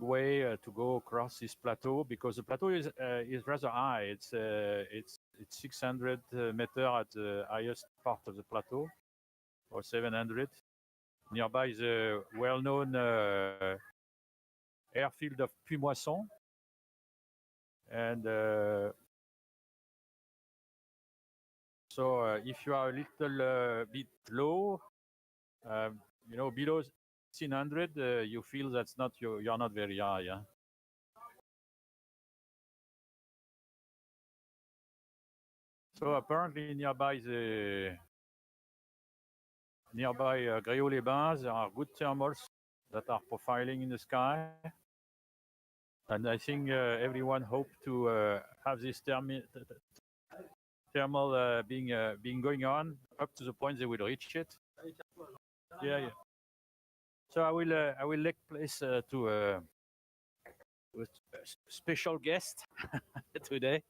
way to go across this plateau, because the plateau is rather high. It's 600 meters at the highest part of the plateau, or 700. Nearby is a well-known airfield of Puy-Moisson, and so if you are a little bit low, you know, below 1,600, you feel that's not you're not very high. Yeah? So apparently nearby Gréoux-les-Bains, there are good thermals that are profiling in the sky, and I think everyone hopes to have this thermal being going on up to the point they will reach it. Yeah. So I will let place to a special guest today.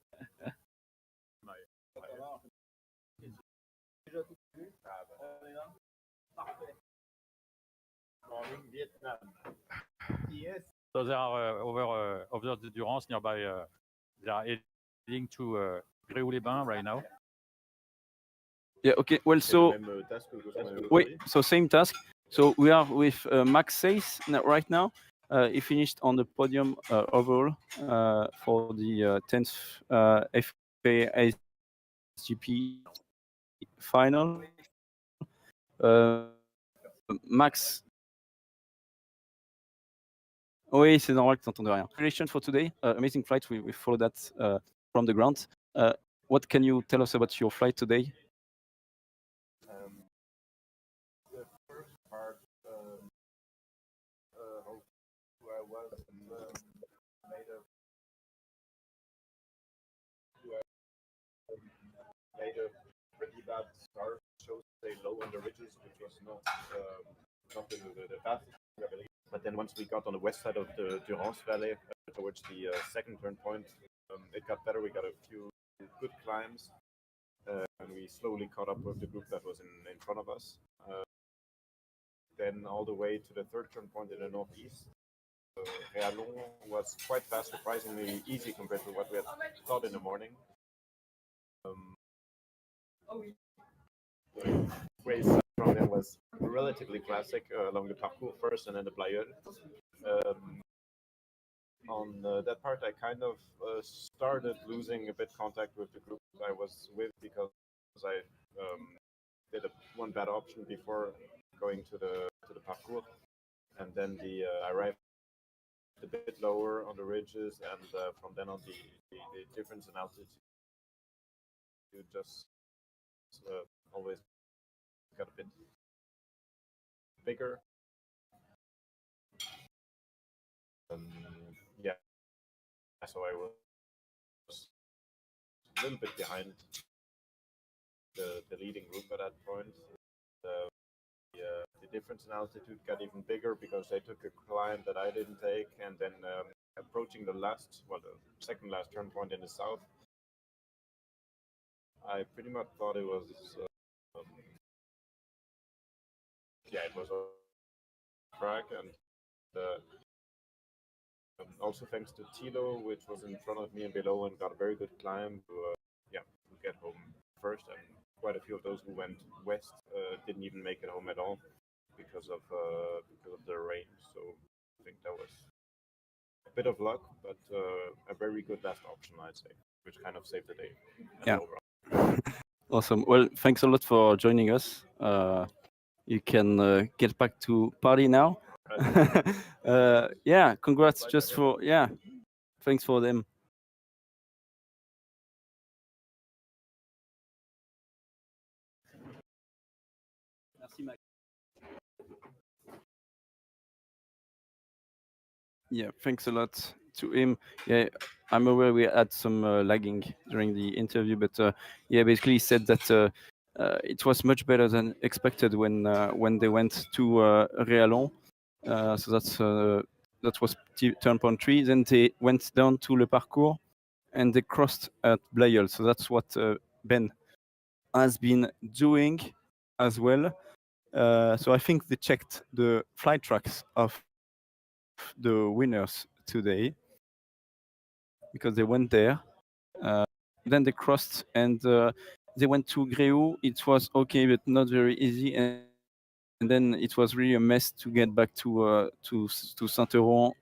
So they are over the Durance nearby. They are heading to Gréoux-les-Bains right now. Yeah, okay. Well, so wait, so same task. So we are with Max Sace right now. He finished on the podium overall for the 10th FA SGP Final. Max. Oui, c'est normal que tu n'entendes rien. Congratulations for today. Amazing flight. We followed that from the ground. What can you tell us about your flight today? The first part, who I was, made a pretty bad start. Chose to stay low on the ridges, which was not the fastest. But then once we got on the west side of the Durance Valley, towards the second turn point, it got better. We got a few good climbs, and we slowly caught up with the group that was in front of us. Then all the way to the third turn point in the northeast. Réalon was quite fast, surprisingly easy compared to what we had thought in the morning. The race from them was relatively classic along the parcours first and then the Playeur. on that part, I kind of started losing a bit contact with the group I was with because I did one bad option before going to the parcours, and then I arrived a bit lower on the ridges, and from then on the difference in altitude just always got a bit bigger. Yeah, so I was a little bit behind the leading group at that point. The difference in altitude got even bigger because they took a climb that I didn't take, and then approaching the second last turn point in the south, I pretty much thought it was it was a track, and also thanks to Tilo, which was in front of me and below and got a very good climb to get home first, and quite a few of those who went west didn't even make it home at all because of the rain. So I think that was a bit of luck, but a very good last option, I'd say, which kind of saved the day. Yeah. Awesome. Well, thanks a lot for joining us. You can get back to party now. Yeah, congrats just for, thanks for them. Merci, Mike. Yeah, thanks a lot to him. Yeah, I'm aware we had some lagging during the interview, but basically he said that it was much better than expected when they went to Réalon. So that was turn point 3. Then they went down to Le Parcours and they crossed at Blayeul. So that's what Ben has been doing as well. So I think they checked the flight tracks of the winners today because they went there. Then they crossed and they went to Gréoux. It was okay, but not very easy. And then it was really a mess to get back to Saint-Auron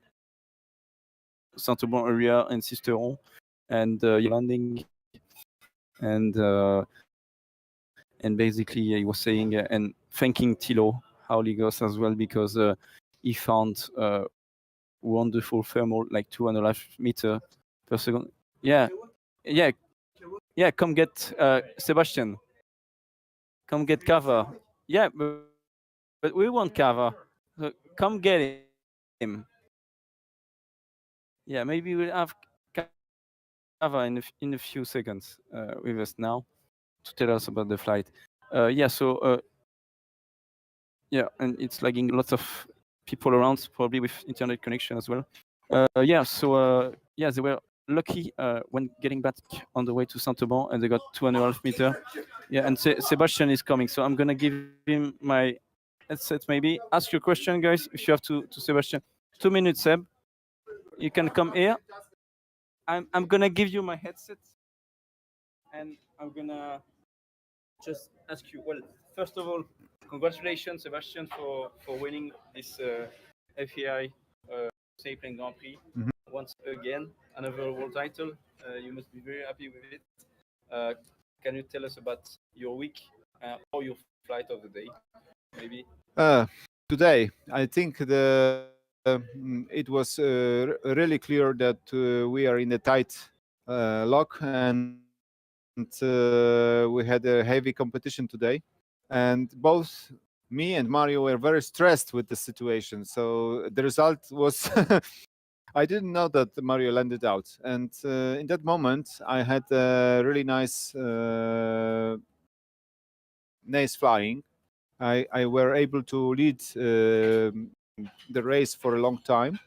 area and Sisteron, and landing. And basically he was saying and thanking Thilo Hauligos as well because he found wonderful thermal, like 2.5 meters per second. Yeah, come get Sebastian. Come get cover. Yeah, but we want cover. So come get him. Yeah, maybe we'll have cover in a few seconds with us now to tell us about the flight. And it's lagging lots of people around, probably with internet connection as well. They were lucky when getting back on the way to Saint-Auban, and they got 2.5 meters. Yeah, and Sebastian is coming, so I'm gonna give him my headset. Maybe ask your question, guys, if you have to Sebastian. 2 minutes, Seb. You can come here. I'm gonna give you my headset, and I'm gonna just ask you. Well, first of all, congratulations, Sebastian, for winning this FAI Sailplane Grand Prix. Once again, another world title. You must be very happy with it. Can you tell us about your week or your flight of the day, maybe? Today, I think it was really clear that we are in a tight lock, and we had a heavy competition today, and both me and Mario were very stressed with the situation. So the result was I didn't know that Mario landed out, and in that moment I had a really nice flying. I were able to lead the race for a long time.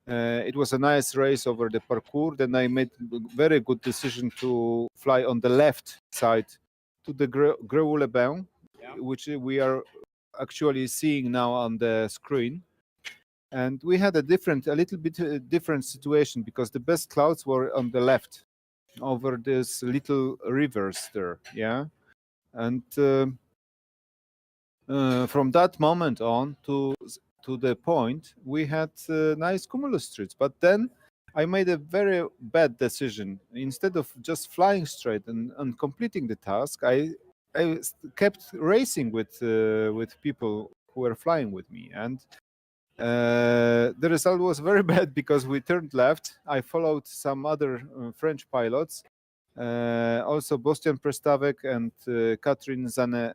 It was a nice race over the parcours. Then I made a very good decision to fly on the left side to the Gréoux-les-Bains, which we are actually seeing now on the screen. And we had a little bit different situation because the best clouds were on the left over this little rivers there. Yeah. And from that moment on to the point, we had nice cumulus streets. But then I made a very bad decision. Instead of just flying straight and completing the task, I kept racing with people who were flying with me, and the result was very bad because we turned left. I followed some other French pilots, also Bastian Prestavek and Catherine Zane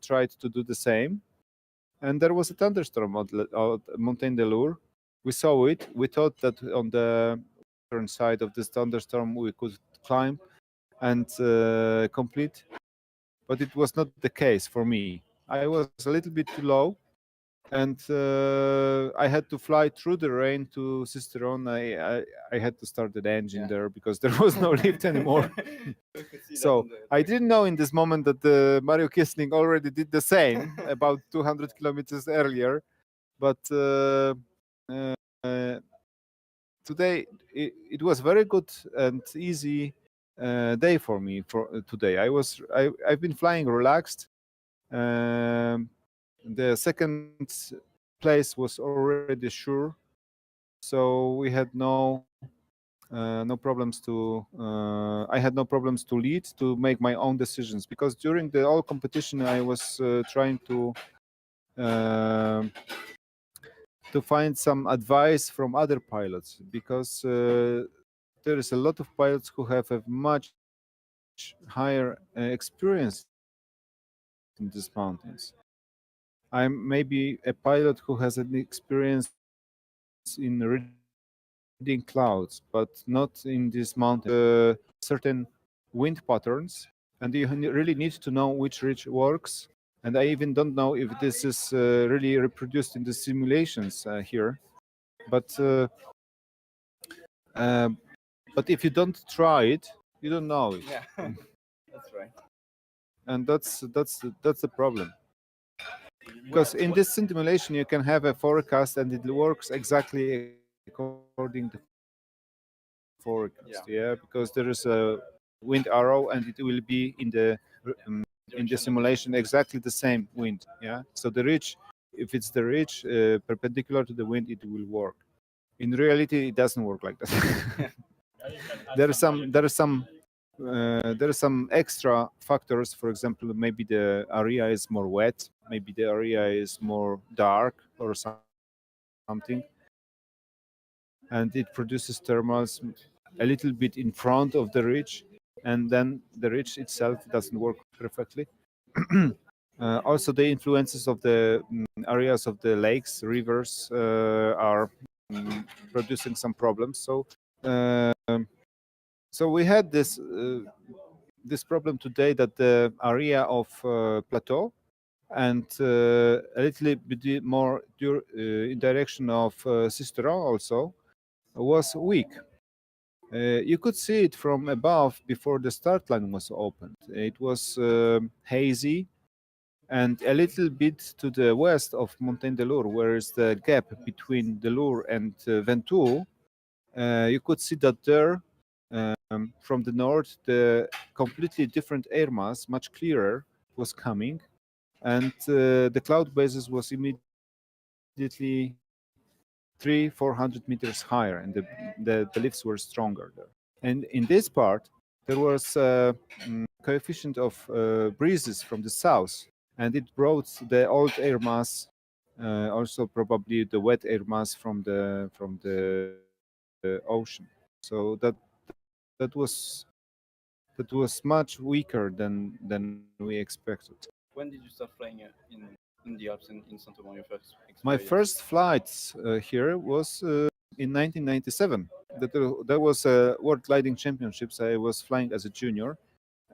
tried to do the same. And there was a thunderstorm at Montagne de Lourdes. We saw it. We thought that on the eastern side of this thunderstorm we could climb and complete, but it was not the case for me. I was a little bit too low, and I had to fly through the rain to Sisteron. I had to start the engine there because there was no lift anymore. So I didn't know in this moment that Mario Kiesling already did the same about 200 kilometers earlier. But today it was very good and easy day for me for today. I've been flying relaxed. The second place was already sure, so we had no problems to. I had no problems to lead, to make my own decisions, because during the whole competition I was trying to find some advice from other pilots, because there is a lot of pilots who have a much higher experience in these mountains. I'm maybe a pilot who has an experience in reading clouds, but not in this mountain. Certain wind patterns, and you really need to know which ridge works. And I even don't know if this is really reproduced in the simulations here. But if you don't try it, you don't know it. Yeah, that's right. And that's the problem. Because in this simulation you can have a forecast and it works exactly according to forecast. Yeah, because there is a wind arrow and it will be in the simulation exactly the same wind. Yeah, so the ridge, if it's the ridge perpendicular to the wind, it will work. In reality, it doesn't work like that. There are some extra factors. For example, maybe the area is more wet, maybe the area is more dark or something, and it produces thermals a little bit in front of the ridge, and then the ridge itself doesn't work perfectly. Also, the influences of the areas of the lakes, rivers are producing some problems. So we had this problem today, that the area of plateau and a little bit more in direction of Sisteron also was weak. You could see it from above before the start line was opened. It was hazy, and a little bit to the west of Montagne de Lourdes, where is the gap between the Lourdes and Ventoux, you could see that there, from the north, the completely different air mass, much clearer, was coming, and the cloud basis was immediately 300-400 meters higher, and the lifts were stronger there. And in this part, there was a coefficient of breezes from the south, and it brought the old air mass, also probably the wet air mass from the ocean. So that was much weaker than we expected. When did you start flying in the Alps in Saint-Omer, your first experience? My first flights here was in 1997. There was a World Gliding Championships. I was flying as a junior,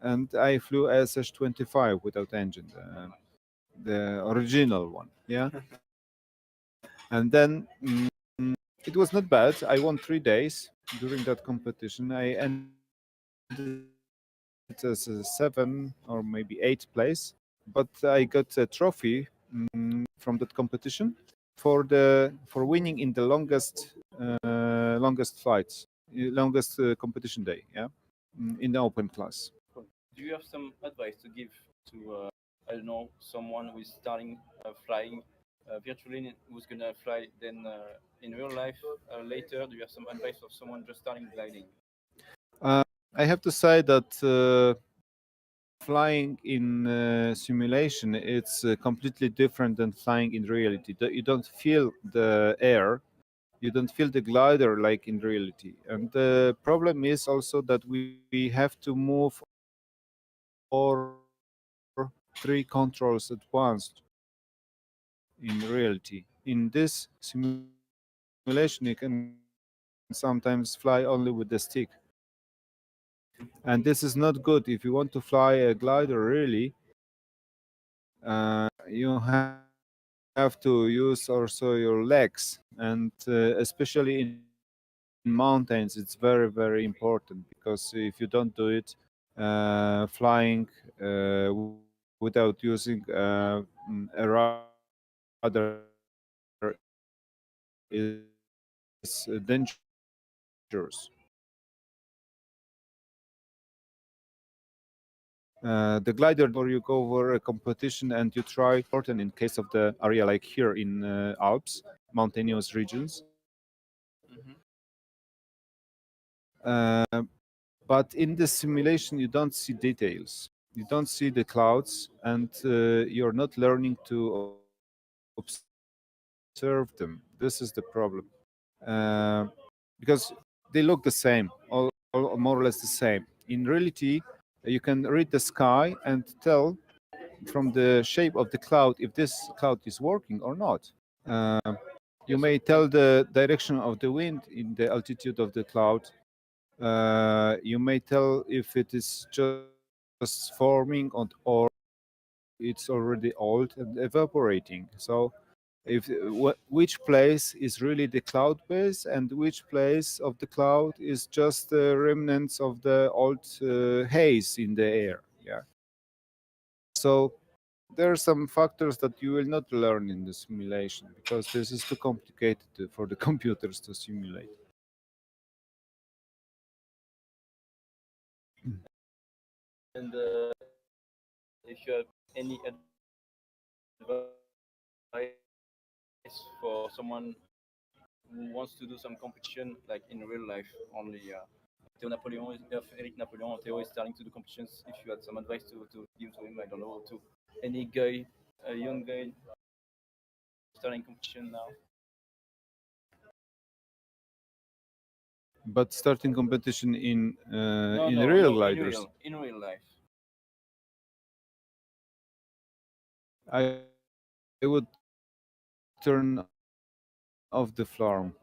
and I flew SH-25 without engine, the original one. Yeah, and then it was not bad. I won 3 days during that competition. I ended as a 7th or maybe 8th place, but I got a trophy from that competition for winning in the longest flights, longest competition day. Yeah, in the open class. Do you have some advice to give to I don't know, someone who is starting flying virtually, who's gonna fly then in real life later? Do you have some advice for someone just starting gliding? I have to say that flying in simulation, it's completely different than flying in reality. You don't feel the air, you don't feel the glider like in reality. And the problem is also that we have to move all three controls at once in reality. In this simulation, you can sometimes fly only with the stick. And this is not good. If you want to fly a glider really, you have to use also your legs, and especially in mountains it's very, very important, because if you don't do it, flying without using a rudder is dangerous. The glider, or you go over a competition and you try important in case of the area like here in Alps, mountainous regions. But in the simulation you don't see details, you don't see the clouds, and you're not learning to observe them. This is the problem, because they look the same, all more or less the same. In reality, you can read the sky and tell from the shape of the cloud if this cloud is working or not. You may tell the direction of the wind in the altitude of the cloud. You may tell if it is just forming or it's already old and evaporating. So if which place is really the cloud base and which place of the cloud is just the remnants of the old haze in the air. Yeah. So there are some factors that you will not learn in the simulation, because this is too complicated for the computers to simulate. And if you have any advice for someone who wants to do some competition, like in real life only. Eric Napoleon, Theo is starting to do competitions. If you had some advice to give to him, I don't know, to any guy, a young guy starting competition now. But starting competition in real gliders. In real life. I would turn off the farm.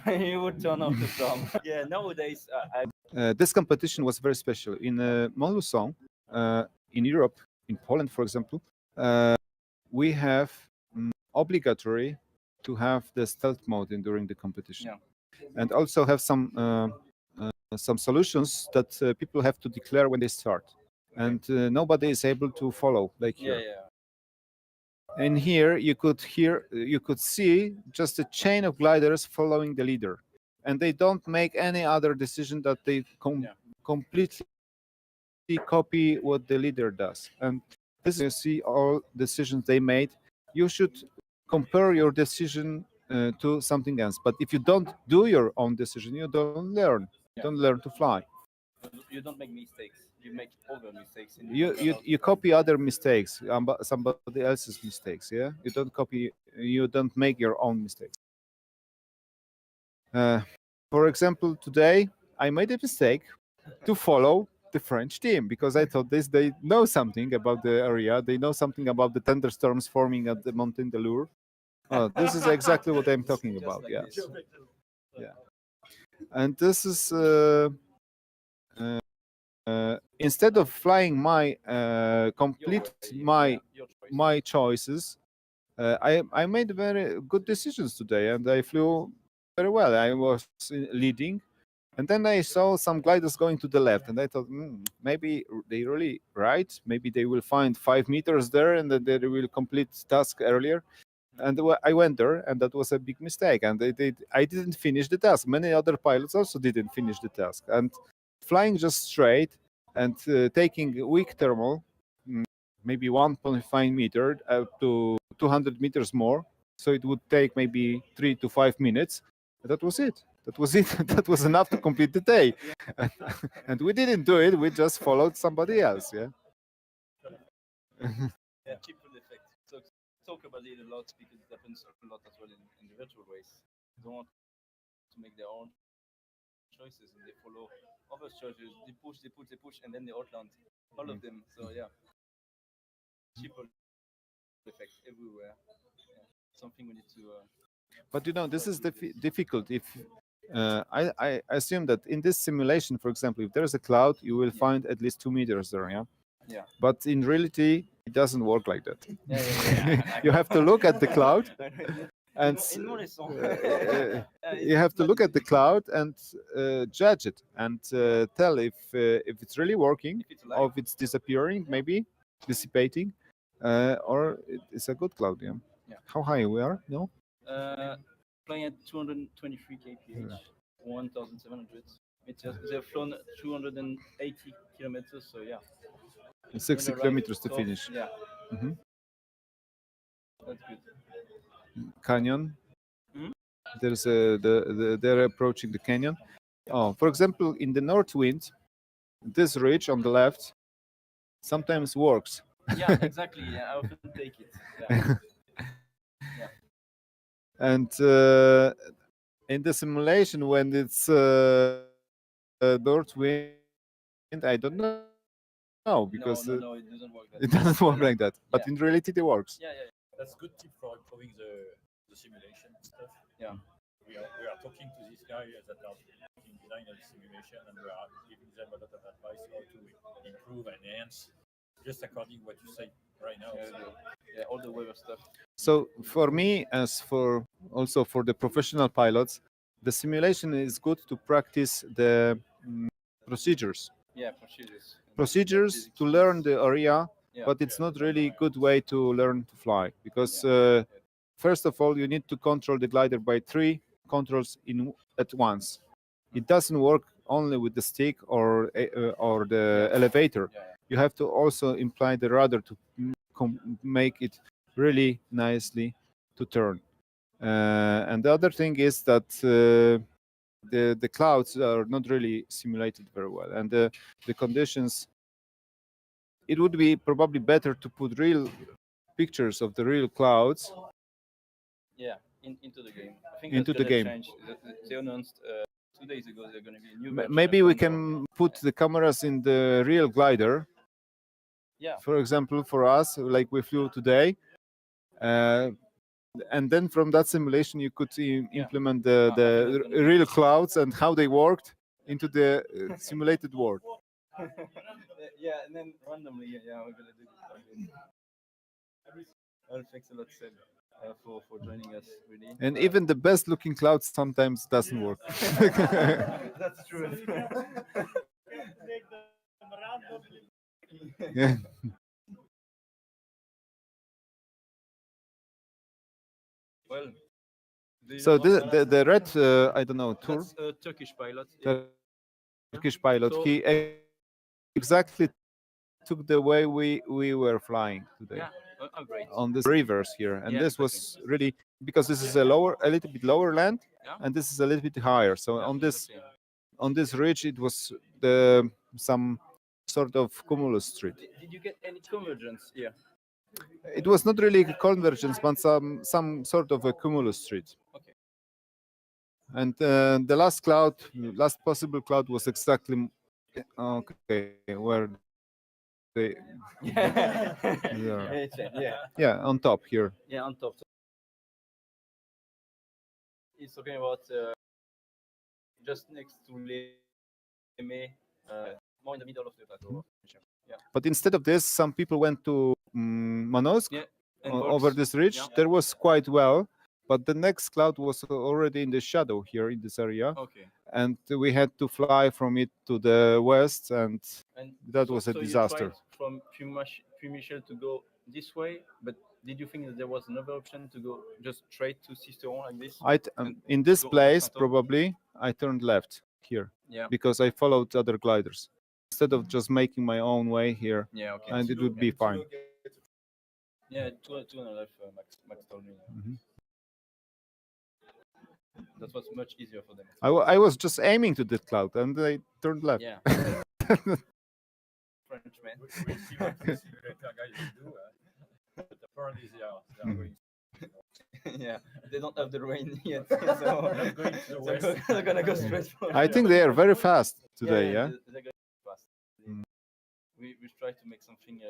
You would turn off the farm. Yeah, nowadays This competition was very special. In Montluçon, in Europe, in Poland, for example, we have obligatory to have the stealth mode during the competition. Yeah. And also have some solutions that people have to declare when they start. Okay. And nobody is able to follow, like here. Yeah. And here you could see just a chain of gliders following the leader, and they don't make any other decision, that they completely copy what the leader does. And this is, you see all decisions they made. You should compare your decision to something else. But if you don't do your own decision, you don't learn. You don't learn to fly. You don't make mistakes. You make other mistakes. You copy other mistakes, somebody else's mistakes. Yeah, you don't copy. You don't make your own mistakes. For example, today I made a mistake to follow the French team, because I thought they know something about the area. They know something about the thunderstorms forming at the Montagne de Lourdes. Oh, this is exactly what I'm talking about. Like Yeah, this. yeah. And this is instead of flying my complete my choices, I made very good decisions today, and I flew very well. I was leading, and then I saw some gliders going to the left, and I thought, maybe they really right. Maybe they will find 5 meters there, and then they will complete task earlier. And I went there, and that was a big mistake. And I didn't finish the task. Many other pilots also didn't finish the task. And flying just straight and taking weak thermal, maybe 1.5 meter up to 200 meters more, so it would take maybe 3 to 5 minutes. That was it. That was it. That was enough to complete the day. And we didn't do it. We just followed somebody else. Yeah. Yeah, triple effect. So talk about it a lot because it happens a lot as well in the virtual race. They don't want to make their own choices and they follow other choices. They push, and then they outland all of them. So yeah, triple effect everywhere. Yeah. Something we need to. But you know, this is difficult. If I assume that in this simulation, for example, if there's a cloud, you will find at least 2 meters there. Yeah. Yeah. But in reality, it doesn't work like that. Yeah. You have to look at the cloud, and you have to look at the cloud and judge it and tell if it's really working, or if it's disappearing, maybe dissipating, or it's a good cloud. Yeah. How high we are? No. Flying at 223 kph, 1,700 meters. They've flown 280 kilometers. So yeah. 60 kilometers to top, finish. Yeah. Mhm. That's good. Canyon. Mhm. There's they're approaching the canyon. Oh, for example, in the north wind, this ridge on the left sometimes works. Yeah, exactly. Yeah, I often take it. Yeah. And in the simulation, when it's north wind, I don't know because no, it doesn't work. it doesn't work like that. But Yeah. in reality, it works. Yeah. That's good tip for improving the simulation stuff. Yeah. We are talking to these guys that are making design of the simulation, and we are giving them a lot of advice how to improve and enhance, just according what you say right now. Yeah, all the weather stuff. So for me, as for also for the professional pilots, the simulation is good to practice the procedures. Yeah, procedures. Procedures to learn the area, Yeah. but it's not really good way to learn to fly because first of all you need to control the glider by 3 controls at once. It doesn't work only with the stick or the elevator. Yeah. You have to also imply the rudder to make it really nicely to turn. And the other thing is that the clouds are not really simulated very well, and the conditions. It would be probably better to put real pictures of the real clouds. Yeah, into the game. I think Into that's the gonna game. change. They announced 2 days ago they're going to be a new version Maybe of we Condor. can put the cameras in the real glider. Yeah. For example, for us, like we flew today, and then from that simulation you could implement the that's gonna be real clouds and how they worked into the simulated world. Yeah, and then randomly, yeah, we're gonna do this. Well, thanks a lot, Seb, for joining us. Really. And even the best looking cloud sometimes doesn't work. That's true. Yeah. Well. So the red, I don't know, tour. That's a Turkish pilot. Turkish pilot. So- He exactly took the way we were flying today. Yeah. Oh, great. On this rivers here, and Yeah, this was really because this is a little bit lower land, Yeah. and this is a little bit higher. So Yeah, exactly. on this ridge, it was some sort of cumulus street. Did you get any convergence here? It was not really a convergence, but some sort of a cumulus street. Okay. And the last possible cloud was exactly okay where they Yeah. on top here. Yeah, on top. He's talking about just next to Leme, more in the middle of the plateau. Yeah. But instead of this, some people went to Manosque Yeah. And over Volks. this ridge. Yeah. There was quite well, but the next cloud was already in the shadow here in this area, Okay. and we had to fly from it to the west, and And that was a so disaster. You tried from Puy-Michel to go this way, but did you think that there was another option to go just straight to Sisteron like this? In this go on place, plateau? probably I turned left here Yeah. because I followed other gliders instead of just making my own way here, Yeah. Okay. and it would be fine. Yeah, 2.5 Max told me. Mhm. that was much easier for them. I was just aiming to the cloud and they turned left. Yeah. Frenchman. We'll see what the simulator guys will do. But apparently they are going. Yeah, they don't have the rain yet, They're so going to the west. they're gonna go straight for. I think they are very fast today, yeah? They're going fast. We try to make something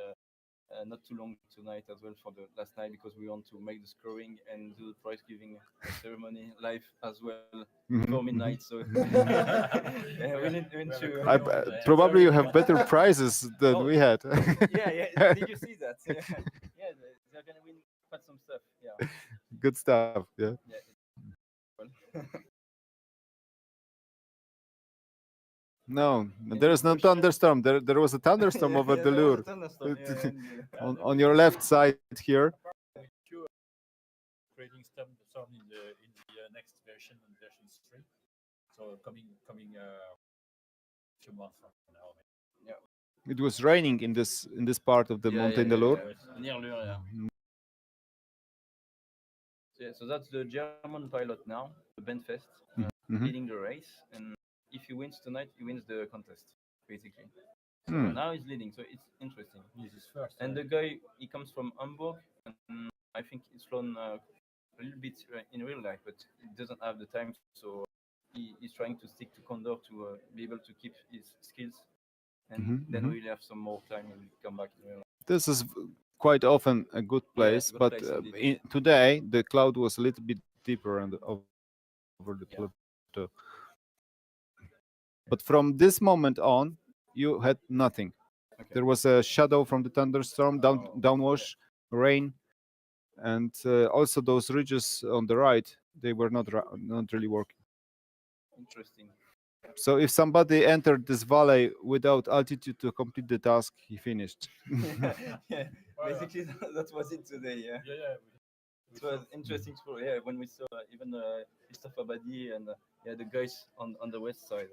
not too long tonight as well for the last night because we want to make the scoring and do the prize giving ceremony live as well for midnight. So yeah, we need to. Probably you have better prizes than we had. Yeah. Did you see that? Yeah, they're gonna win quite some stuff. Yeah. Good stuff, yeah. No, there is no thunderstorm. There was a thunderstorm over the lure. On your left side here. Creating some in the next version, version 3. So coming few months from now. Yeah. It was raining in this part of the mountain de Lourdes. Near Lure, yeah. Yeah, so that's the German pilot now, the Benfest, leading the race, and if he wins tonight, he wins the contest, basically. So now he's leading, so it's interesting. He's his first. And the guy, he comes from Hamburg, and I think he's flown a little bit in real life, but he doesn't have the time, so he's trying to stick to Condor to be able to keep his skills, and then we'll have some more time and we'll come back in real life. This is quite often a good place, good but place today the cloud was a little bit deeper over the plateau. But from this moment on, you had nothing. Okay. There was a shadow from the thunderstorm, downwash, rain, and also those ridges on the right, they were not really working. Interesting. So if somebody entered this valley without altitude to complete the task, he finished. Yeah, basically that was it today. Yeah. It was interesting. Yeah, when we saw even Christophe Abadi and the guys on the west side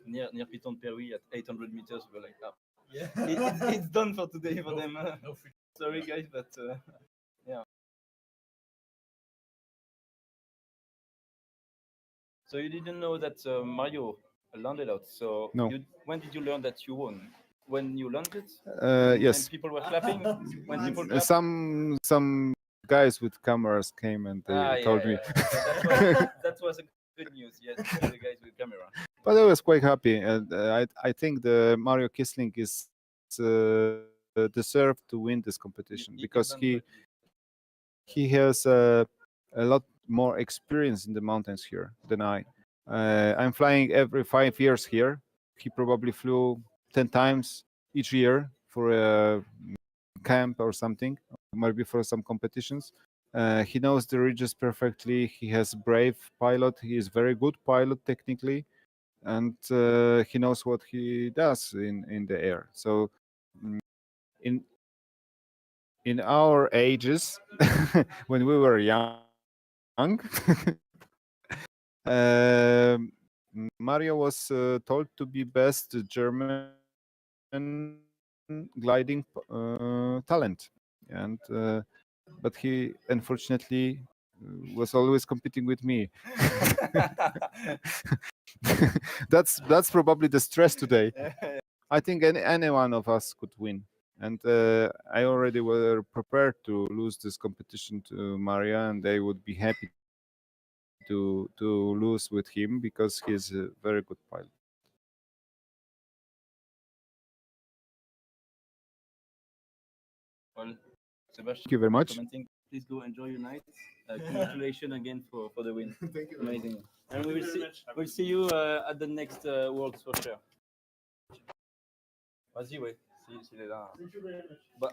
near Piton Perry at 800 meters, we were like, oh, it's done for today for them. Sorry guys, but yeah. So you didn't know that Mario landed out. So no. When did you learn that you won? When you landed? Yes. And people were clapping. When people clapped? Some guys with cameras came and they told me. That was a good news. Yes, the guys with camera. But I was quite happy, and I think the Mario Kissling is deserved to win this competition because he has a lot more experience in the mountains here than I. I'm flying every 5 years here. He probably flew 10 times each year for a camp or something, maybe for some competitions. He knows the ridges perfectly. He has a brave pilot. He is very good pilot technically, and he knows what he does in the air. So in our ages, when we were young, Mario was told to be best German gliding talent, and but he unfortunately was always competing with me. That's probably the stress today. I think any one of us could win, and I already were prepared to lose this competition to Mario, and they would be happy to lose with him because he's a very good pilot. Well, Sebastian, thank you very much. Please go enjoy your night. Congratulations again for the win. Thank you. Amazing. And we'll see you at the next Worlds for sure. Vas-y, ouais. S'il est là. Bah,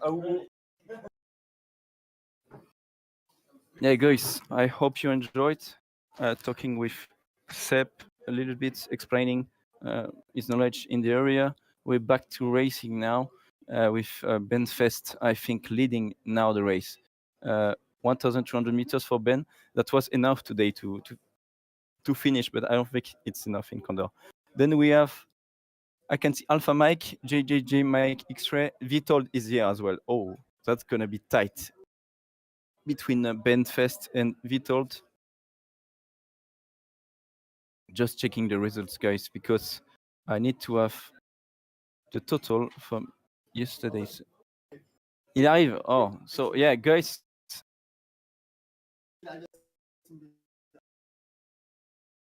yeah, guys, I hope you enjoyed talking with Seb a little bit, explaining his knowledge in the area. We're back to racing now with Ben Fest, I think, leading now the race. 1,200 meters for Ben. That was enough today to finish, but I don't think it's enough in Condor. Then we have, I can see Alpha Mike, JJJ Mike X-Ray, Vitold is here as well. Oh, that's gonna be tight between Ben Fest and Vitold. just checking the results, guys, because I need to have the total from yesterday's. Il arrive. Oh, so yeah, guys.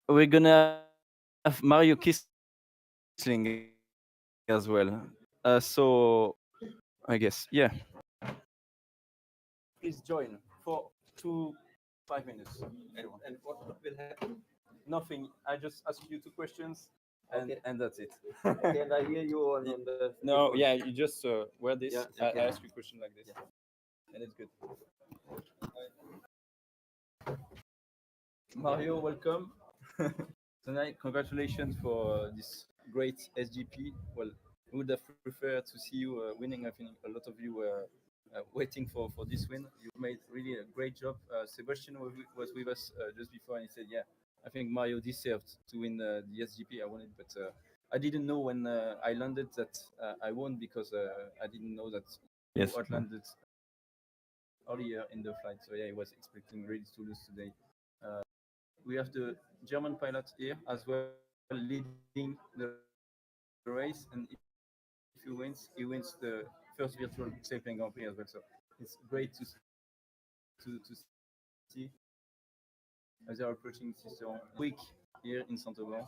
We're gonna have Mario Kissling as well. So I guess, yeah. Please join for 5 minutes. Anyone. And what will happen? Nothing. I just ask you 2 questions, and that's it. Okay, and I hear you on the. No, yeah, you just wear this. Yeah, I okay. ask you a question like this, and it's good. Mario, welcome. Tonight, congratulations for this great SGP. Well, we would have preferred to see you winning. I think a lot of you were waiting for this win. You made really a great job. Sebastian was with us just before, and he said, "Yeah, I think Mario deserved to win the SGP. I won it, but I didn't know when I landed that I won because I didn't know that you landed earlier in the flight. So yeah, I was expecting really to lose today." We have the German pilot here as well, leading the race, and if he wins the first virtual Sailplane Grand Prix as well. So it's great to see as they are approaching this week here in Saint-Auban.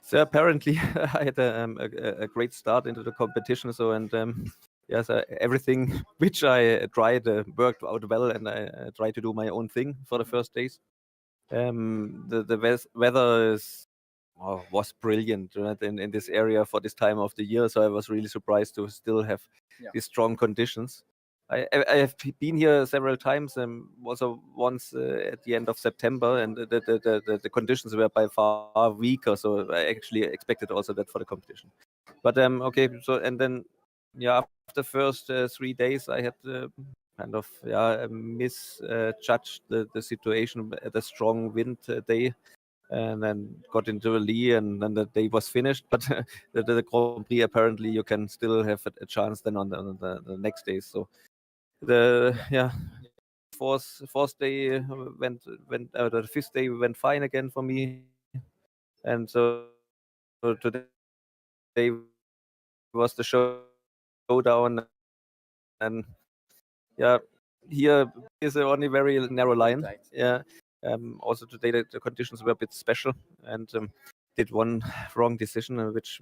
So apparently, I had a great start into the competition. So yes, everything which I tried worked out well, and I tried to do my own thing for the first days. The weather was brilliant, right, in this area for this time of the year. So I was really surprised to still have these strong conditions. I have been here several times, also once at the end of September, and the conditions were by far weaker. So I actually expected also that for the competition. But okay, so and then after first 3 days, I had kind of misjudged the situation at a strong wind day, and then got into a lee, and then the day was finished. But the Grand Prix, apparently you can still have a chance then on the next day. So the fourth day the 5th day went fine again for me, and so today was the showdown, and here is only very narrow line. Also today the conditions were a bit special, and did one wrong decision, which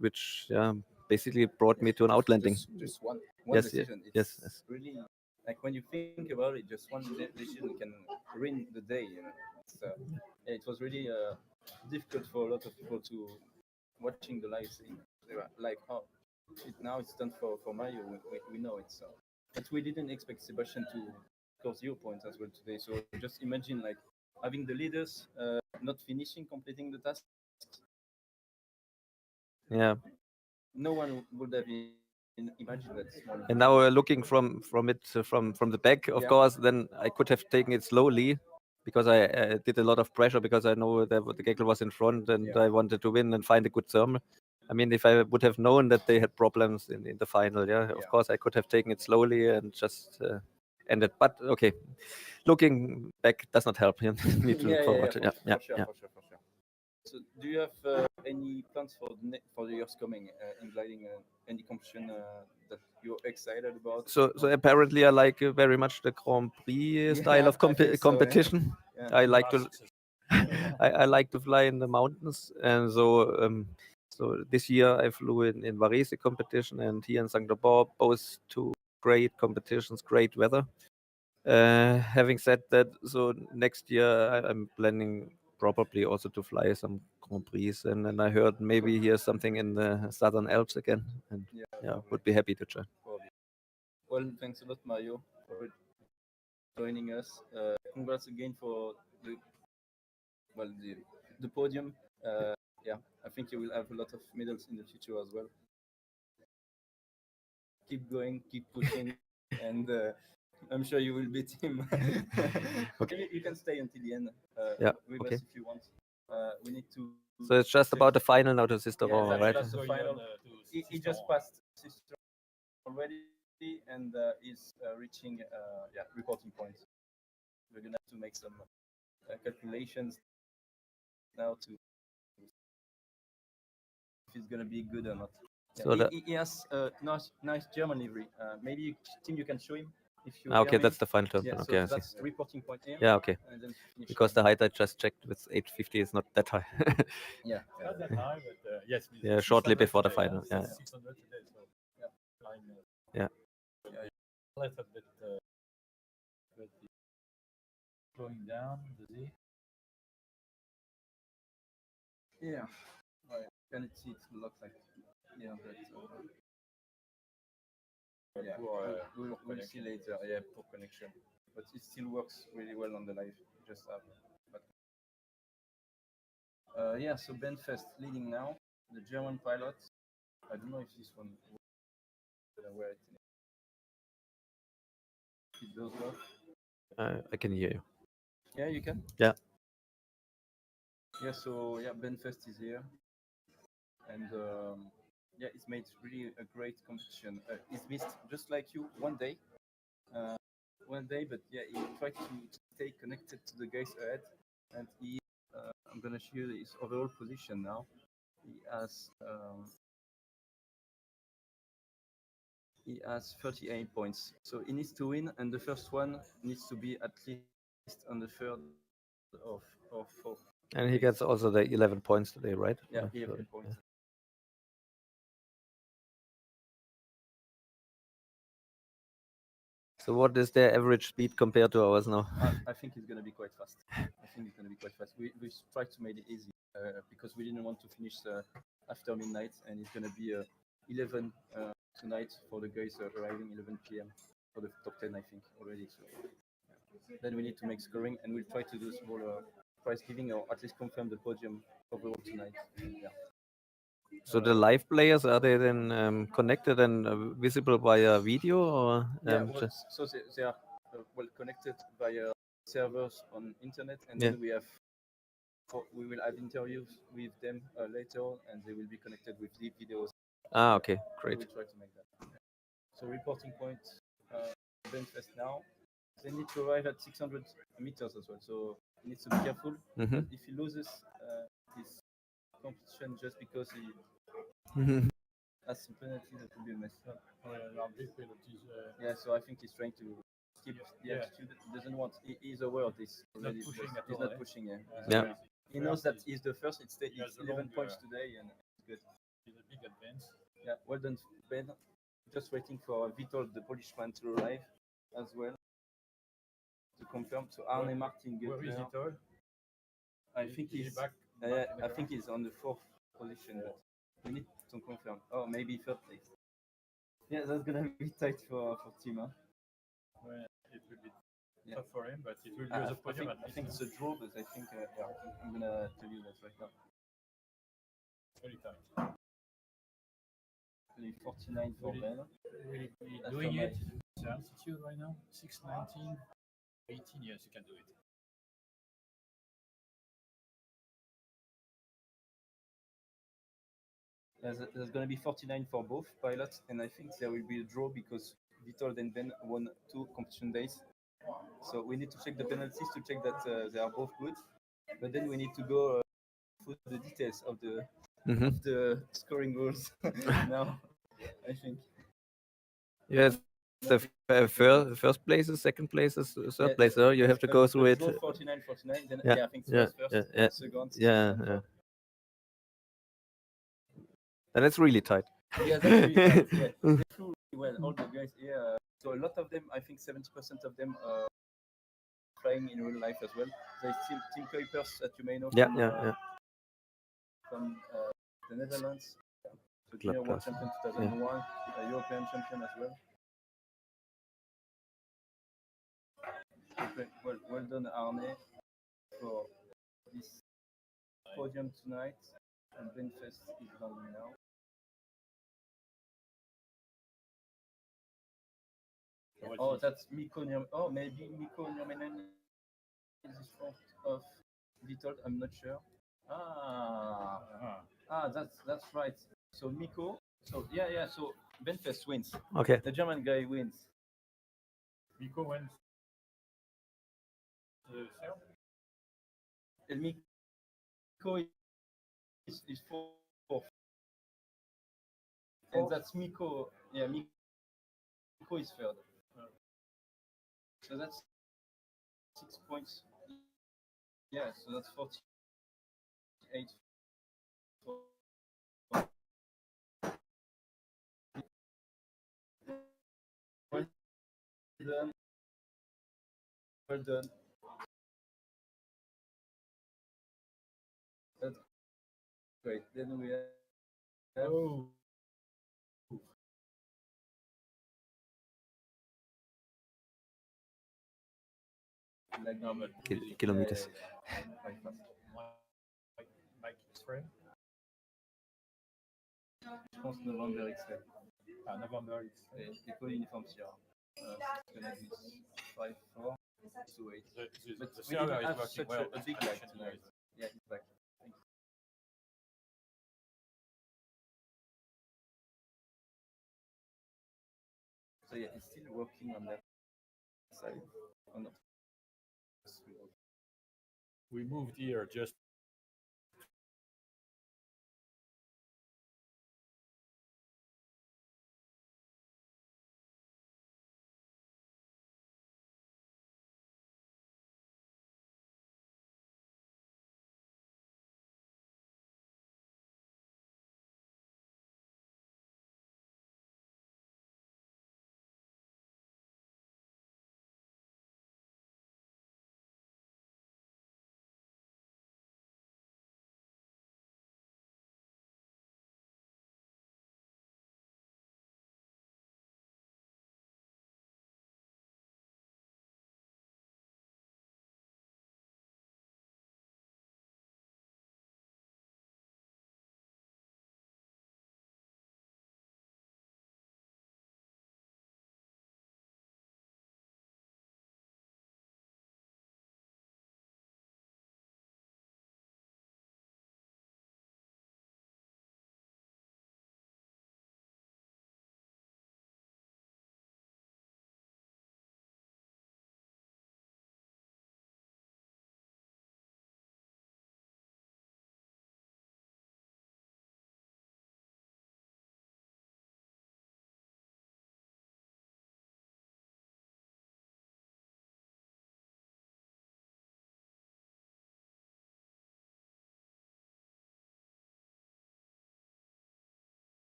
basically brought me to an outlanding. Just one Yes, decision. yes. It's really like when you think about it, just one decision can ruin the day. You know, it was really difficult for a lot of people to watching the live stream. They were like, "Oh, now it's done for Mario. We know it." So, but we didn't expect Sebastian to score 0 points as well today. So just imagine like having the leaders not completing the task. Yeah. No one would have imagined that. And now looking from the back, of course, then I could have taken it slowly, because I did a lot of pressure, because I know that the Geckel was in front, and I wanted to win and find a good thermal. I mean, if I would have known that they had problems in the final, of course I could have taken it slowly and just ended. But okay, looking back does not help. You need to look forward. For sure. So, do you have any plans for the years coming in gliding? Any competition that you're excited about? So apparently, I like very much the Grand Prix style of competition. I like to I like to fly in the mountains, and so this year I flew in Varese competition, and here in Saint-Auban, both 2 great competitions, great weather. Having said that, so next year I'm planning probably also to fly some Grand Prix, and then I heard maybe here's something in the Southern Alps again, and would be happy to join. Well, thanks a lot, Mario, for joining us. Congrats again for the podium. I think you will have a lot of medals in the future as well. Keep going, keep pushing, and I'm sure you will beat him. Okay. You can stay until the end with us if you want. We need to. So it's just about the final now to Sisteron, right? Just the final. He just passed Sisteron already, and is reaching reporting points. We're gonna have to make some calculations now to it's gonna be good or not. Yeah, So that- he has a nice German livery. Maybe Tim, you can show him if you. Okay, hear me. that's the final turn. Yeah, so Okay, I see. that's reporting point here. Yeah, okay. And then finish Because the line. height I just checked with 850 is not that high. Yeah. Not that high, but yes. it's Yeah, shortly 600 before the today, final, yeah. yeah. 600 today, so Yeah. Line, Yeah. left a bit, but going down, the Z. Yeah. Right. Can it see it looks like yeah, but yeah, we'll see later. Yeah, poor connection, but it still works really well on the live. Just have, but yeah. So Benfest leading now. The German pilot. I don't know if this one where it does work. I can hear you. Yeah, you can. Yeah. Yeah. So yeah, Benfest is here, and yeah, it's made really a great competition. It's missed just like you one day, but yeah, he tried to stay connected to the guys ahead, and I'm gonna show you his overall position now. He has 38 points, so he needs to win, and the first one needs to be at least on the third of fourth. And he gets also the 11 points today, right? Yeah, so- 11 points. So what is their average speed compared to ours now? I think it's gonna be quite fast. We tried to make it easy because we didn't want to finish after midnight, and it's gonna be 11 tonight for the guys arriving 11 p.m. for the top 10, I think already. So then we need to make scoring, and we'll try to do small prize giving or at least confirm the podium overall tonight. Yeah. So the live players, are they then connected and visible via video, or Yeah, well, so they are well connected via servers on internet, and Yeah. then we will have interviews with them later on, and they will be connected with the videos. Okay, great. We will try to make that. So reporting point, Benfest now. They need to arrive at 600 meters as well, so he needs to be careful. Mhm. If he loses this competition just because he has some penalties, that will be a mess up. Big penalties. Yeah, so I think he's trying to keep the attitude. He doesn't want. He's aware of this. Not already, pushing because at he's all, not eh? pushing. Yeah. Yeah. He knows that he's the first. It's He has a 11 long, points today, and it's good. It's a big advance. Yeah, well done, Ben. Just waiting for Vitor, the Polishman, to arrive as well to confirm. So Arne Martin Where is Guttler. it all? I think Is he he's back I in the think he's on the fourth position, but we need to confirm. Oh, maybe third place. Yeah, that's gonna be tight for Tim. Huh? Well, it will be Yeah. tough for him, but it will I use a podium think, at I think least. it's a draw, but I think yeah, I'm gonna tell you that right now. Very tight. Only 49 for Really? Ben. Really That's doing for it. It's altitude right now. 619, 18. Yes, you can do it. There's gonna be 49 for both pilots, and I think there will be a draw because Vitor and Ben won 2 competition days. So we need to check the penalties to check that they are both good. But then we need to go through the details of the scoring rules now. I think. Yes, the first places, second places, third Yeah, place. You have to go through it. Draw 49, 49. Then Yeah, I think yeah, first, yeah, second. Yeah. And it's really tight. Yeah, that's really tight. Yeah, they flew really well. All the guys here. So a lot of them, I think 70% of them are flying in real life as well. There's Tim Kuipers that you may know from the Netherlands. So junior world champion 2001, European champion as well. Well done, Arne, for this podium tonight. And Benfest is landing now. Oh, that's Mikko Nurminen. Oh, maybe Mikko Nurminen is in front of Vitor. I'm not sure. That's right. So Mikko. So yeah. So Benfest wins. Okay. The German guy wins. Mikko wins. And Mikko is fourth. And that's Miko. Yeah, Miko is third. So that's 6 points. Yeah, so that's 48. Well done. Well done. That's great. Then we have. Oh. Like normal. Kilometers. Mike X-ray. Je pense November X-ray. November X-ray. L'école uniforme Sierra. It's gonna be 5-4 to 8. But The we didn't server is have working such well. a big It's lag connection tonight. Yeah, it's back. Thank you. So yeah, it's still working on that side. Or not? We moved here just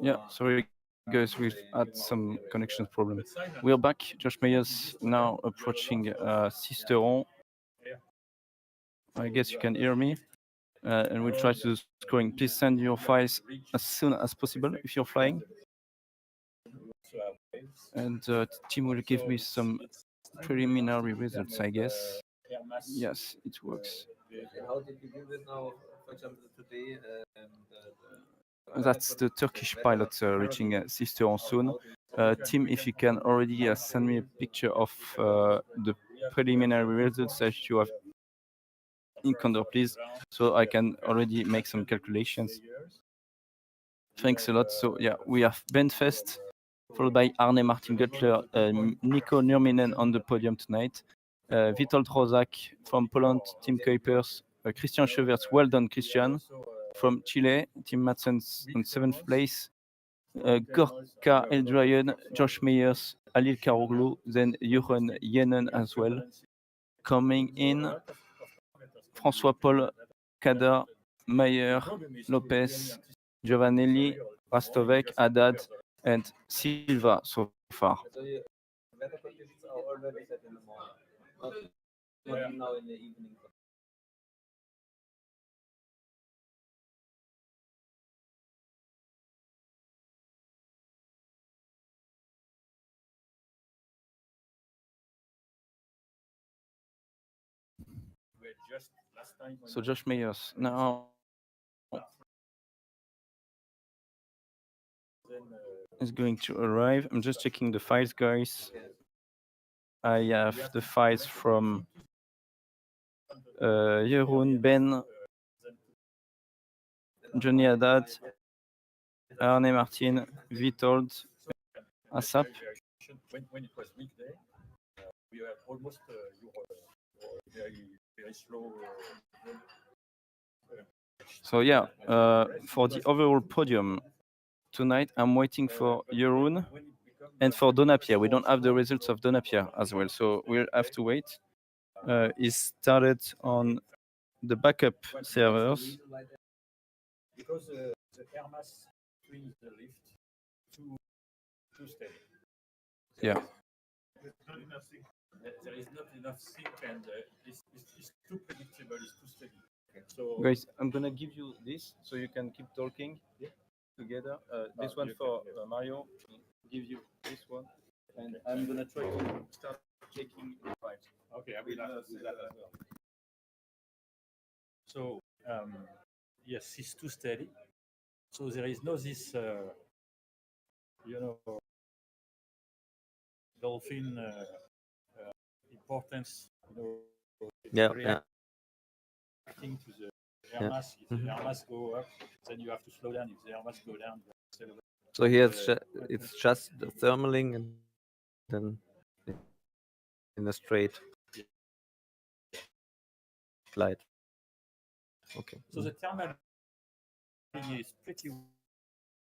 Yeah, sorry guys, we've had some connection problem. We are back. Josh Meyers now approaching Sisteron. I guess you can hear me. And we'll try to do scoring. Please send your files as soon as possible if you're flying. And Tim will give me some preliminary results, I guess. Yes, it works. And how did you do this now, for example, today? That's the Turkish pilot reaching Sisteron soon. Tim, if you can already send me a picture of the preliminary results that you have in Condor, please, so I can already make some calculations. Thanks a lot. So yeah, we have Benfest followed by Arne Martin Guttler, Nico Nurminen on the podium tonight. Witold Rozak from Poland, Team Kuipers, Christian Scheuverts, well done Christian. From Chile, Tim Madsens in 7th place. Gorka Eldryan, Josh Meyers, Alil Karoglu, then Jeroen Jenen as well. Coming in, François-Paul Kader, Meyer, Lopez, Giovanelli, Rastovek, Haddad, and Silva so far. Weather conditions are already set in the morning, not now in the evening. So Josh Meyers now is going to arrive. I'm just checking the files, guys. I have the files from Jeroen, Ben, Johnny Haddad, Arne Martin, Witold, Asap. When it was weekday, we were almost very slow. So yeah, for the overall podium tonight, I'm waiting for Jeroen and for Donapierre. We don't have the results of Donapierre as well, so we'll have to wait. He started on the backup servers. Because the air mass brings the lift too steady. Yeah. There is not enough sink, and it's too predictable, it's too steady. So, Guys, I'm gonna give you this so you can keep talking together. This one for Mario. Give you this one, and I'm gonna try to start checking the files. okay, I will have to do that as well. So, yes, it's too steady. So there is no this, dolphin importance, reacting to the air mass. If the air mass go up, then you have to slow down. If the air mass go down, you have to accelerate. So here it's just the thermaling and then in a straight slide. Okay. So the thermal is pretty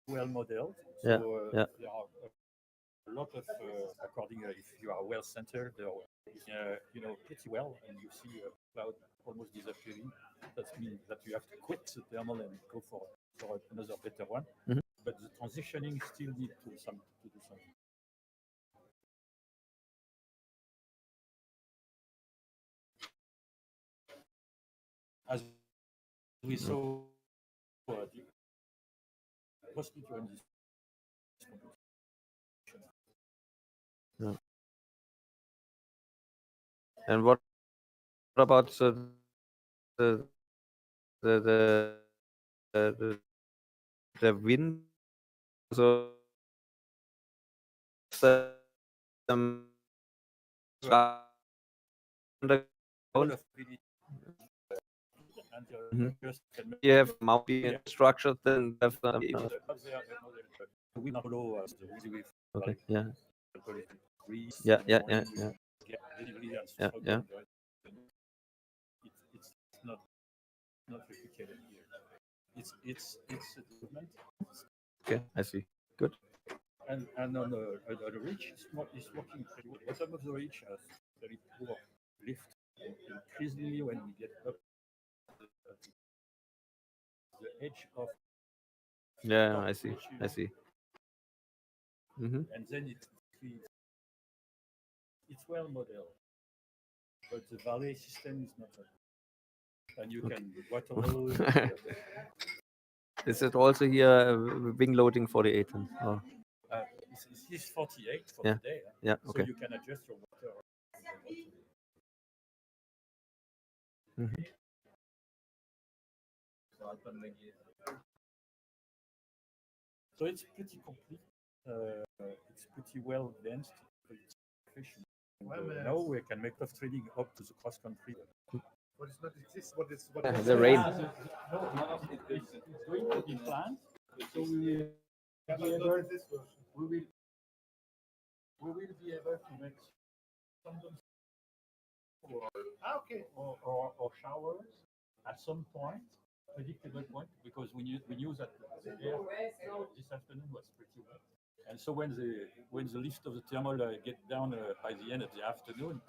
well modeled. So Yeah. there are a lot of, according if you are well centered, pretty well, and you see a cloud almost disappearing. That means that you have to quit the thermal and go for another better one. Mhm. But the transitioning still need to do something. As we saw, mostly during this competition. Yeah. And what about the wind? So you have mounting structures, then have okay, yeah. It's not replicated here. It's a development. Okay, I see. Good. And on the ridge, it's working pretty well. Bottom of the ridge has very poor lift. And increasingly, when we get up the edge of I see. I see. And then it's well modeled, but the valley system is not that. And you can waterload. Is it also here wing loading 48? Oh. This is 48 for Yeah. today. Yeah. Okay. So you can adjust your water. So it's pretty complete. It's pretty well danced. It's efficient. Now we can make off trading up to the cross country. What is not exist? What is The rain. It's going to be planned. So we will we will be able to make some or showers at some point, predictable point, because we knew that the air this afternoon was pretty wet. And so when the lift of the thermal get down by the end of the afternoon,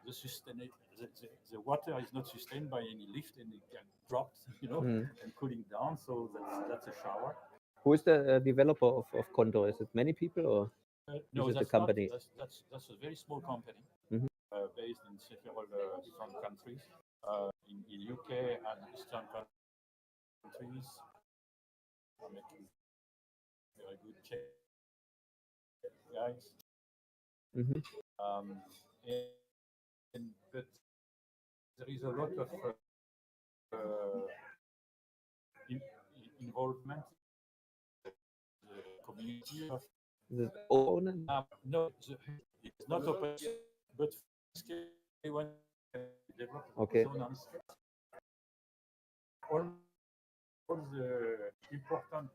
the water is not sustained by any lift and it can drop, and cooling down. So that's a shower. Who is the developer of Condor? Is it many people or no, is it that's a company? That's a very small company based in several different countries, in UK and Eastern countries. Are making very good check, guys. But there is a lot of involvement in the community of Is it open? no, it's not open, but when develop Okay. all the important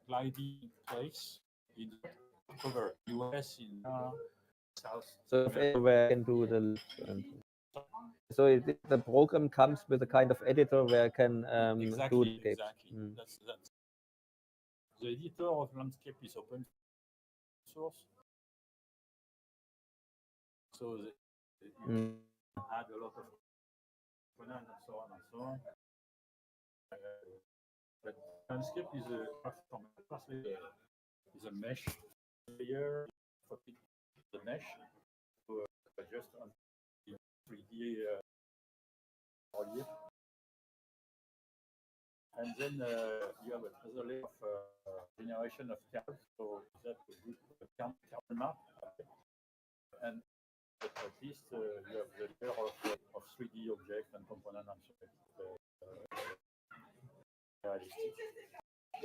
gliding place in cover US in South. So if everywhere can do the lift. So the program comes with a kind of editor where I can do the escapes. Exactly. That's the editor of landscape is open source. So they add a lot of components and so on. But landscape is a mesh layer for the mesh to adjust on the 3D relief. And then you have another layer of generation of thermal. So that's a good thermal map. And at least you have the layer of 3D objects and components and so realistic.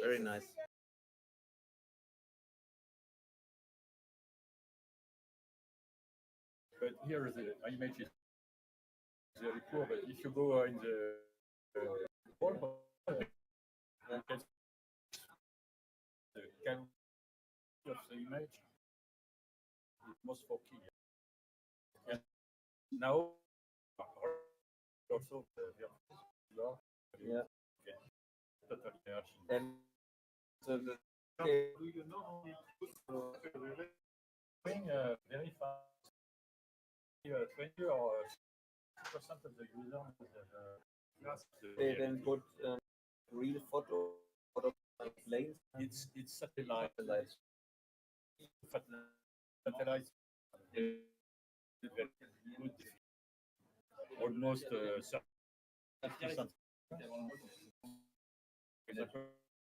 Very nice. But here the image is very poor. But if you go in the wall, you can see the camera of the image is most 4K. And now also yeah. Totally energy. And so the do you know how very fast? 20 or 6% of the users they then put real photo of planes. It's satellite. Satellite. Almost 30%.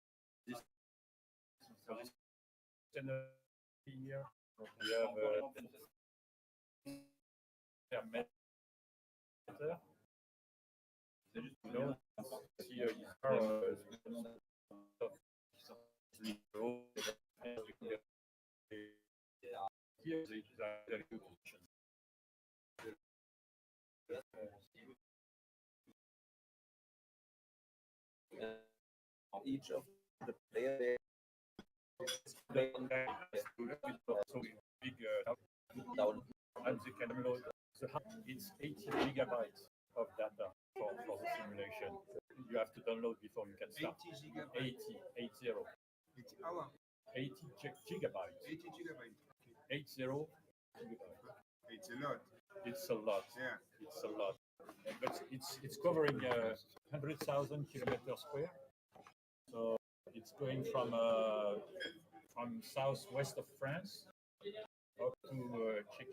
Here we have per meter. Here each of the players so big down and they can load. So it's 80 gigabytes of data for the simulation. You have to download before you can start. 80 gigabytes. 80 gigabytes. 80 gigabytes. 80 gigabytes. It's a lot. It's a lot. Yeah. It's a lot. But it's covering 100,000 kilometers square. So it's going from southwest of France up to Czech.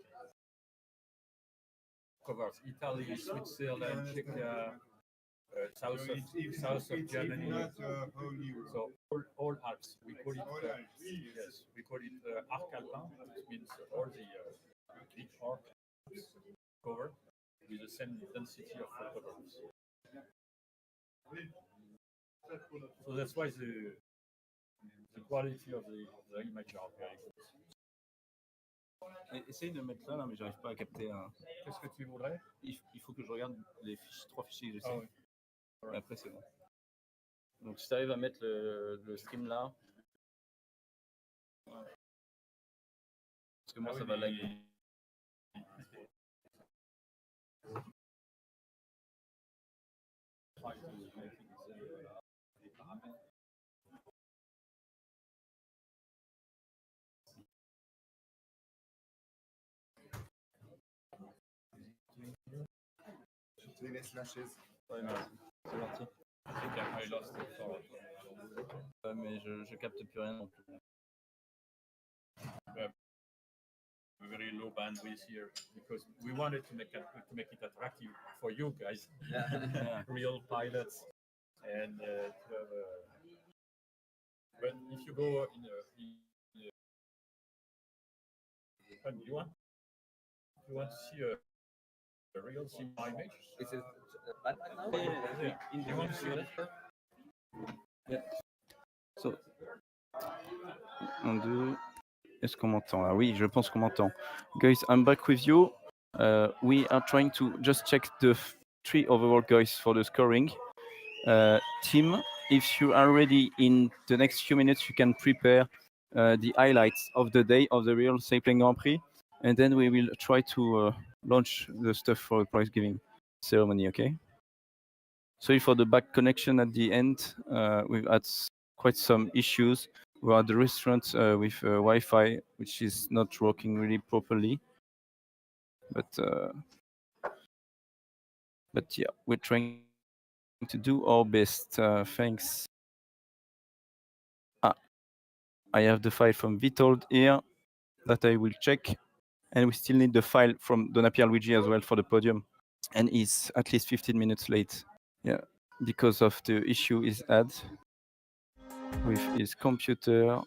Covers Italy, Switzerland, Czechia, south of Germany. So all Alps. We call it yes. We call it Arc Alpin. It means all the big arc covered with the same density of photographs. So that's why the quality of the image are very good. Essaye de mettre là, mais j'arrive pas à capter. Qu'est-ce que tu voudrais? Il faut que je regarde les trois fichiers que j'essaie. Oui. Après, c'est bon. Donc, si tu arrives à mettre le stream là. que moi, ça va lag. Ouais, merci. C'est parti. Mais je capte plus rien non plus. Very low bandwidth here because we wanted to make it attractive for you guys, real pilots, and to have a. But if you go in you want to see a real cinema image? Is it bad right now? Yeah. You want to see it? Yeah. So, 1, 2. Est-ce qu'on m'entend là? Oui, je pense qu'on m'entend. Guys, I'm back with you. We are trying to just check the 3 overall guys for the scoring. Tim, if you are ready in the next few minutes, you can prepare the highlights of the day of the real Sailplane Grand Prix, and then we will try to launch the stuff for the prize giving ceremony, okay? Sorry for the back connection at the end. We've had quite some issues. We're at the restaurant with Wi-Fi, which is not working really properly. But yeah, we're trying to do our best. Thanks. I have the file from Vitold here that I will check. And we still need the file from Donna Pierluigi as well for the podium. And he's at least 15 minutes late. Yeah, because of the issue he's had with his computer.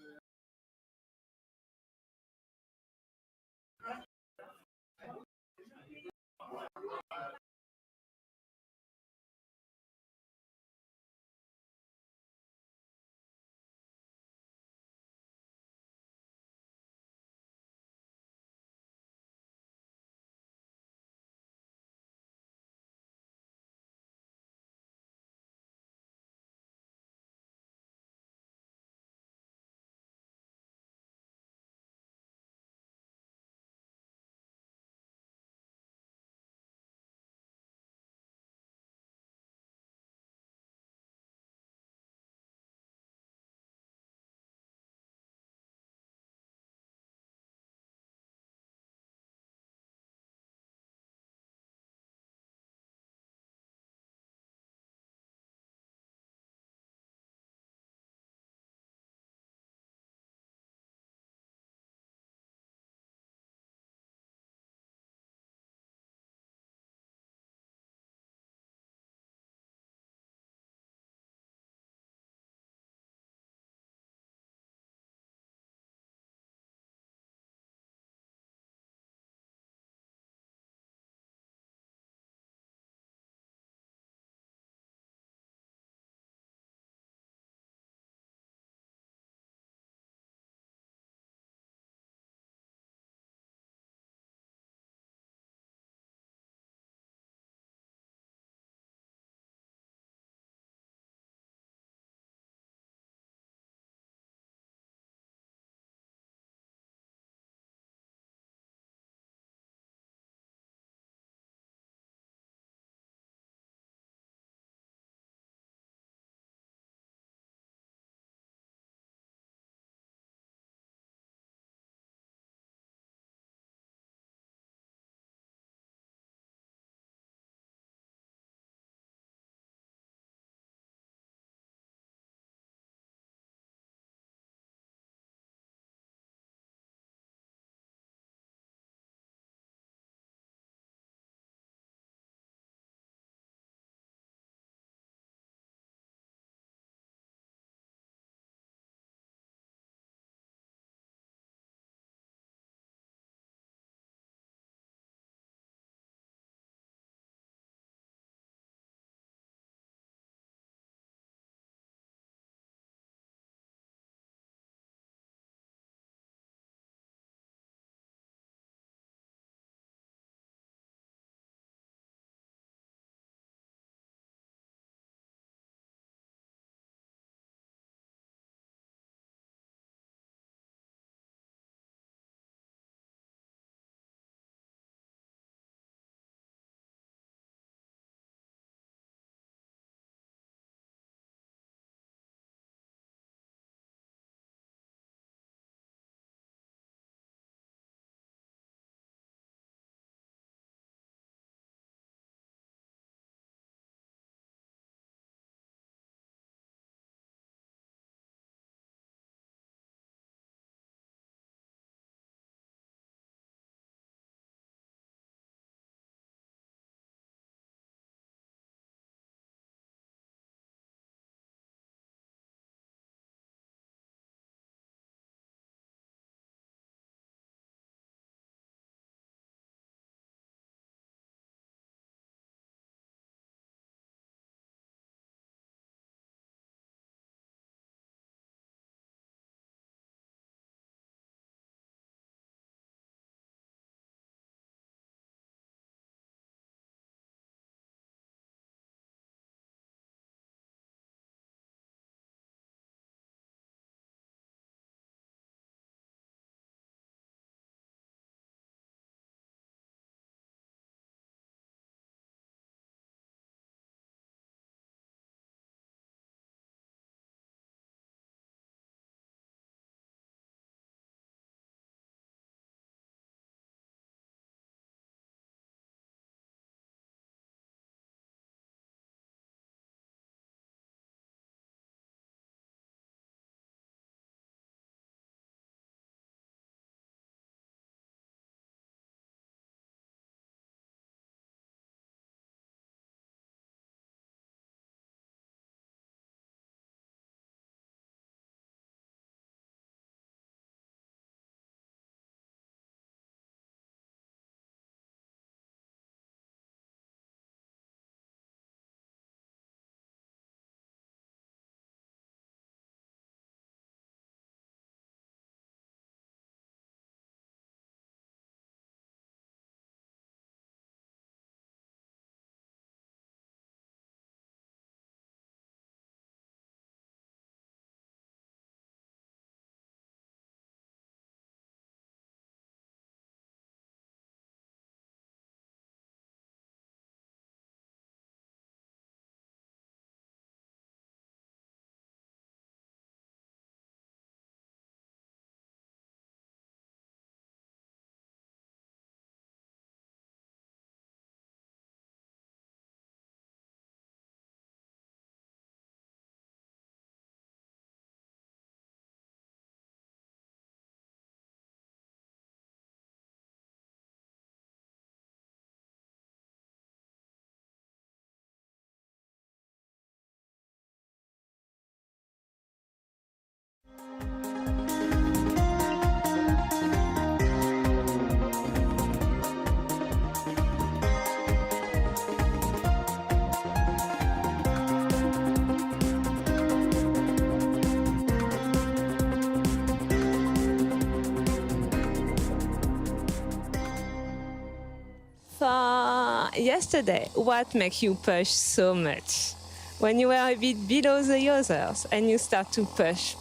For yesterday, what makes you push so much? When you were a bit below the others and you start to push.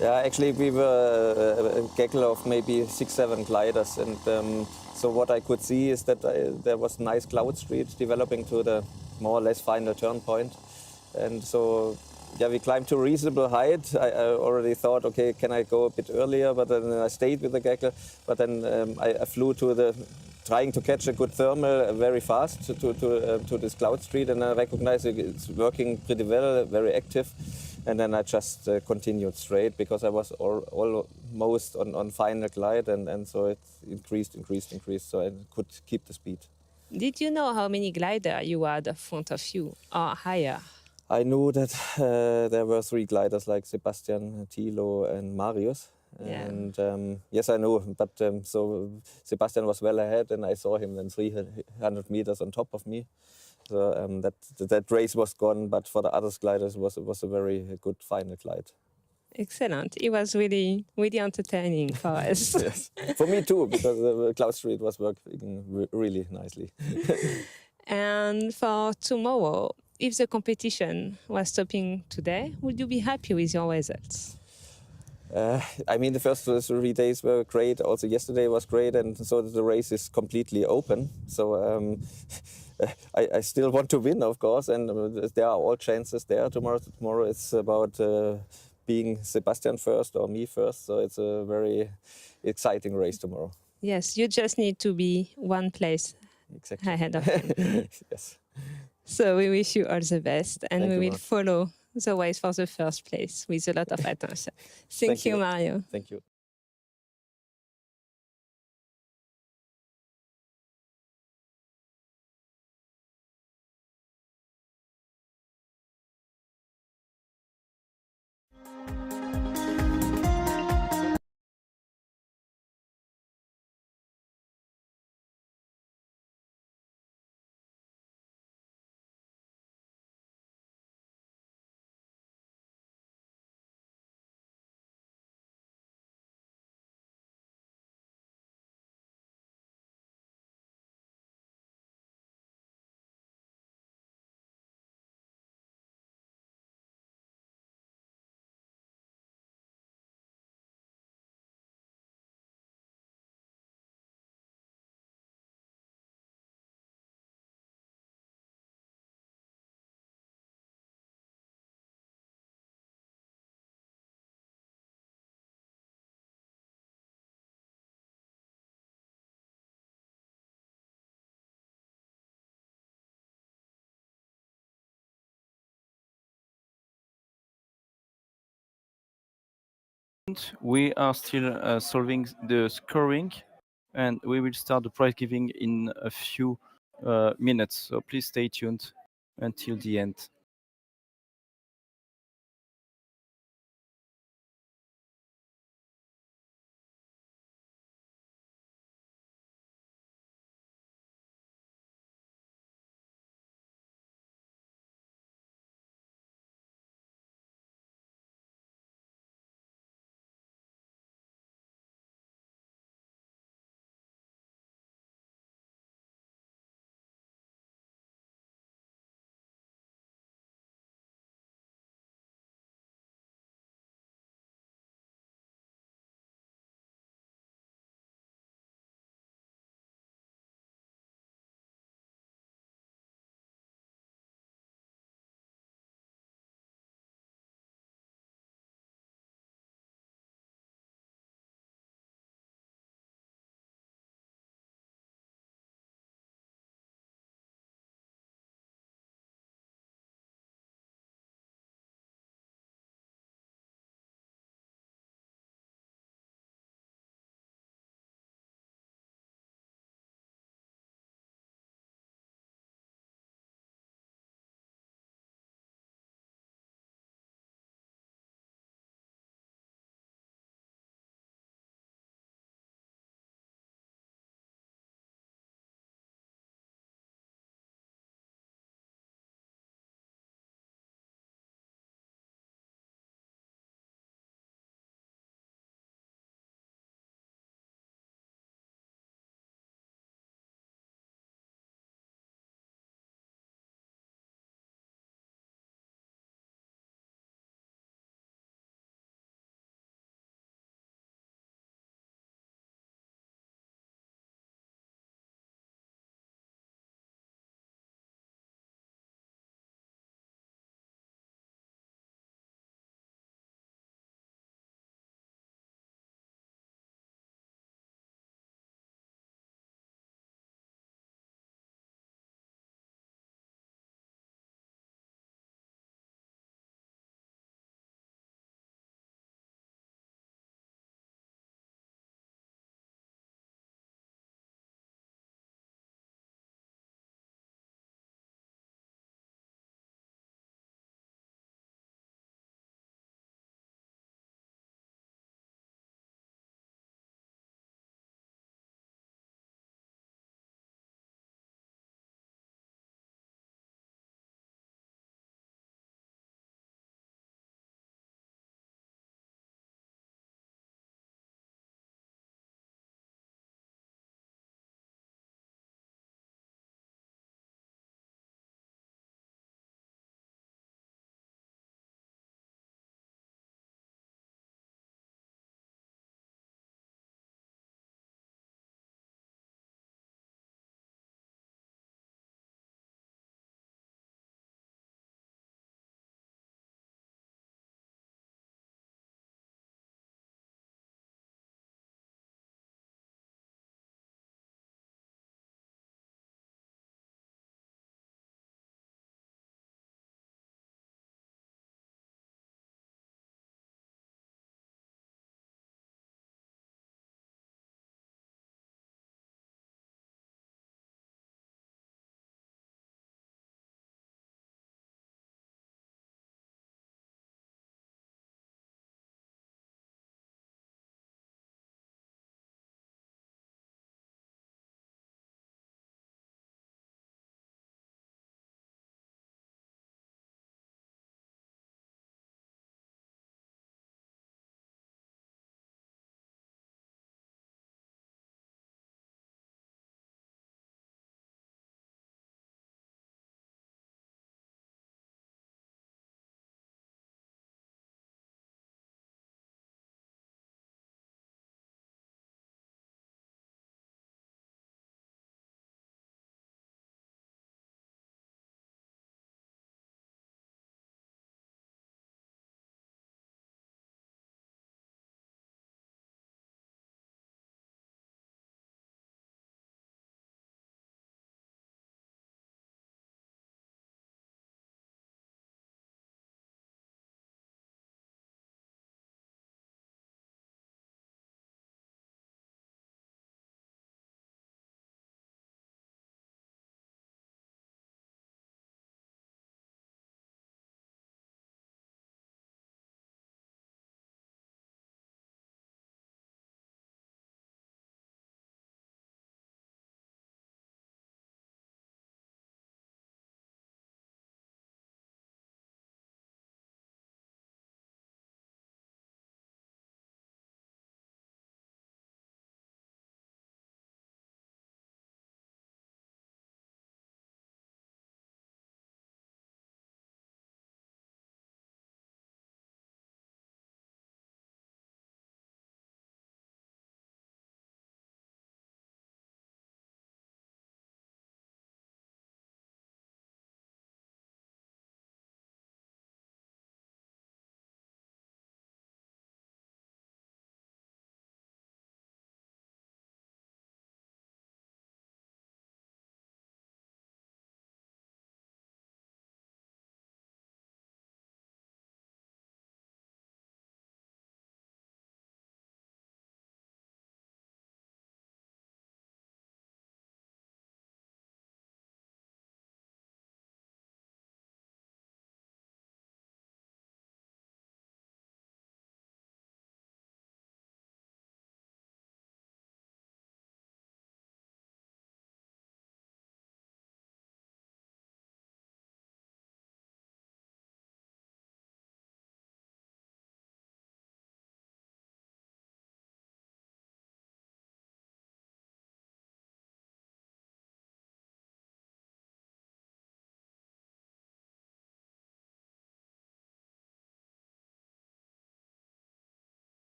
Yeah, actually we were a gaggle of maybe 6-7 gliders, and so what I could see is that there was a nice cloud street developing to the more or less final turn point. And so, yeah, we climbed to a reasonable height. I already thought, okay, can I go a bit earlier? But then I stayed with the gaggle. But then I flew to trying to catch a good thermal very fast to this cloud street, and I recognized it's working pretty well, very active. And then I just continued straight because I was almost on final glide, and so it increased, so I could keep the speed. Did you know how many gliders you had in front of you or higher? I knew that there were 3 gliders like Sebastian, Thilo, and Marius. Yeah. And yes, I know, but so Sebastian was well ahead, and I saw him then 300 meters on top of me. So that race was gone, but for the others gliders it was a very good final glide. Excellent. It was really, really entertaining for us. Yes, for me too, because the cloud street was working really nicely. And for tomorrow, if the competition was stopping today, would you be happy with your results? I mean, the first 3 days were great. Also, yesterday was great, and so the race is completely open. So I still want to win, of course, and there are all chances there. Tomorrow it's about being Sebastian first or me first. So it's a very exciting race tomorrow. Yes, you just need to be one place ahead of him. Yes. So we wish you all the best, and Thank we you will much. follow the race for the first place with a lot of attention. Thank you, Mario. Thank you. We are still solving the scoring, and we will start the prize giving in a few minutes. So please stay tuned until the end.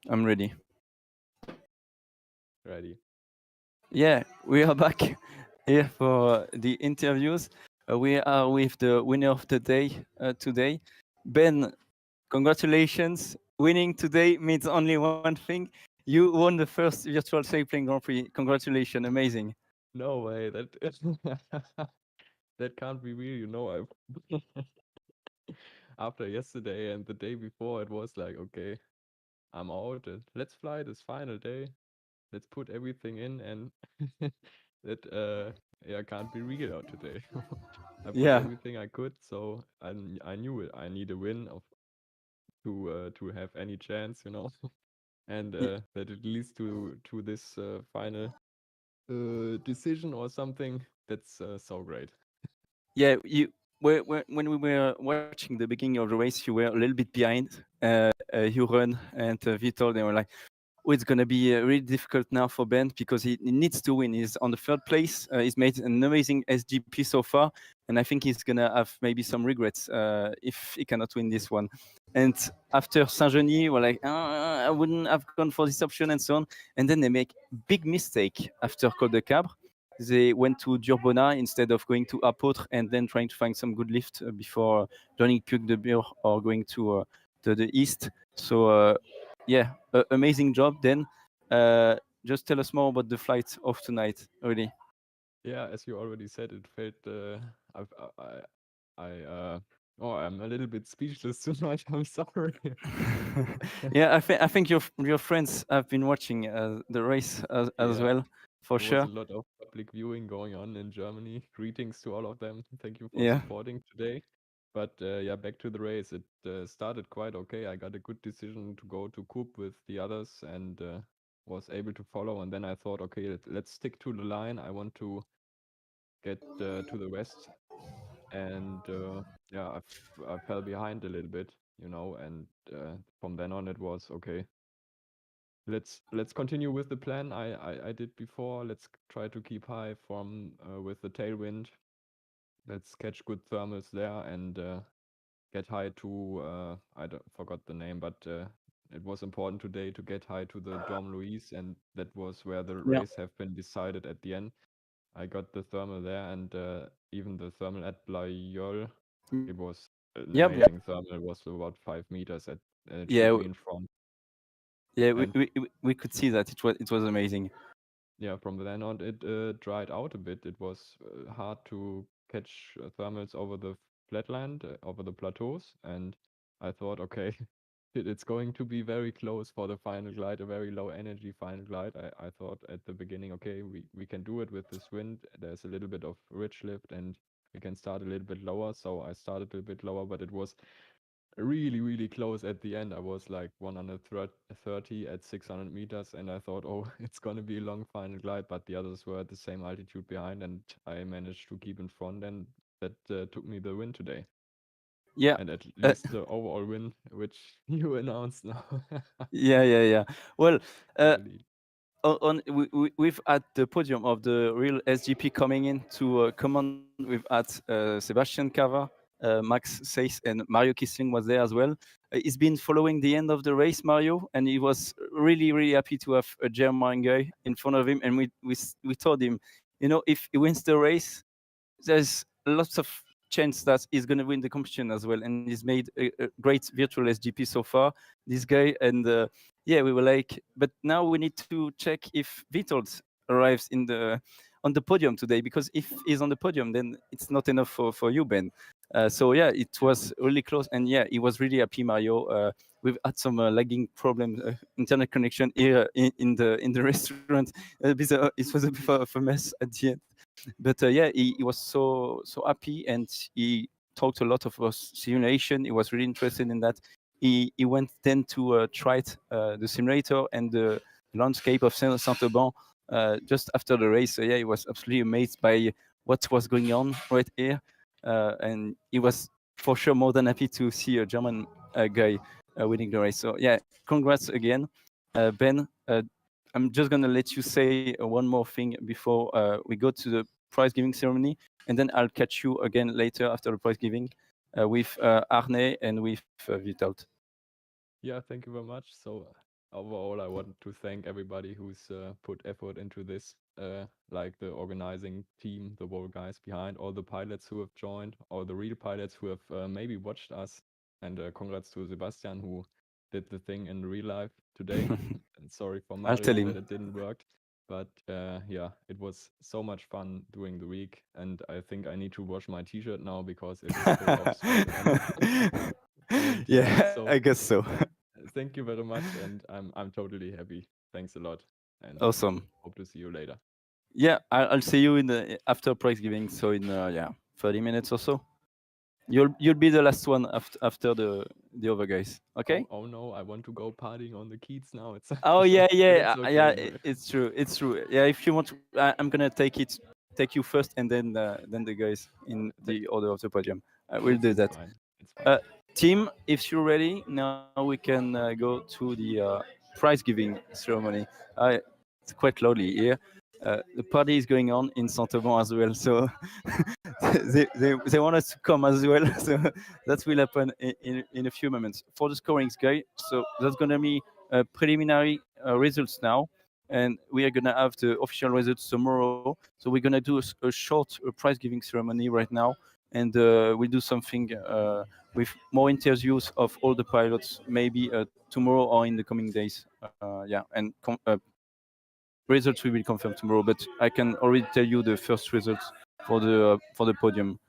I'm ready. Ready. Yeah, we are back here for the interviews. We are with the winner of the day today. Ben, congratulations. Winning today means only one thing. You won the first virtual Sailplane Grand Prix. Congratulations, amazing. No way, that that can't be real, you know. I after yesterday and the day before, it was like, okay, I'm out. Let's fly this final day. Let's put everything in, and that yeah, can't be real out today. I put Yeah. everything I could, so I knew it. I need a win to have any chance, you know, and that it leads to this final decision or something. That's so great. Yeah, when we were watching the beginning of the race, you were a little bit behind. Huron and Vitor, they were like, "Oh, it's going to be really difficult now for Ben because he needs to win. He's on the third place. He's made an amazing SGP so far, and I think he's going to have maybe some regrets if he cannot win this one." And after Saint-Genis, we're like, I wouldn't have gone for this option and so on. And then they make big mistake after Col de Cabre. They went to Durbona instead of going to Apôtre and then trying to find some good lift before joining Puig de Bure or going to the east. So yeah, amazing job. Then just tell us more about the flight of tonight, really. Yeah, as you already said, it felt. Oh, I'm a little bit speechless tonight. I'm sorry. Yeah, I think your friends have been watching the race as Yeah, well, for there sure. was a lot of public viewing going on in Germany. Greetings to all of them. Thank you for Yeah. supporting today. But yeah, back to the race. It started quite okay. I got a good decision to go to Coupe with the others and was able to follow. And then I thought, okay, let's stick to the line. I want to get to the west. And yeah, I fell behind a little bit, you know. And from then on, it was okay. Let's continue with the plan I did before. Let's try to keep high from with the tailwind. Let's catch good thermals there and get high to I forgot the name, but it was important today to get high to the Dom Luis, and that was where the Yeah. race have been decided at the end. I got the thermal there, and even the thermal at Blayol, it was an Yep. amazing thermal. It was about 5 meters at it Yeah, should be in front. Yeah, And we could see that it was amazing. yeah, from then on, it dried out a bit. It was hard to catch thermals over the flatland, over the plateaus, and I thought, okay, it's going to be very close for the final glide, a very low energy final glide. I thought at the beginning, okay, we can do it with this wind. There's a little bit of ridge lift, and we can start a little bit lower. So I started a bit lower, but it was really, really close at the end. I was like 130 at 600 meters, and I thought, oh, it's going to be a long final glide, but the others were at the same altitude behind, and I managed to keep in front, and that took me the win today. Yeah. And at least the overall win, which you announced now. Yeah. Well, Really. we've at the podium of the real SGP coming in to comment. We've had Sebastian Cava, Max Seyss, and Mario Kisling was there as well. He's been following the end of the race, Mario, and he was really, really happy to have a German guy in front of him. And we told him, you know, if he wins the race, there's lots of chance that he's going to win the competition as well. And he's made a great virtual SGP so far, this guy. And yeah, we were like, but now we need to check if Vitold arrives on the podium today, because if he's on the podium, then it's not enough for you, Ben. So yeah, it was really close, and yeah, he was really happy, Mario. We've had some lagging problem, internet connection here in the restaurant. It was a bit of a mess at the end, but yeah, he was so happy, and he talked a lot of simulation. He was really interested in that. He went then to try the simulator and the landscape of Saint-Auban just after the race. So yeah, he was absolutely amazed by what was going on right here, and he was for sure more than happy to see a German guy winning the race. So yeah, congrats again, Ben. I'm just gonna let you say one more thing before we go to the prize giving ceremony, and then I'll catch you again later after the prize giving with Arne and with Vitold. Yeah, thank you very much. So overall, I want to thank everybody who's put effort into this, like the organizing team, the whole guys behind, all the pilots who have joined, all the real pilots who have maybe watched us, and congrats to Sebastian who did the thing in real life today. And sorry for I'll tell Mario him. that it didn't work, but yeah, it was so much fun during the week, and I think I need to wash my t-shirt now because it is full of sweat. And, Yeah, so I guess so. thank you very much, and I'm totally happy. Thanks a lot, and Awesome. hope to see you later. Yeah, I'll see you in the after prize giving. So in 30 minutes or so. You'll be the last one after the other guys. Okay. Oh no, I want to go partying on the Keats now. It's Oh yeah, but yeah, it's okay, yeah. man. It's true. It's true. Yeah, if you want, I'm gonna take you first, and then the guys in the order of the podium. We'll do that. Fine. It's fine. Team, if you're ready, now we can go to the prize giving ceremony. It's quite lovely here. The party is going on in Saint-Auban as well, so they want us to come as well. So that will happen in a few moments. For the scoring guy, so that's gonna be preliminary results now, and we are gonna have the official results tomorrow. So we're gonna do a short prize giving ceremony right now, and we'll do something with more interviews of all the pilots, maybe tomorrow or in the coming days. Yeah, and results we will confirm tomorrow. But I can already tell you the first results for the podium.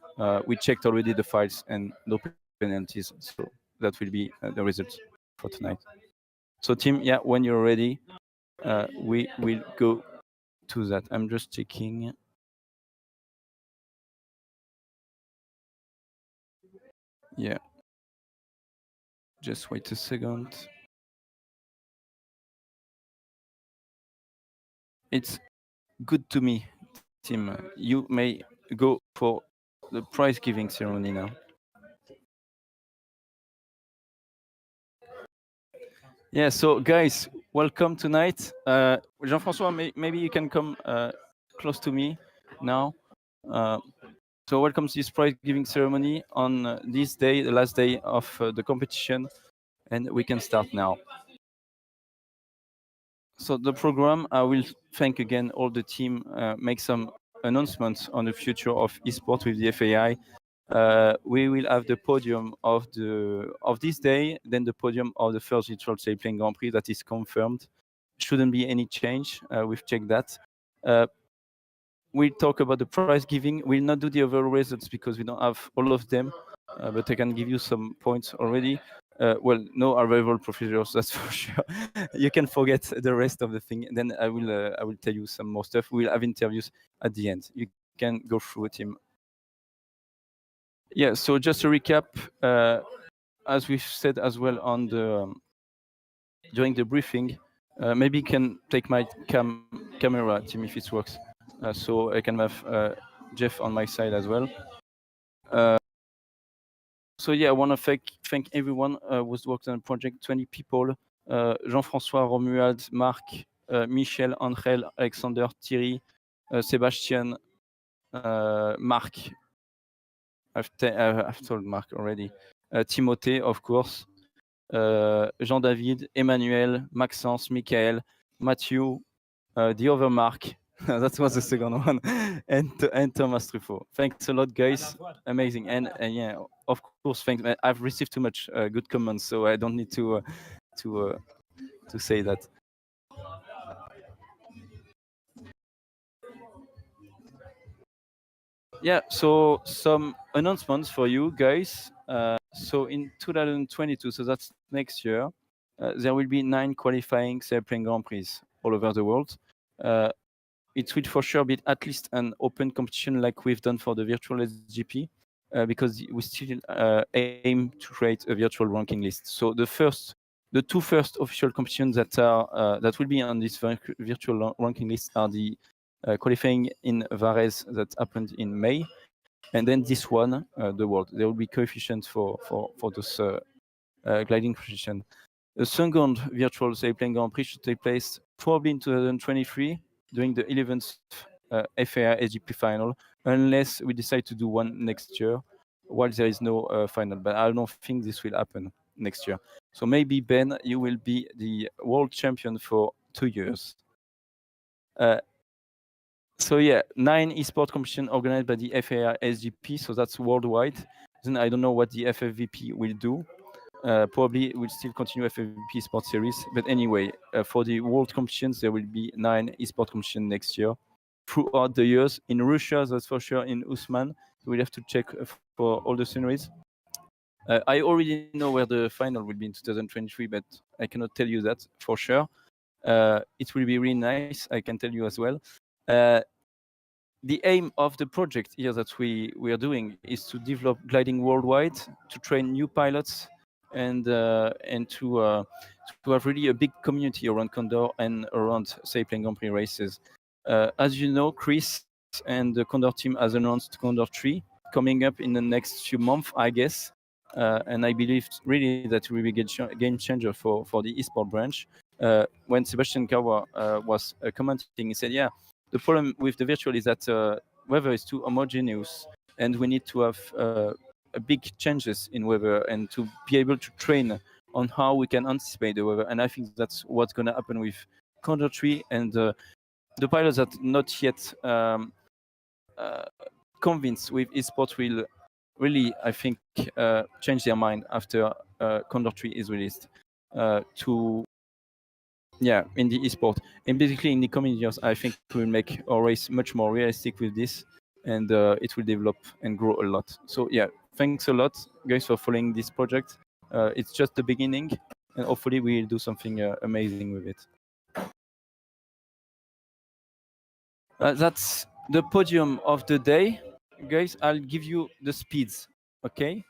We checked already the files and no penalties, so that will be the results for tonight. So team, yeah, when you're ready, we will go to that. I'm just checking. Yeah. Just wait a second. It's good to me, team. You may go for the prize giving ceremony now. Yeah, so guys, welcome tonight. Jean-François, maybe you can come close to me now. So welcome to this prize giving ceremony on this day, the last day of the competition, and we can start now. So the program, I will thank again all the team, make some announcements on the future of esports with the FAI. We will have the podium of this day, then the podium of the first virtual Sailplane Grand Prix that is confirmed. Shouldn't be any change. We've checked that. We'll talk about the prize giving. We'll not do the overall results because we don't have all of them, but I can give you some points already. Well, no arrival procedures, that's for sure. You can forget the rest of the thing. And then I will tell you some more stuff. We'll have interviews at the end. You can go through it, team. Yeah. So just to recap, as we've said as well on the during the briefing, maybe you can take my camera, team, if it works, so I can have Jeff on my side as well. So yeah, I want to thank everyone who's worked on the project. 20 people: Jean-François, Romuald, Marc, Michel, Angel, Alexander, Thierry, Sebastian, Marc. I've told Marc already. Timothée, of course. Jean-David, Emmanuel, Maxence, Michael, Matthew, the other Marc. That was the second one, and Thomas Truffaut. Thanks a lot, guys. Amazing, and yeah, of course, thanks. I've received too much good comments, so I don't need to say that. Yeah, so some announcements for you guys. So in 2022, so that's next year, there will be 9 qualifying Sailplane Grand Prix all over the world. It will for sure be at least an open competition like we've done for the virtual SGP, because we still aim to create a virtual ranking list. So the two first official competitions that will be on this virtual ranking list are the qualifying in Varese that happened in May, and then this one, the world. There will be coefficients for those gliding competition. The second virtual Sailplane Grand Prix should take place probably in 2023 during the 11th FAI SGP final, unless we decide to do one next year while there is no final. But I don't think this will happen next year. So maybe Ben, you will be the world champion for 2 years. So yeah, 9 esport competition organized by the FAI SGP, so that's worldwide. Then I don't know what the FFVP will do. Probably will still continue FFVP Sports Series, but anyway, for the world competitions, there will be 9 esport competitions next year throughout the years. In Russia, that's for sure. In Usman, we'll have to check for all the sceneries. I already know where the final will be in 2023, but I cannot tell you that for sure. It will be really nice, I can tell you as well. The aim of the project here that we are doing is to develop gliding worldwide, to train new pilots, and to have really a big community around Condor and around Sailplane Grand Prix races. As you know, Chris and the Condor team has announced Condor 3 coming up in the next few months, I guess. And I believe really that will be a game changer for the esport branch. When Sebastian Kawa was commenting, he said, yeah, the problem with the virtual is that weather is too homogeneous, and we need to have big changes in weather and to be able to train on how we can anticipate the weather. And I think that's what's going to happen with Condor 3, and the pilots that not yet convinced with esports will really, I think, change their mind after Condor 3 is released in the esport. And basically in the coming years, I think we'll make our race much more realistic with this, and it will develop and grow a lot. So yeah, thanks a lot, guys, for following this project. It's just the beginning, and hopefully we'll do something amazing with it. That's the podium of the day. Guys, I'll give you the speeds, okay?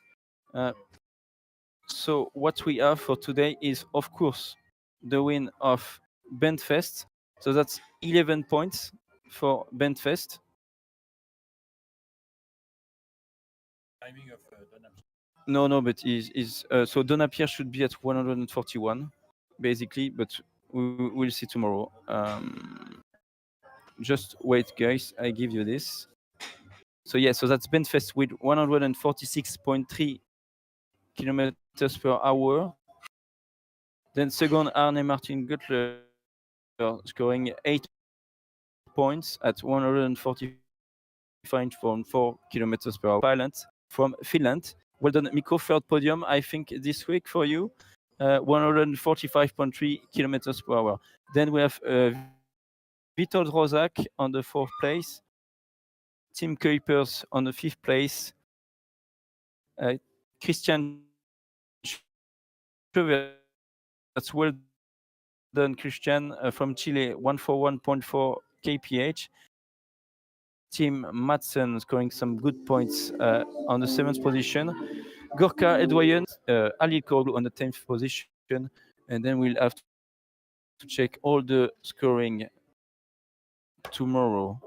So what we have for today is, of course, the win of Bentfest. So that's 11 points for Bentfest. Timing of Donapier. No, but so Donapier should be at 141, basically, but we'll see tomorrow. Just wait, guys, I give you this. So yeah, so that's Bentfest with 146.3 kilometers per hour. Then second, Arne Martin Guttler scoring 8 points at 145.4 kilometers per hour. Pilot from Finland. Well done, Mikko. Third podium, I think, this week for you. 145.3 kilometers per hour. Then we have Witold Rozak on the 4th place. Tim Kuipers on the 5th place. Christian Schöver, that's well done, Christian, from Chile, 141.4 kph. Tim Madsen scoring some good points on the 7th position. Gorka Edwayen, Ali Koroglu on the 10th position. And then we'll have to check all the scoring tomorrow.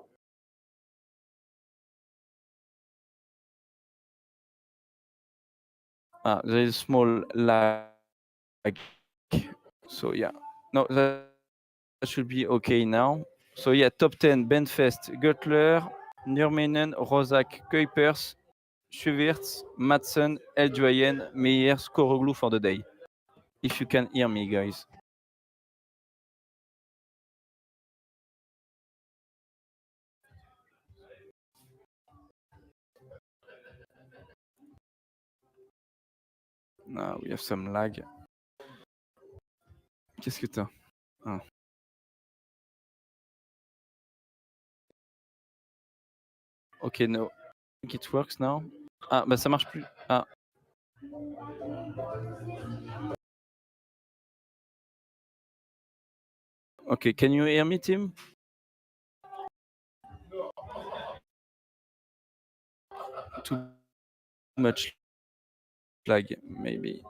There is a small lag. So yeah, no, that should be okay now. So yeah, top 10, Bentfest, Guttler, Nurminen, Rozak, Kuipers, Schuwerts, Madsen, Eldjoyen, Meyers, Koroglu for the day. If you can hear me, guys. Now we have some lag. Qu'est-ce que t'as? Ah. Okay, no. I think it works now. Ah, bah ça marche plus. Ah. Okay, can you hear me, Tim? Too much lag, maybe.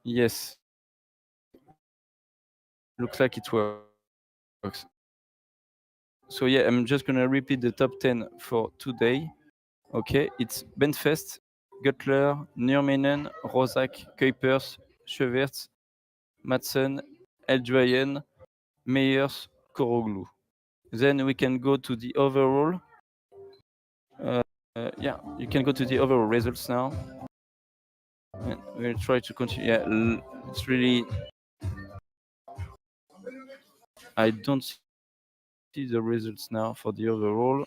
Yes. Looks like it works. So yeah, I'm just gonna repeat the top 10 for today. Okay, it's Bentfest, Guttler, Nurminen, Rozak, Kuipers, Schuwerts, Madsen, Eldjoyen, Meyers, Koroglu. Then we can go to the overall. Yeah, you can go to the overall results now. And we'll try to continue. Yeah, it's really. I don't see the results now for the overall.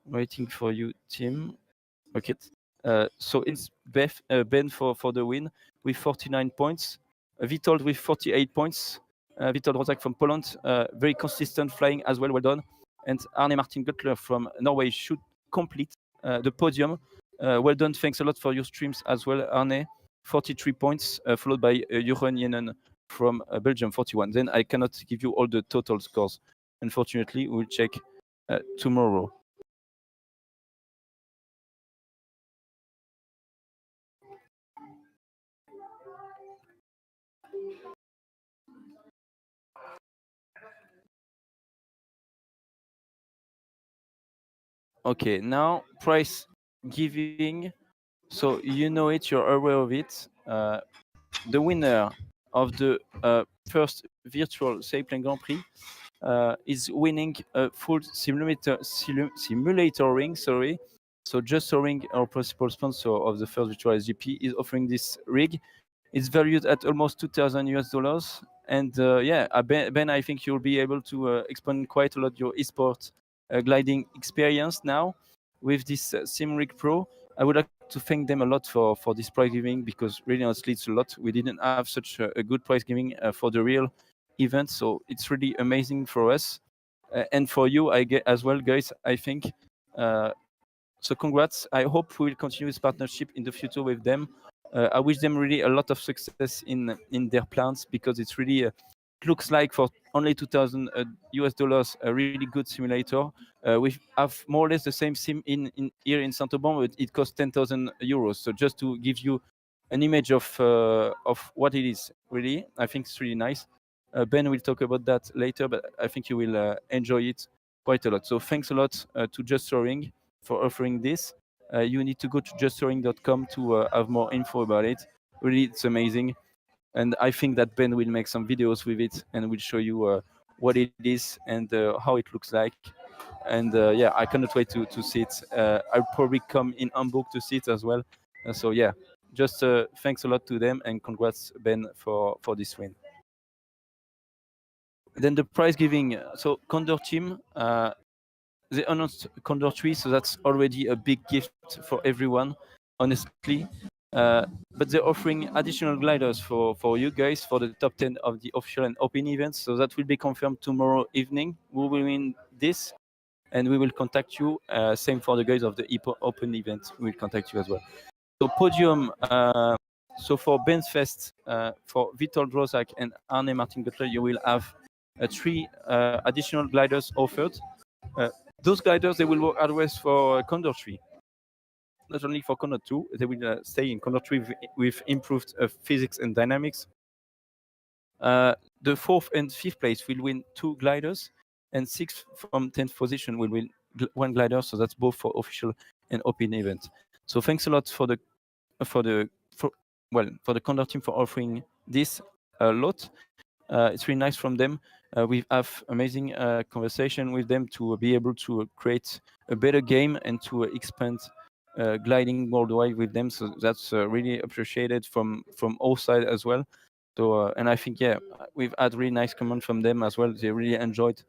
Waiting for you, Tim. Okay. So it's Ben for the win with 49 points. Witold with 48 points. Witold Rozak from Poland, very consistent flying as well. Well done. And Arne Martin Guttler from Norway should complete the podium. Well done. Thanks a lot for your streams as well, Arne. 43 points, followed by Jeroen Jenen from Belgium, 41. Then I cannot give you all the total scores. Unfortunately, we'll check tomorrow. Okay, now prize giving. So you know it, you're aware of it. The winner of the first virtual Sailplane Grand Prix is winning a full simulator ring. Sorry. So Just Soaring, our principal sponsor of the first virtual SGP, is offering this rig. It's valued at almost $2,000 US. And yeah, Ben, I think you'll be able to expand quite a lot your esports gliding experience now with this SimRig Pro. I would like to thank them a lot for this prize giving, because really honestly it's a lot. We didn't have such a good prize giving for the real event, so it's really amazing for us and for you, I get as well, guys. I think so. Congrats. I hope we will continue this partnership in the future with them. I wish them really a lot of success in their plans, because it's really looks like for only $2,000 a really good simulator. We have more or less the same sim here in Saint-Auban, but it costs 10,000 euros. So just to give you an image of what it is, really, I think it's really nice. Ben will talk about that later, but I think you will enjoy it quite a lot. So thanks a lot to Just Soaring for offering this. You need to go to justsoaring.com to have more info about it. Really, it's amazing. And I think that Ben will make some videos with it and will show you what it is and how it looks like. And yeah, I cannot wait to see it. I'll probably come in Hamburg to see it as well. So yeah, just thanks a lot to them, and congrats, Ben, for this win. Then the prize giving. So Condor team, they announced Condor 3, so that's already a big gift for everyone, honestly. But they're offering additional gliders for you guys for the top 10 of the official and open events. So that will be confirmed tomorrow evening. We will win this, and we will contact you. Same for the guys of the open event. We will contact you as well. So Podium. So for Ben's Fest, for Witold Rozak and Arne Martin Guttler, you will have 3 additional gliders offered. Those gliders, they will work otherwise for Condor 3. Not only for Condor 2, they will stay in Condor 3 with improved physics and dynamics. The 4th and 5th place will win 2 gliders, and 6th from 10th position will win 1 glider. So that's both for official and open event. So thanks a lot for the Condor team for offering this a lot. It's really nice from them. We have amazing conversation with them to be able to create a better game and to expand gliding worldwide with them. So that's really appreciated from all sides as well. So and I think, yeah, we've had really nice comment from them as well. They really enjoyed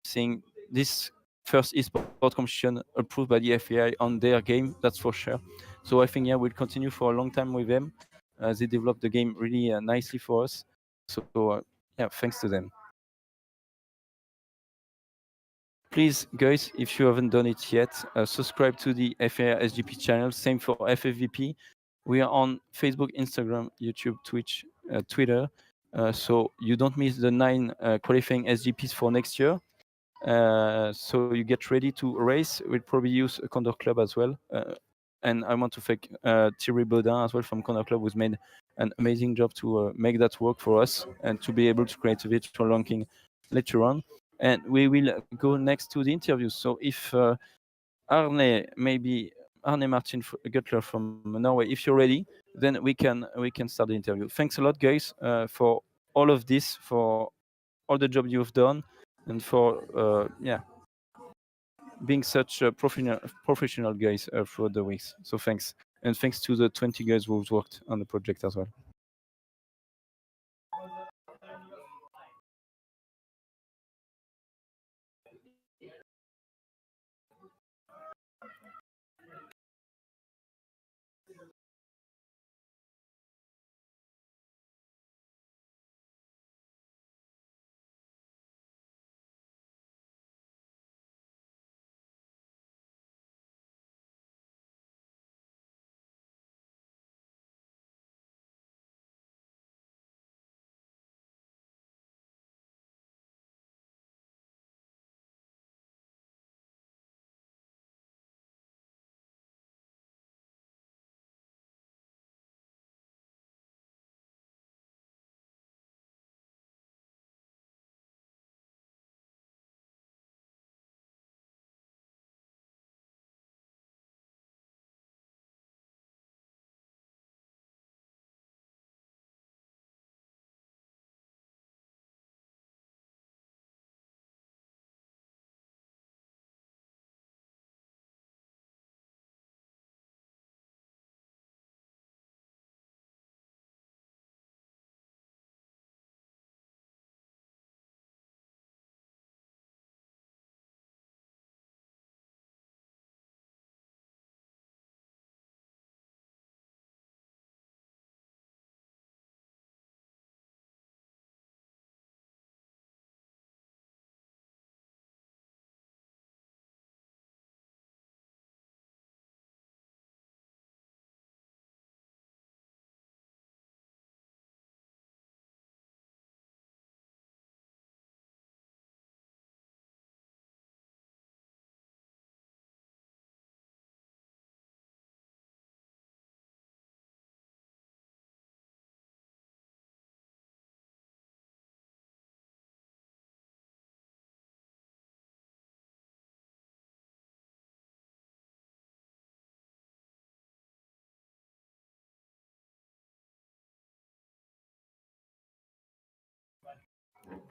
seeing this first esports competition approved by the FAI on their game. That's for sure. So I think, yeah, we'll continue for a long time with them. They developed the game really nicely for us. So yeah, thanks to them. Please, guys, if you haven't done it yet, subscribe to the FAI SGP channel. Same for FFVP. We are on Facebook, Instagram, YouTube, Twitch, Twitter. So you don't miss the 9 qualifying SGPs for next year. So you get ready to race. We'll probably use a Condor Club as well. And I want to thank Thierry Baudin as well from Condor Club, who's made an amazing job to make that work for us and to be able to create a virtual ranking later on. And we will go next to the interviews. So if Arne Martin Guttler from Norway, if you're ready, then we can start the interview. Thanks a lot, guys, for all of this, for all the job you've done, and for being such professional guys throughout the weeks. So thanks. and thanks to the 20 guys who've worked on the project as well.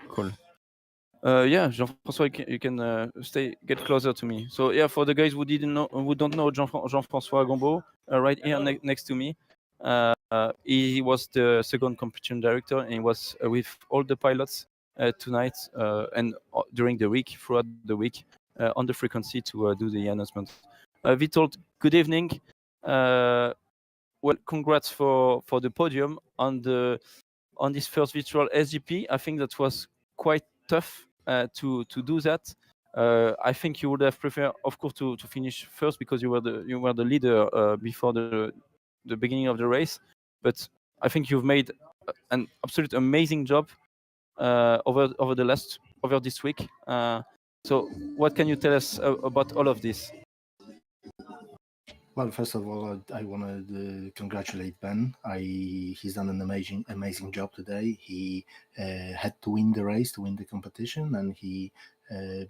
Cool. Yeah, Jean-François, you can get closer to me. So yeah, for the guys who don't know Jean-François Gombeau, right here next to me, he was the second competition director, and he was with all the pilots tonight and during the week, throughout the week, on the frequency to do the announcement. Witold, good evening. Well, congrats for the podium on this first virtual SGP. I think that was quite tough to do that. I think you would have preferred, of course, to finish first because you were the leader before the beginning of the race. But I think you've made an absolute amazing job over this week. So what can you tell us about all of this? Well, first of all, I want to congratulate Ben. He's done an amazing job today. He had to win the race, to win the competition, and he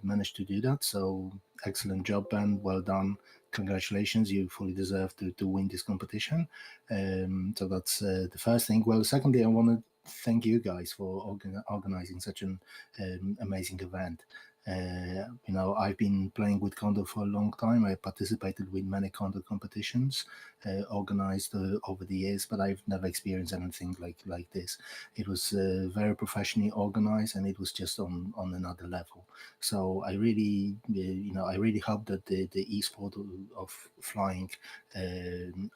managed to do that. So excellent job, Ben. Well done. Congratulations. You fully deserve to win this competition. So that's the first thing. Well, secondly, I want to thank you guys for organizing such an amazing event. I've been playing with Condor for a long time. I participated with many Condor competitions organized over the years, but I've never experienced anything like this. It was very professionally organized, and it was just on another level. So I really, I really hope that the e-sport of flying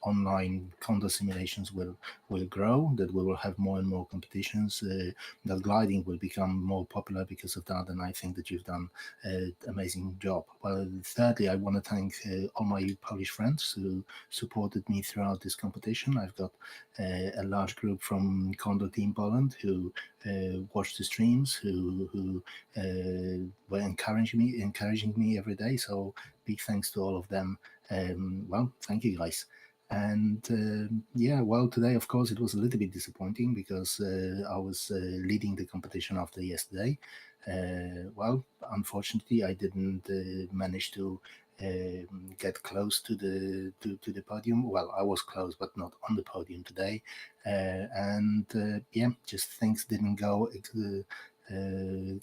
online Condor simulations will grow, that we will have more and more competitions, that gliding will become more popular because of that, and I think that you've done an amazing job. Well, thirdly, I want to thank all my Polish friends who supported me throughout this competition. I've got a large group from Condor Team Poland who watched the streams, who were encouraging me every day. So big thanks to all of them. Well, thank you guys. And yeah, well, today, of course, it was a little bit disappointing because I was leading the competition after yesterday. Well, unfortunately, I didn't manage to get close to the podium. Well, I was close, but not on the podium today. Yeah, just things didn't go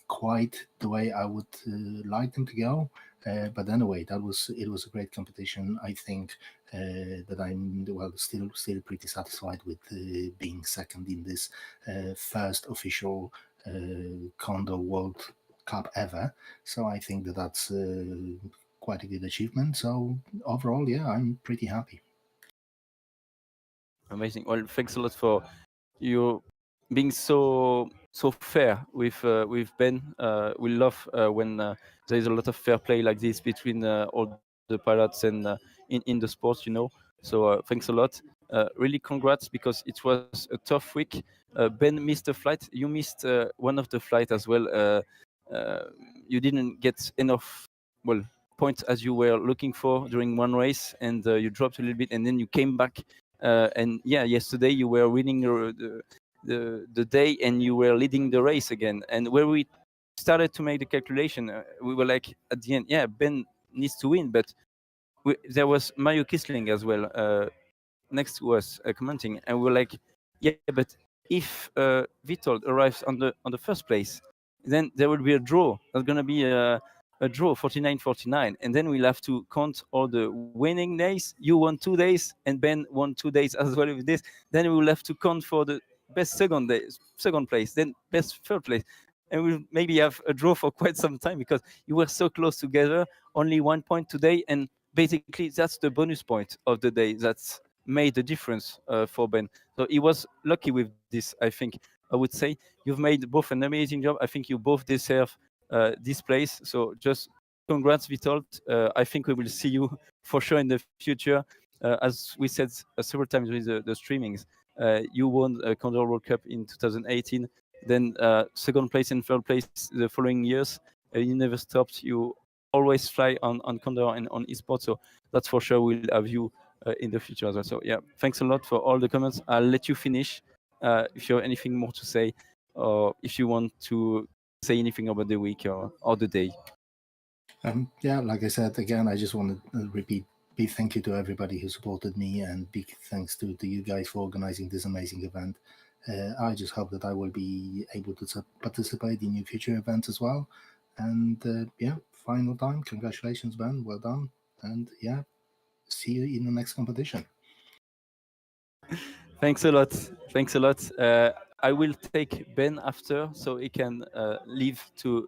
quite the way I would like them to go. But anyway, it was a great competition. I think that I'm still pretty satisfied with being second in this first official Condor World Cup ever. So I think that that's quite a good achievement. So overall, yeah, I'm pretty happy. Amazing. Well, thanks a lot for you being so fair with Ben. We love when there is a lot of fair play like this between all the pilots and in the sports, you know. So thanks a lot. Really congrats, because it was a tough week. Ben missed a flight. You missed one of the flight as well. You didn't get enough points as you were looking for during one race, and you dropped a little bit, and then you came back. And yeah, yesterday you were winning the day, and you were leading the race again. And where we started to make the calculation, we were like at the end, yeah, Ben needs to win, but there was Mario Kisling as well next to us commenting, and we were like, yeah, but if Vitold arrives on the first place, then there will be a draw. There's going to be a draw 49-49, and then we'll have to count all the winning days. You won 2 days, and Ben won 2 days as well with this. Then we will have to count for the best second place, then best third place, and we'll maybe have a draw for quite some time, because you were so close together. Only 1 point today, and basically that's the bonus point of the day that's made the difference for Ben. So he was lucky with this, I think. I would say you've made both an amazing job. I think you both deserve this place. So just congrats, Vitold. I think we will see you for sure in the future. As we said several times with the streamings, you won a Condor World Cup in 2018, then second place and third place the following years. You never stopped. You always fly on Condor and on esports. So that's for sure we'll have you in the future as well. So yeah, thanks a lot for all the comments. I'll let you finish if you have anything more to say, or if you want to say anything about the week or the day. Yeah, like I said, again, I just want to repeat big thank you to everybody who supported me, and big thanks to you guys for organizing this amazing event. I just hope that I will be able to participate in your future events as well. And yeah, final time, congratulations, Ben, well done. And yeah, see you in the next competition. Thanks a lot. Thanks a lot. I will take Ben after, so he can leave to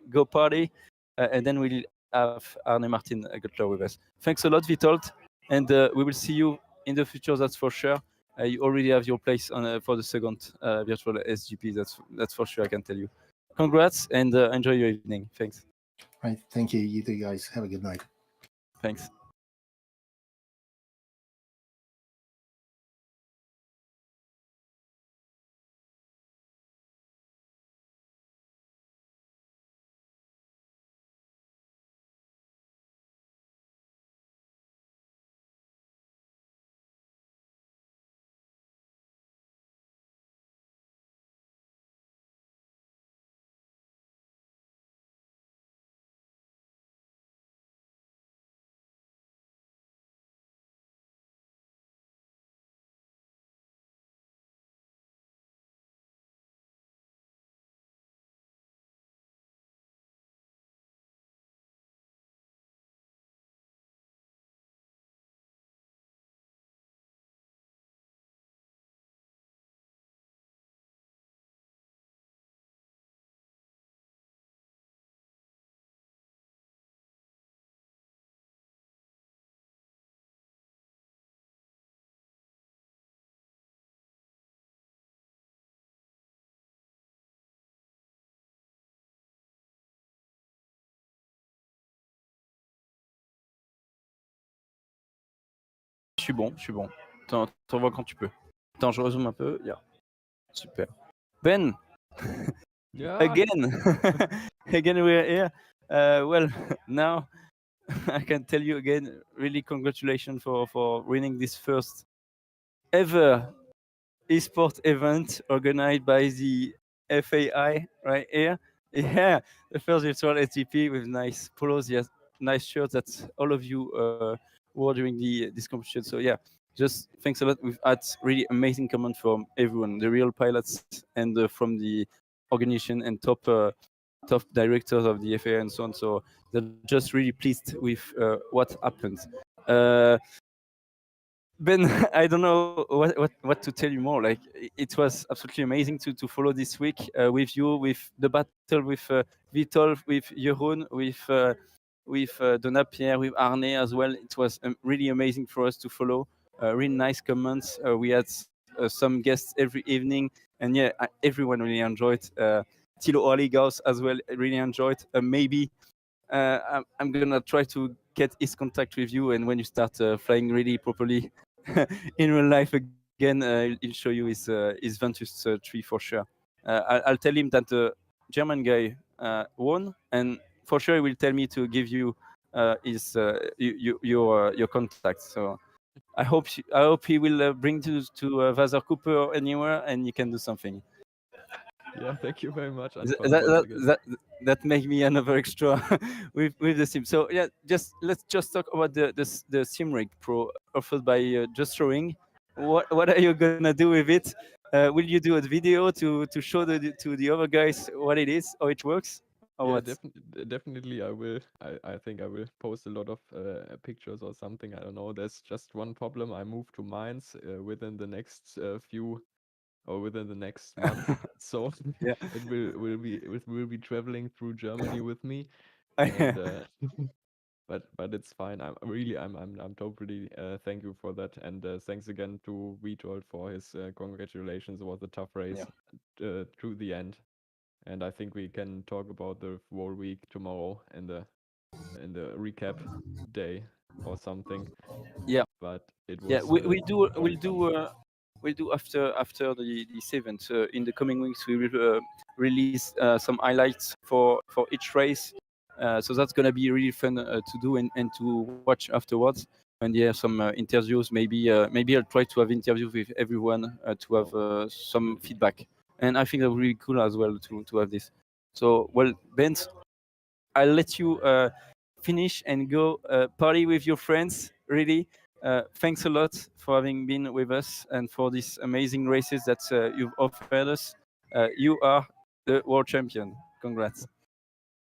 go party, and then we'll have Arne Martin Göttler with us. Thanks a lot, Vitold, and we will see you in the future. That's for sure. You already have your place on for the second virtual SGP. That's for sure. I can tell you. Congrats, and enjoy your evening. Thanks. Right. Thank you. You two guys. Have a good night. Thanks. Je suis bon. T'envoies quand tu peux. Attends, je rezoome un peu. Yeah. Super. Ben, Yeah. again, again we are here. Well, now I can tell you again, really congratulations for winning this first ever esport event organized by the FAI right here. Yeah, the first virtual SGP with nice polos, yes, nice shirts that all of you wore during this competition. So yeah, just thanks a lot. We've had really amazing comment from everyone, the real pilots and from the organization and top top directors of the FA and so on. So they're just really pleased with what happened. Ben, I don't know what to tell you more. Like it was absolutely amazing to follow this week with you, with the battle with Vitol, with Jeroen, with Donna Pierre, with Arne as well. It was really amazing for us to follow. Really nice comments. We had some guests every evening, and yeah, everyone really enjoyed. Thilo Orligaus as well really enjoyed. Maybe I'm gonna try to get his contact with you, and when you start flying really properly in real life again, he'll show you his Ventus 3 for sure. I'll tell him that the German guy won, and for sure he will tell me to give you his your contact. So I hope he will bring you to Vaser Cooper anywhere, and you can do something. Yeah, thank you very much, Antoine. That make me another extra with the sim. So yeah, let's just talk about the sim rig pro offered by Just Throwing. What are you gonna do with it? Will you do a video to show to the other guys what it is, how it works, or Yeah, what? definitely I will. I think I will post a lot of pictures or something. I don't know. There's just one problem. I moved to Mainz within the next within the next month. So Yeah. it will be traveling through Germany with me. And but it's fine. I'm totally thank you for that. And thanks again to Vitold for his congratulations. It was a tough race to the end. And I think we can talk about the whole week tomorrow in the recap day or something. Yeah. But it was Yeah, we'll do after this event. In the coming weeks, we will release some highlights for each race. So that's gonna be really fun to do and to watch afterwards. And yeah, some interviews. Maybe I'll try to have interviews with everyone to have some feedback. And I think that would be cool as well to have this. So well, Ben, I'll let you finish and go party with your friends. Really, thanks a lot for having been with us and for these amazing races that you've offered us. You are the world champion. Congrats.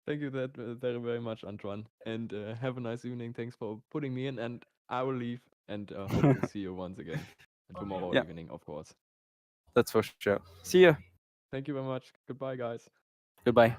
Thank you very, very much, Antoine. And have a nice evening. Thanks for putting me in. And I will leave and hope to see you once again tomorrow evening, of course. That's for sure. See ya. Thank you very much. Goodbye, guys. Goodbye.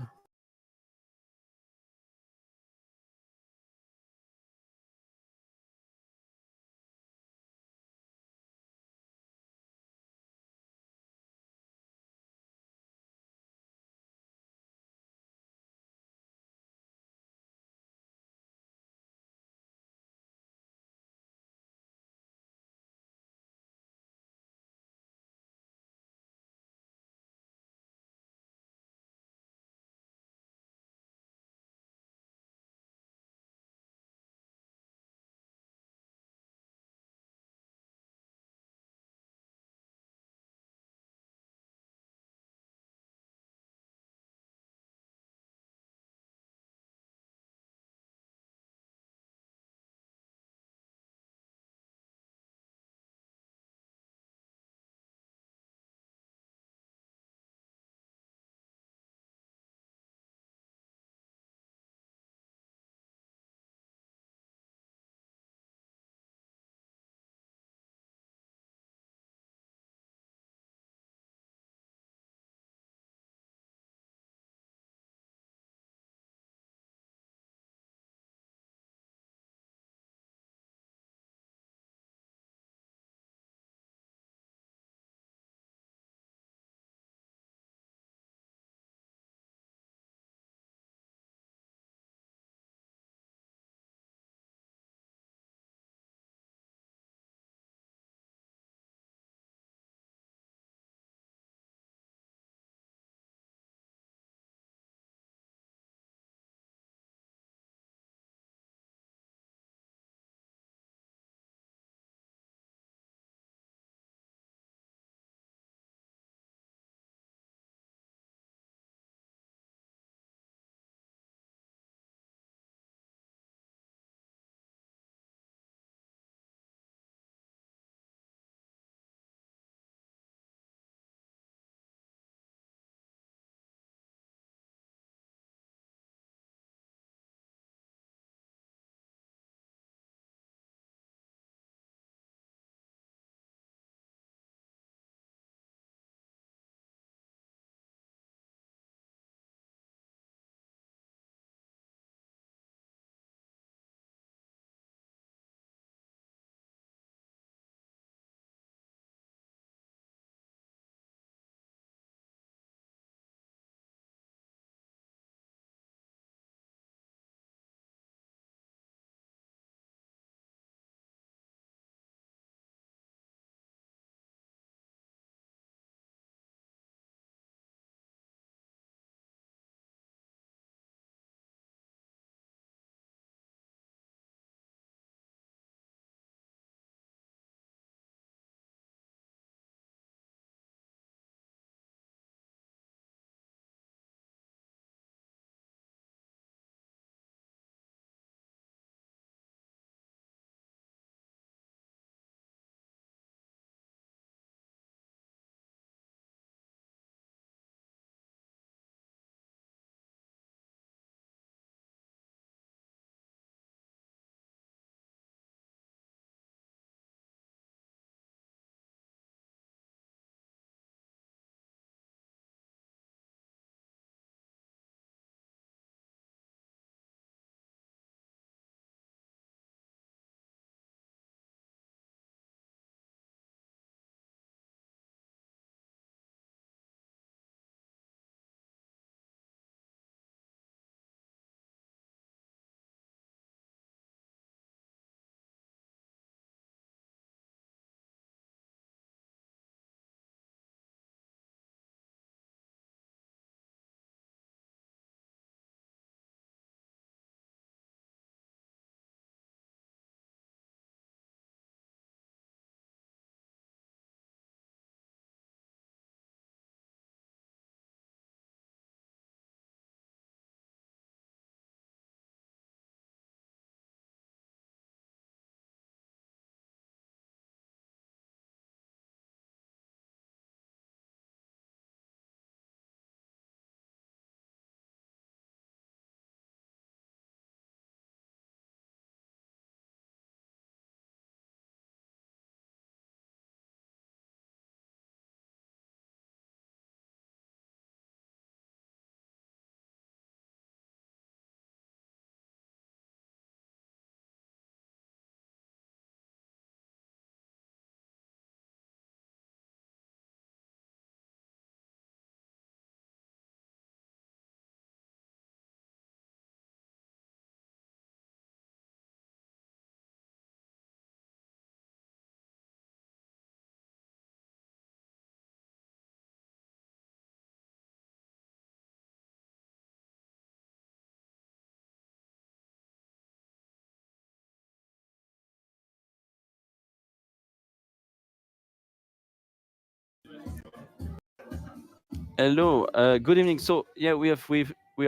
Hello, good evening. So yeah, we are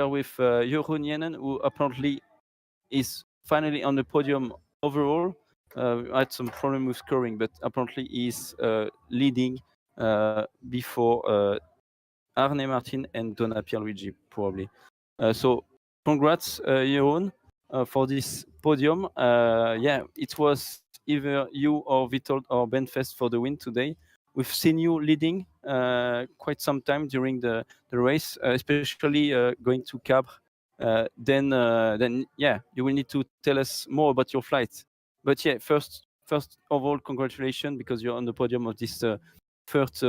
with Jeroen Jenen, who apparently is finally on the podium overall. Had some problem with scoring, but apparently he's leading before Arne Martin and Donna Pierluigi probably. So congrats, Jeroen, for this podium. Yeah, it was either you or Vitold or Benfest for the win today. We've seen you leading quite some time during the race, especially going to Cabre. Then yeah, you will need to tell us more about your flight. But yeah, first of all, congratulations because you're on the podium of this first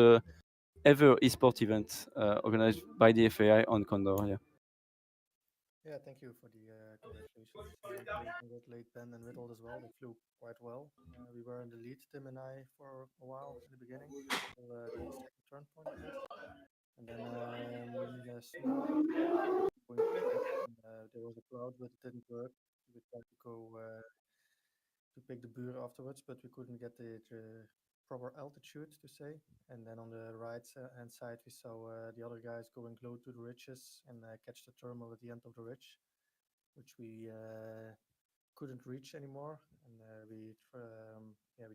ever esport event organized by the FAI on Condor. Yeah. Yeah, thank you for the congratulations. I want to congratulate Ben and Witold as well. They flew quite well. We were in the lead, Tim and I, for a while in the beginning, until the second turn point, I guess. And then we made a small mistake going to the right. There was a cloud, but it didn't work. We tried to go to pick the Buur afterwards, but we couldn't get the proper altitude to say. And then on the right hand side, we saw the other guys going low to the ridges and catch the thermal at the end of the ridge, which we couldn't reach anymore. And we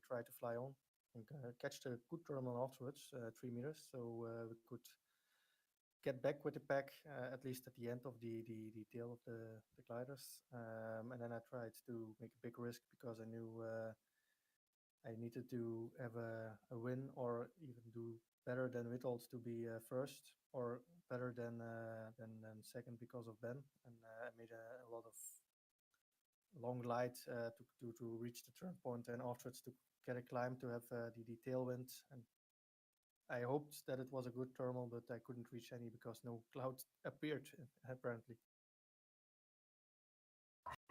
tried to fly on and catch the good thermal afterwards, 3 meters, so we could get back with the pack at least at the end of the tail of the gliders. And then I tried to make a big risk because I knew I needed to have a win or even do better than Witold to be first, or better than second because of Ben. And I made a lot of long glide to reach the turn point and afterwards to get a climb to have the tailwind. And I hoped that it was a good thermal, but I couldn't reach any because no cloud appeared apparently.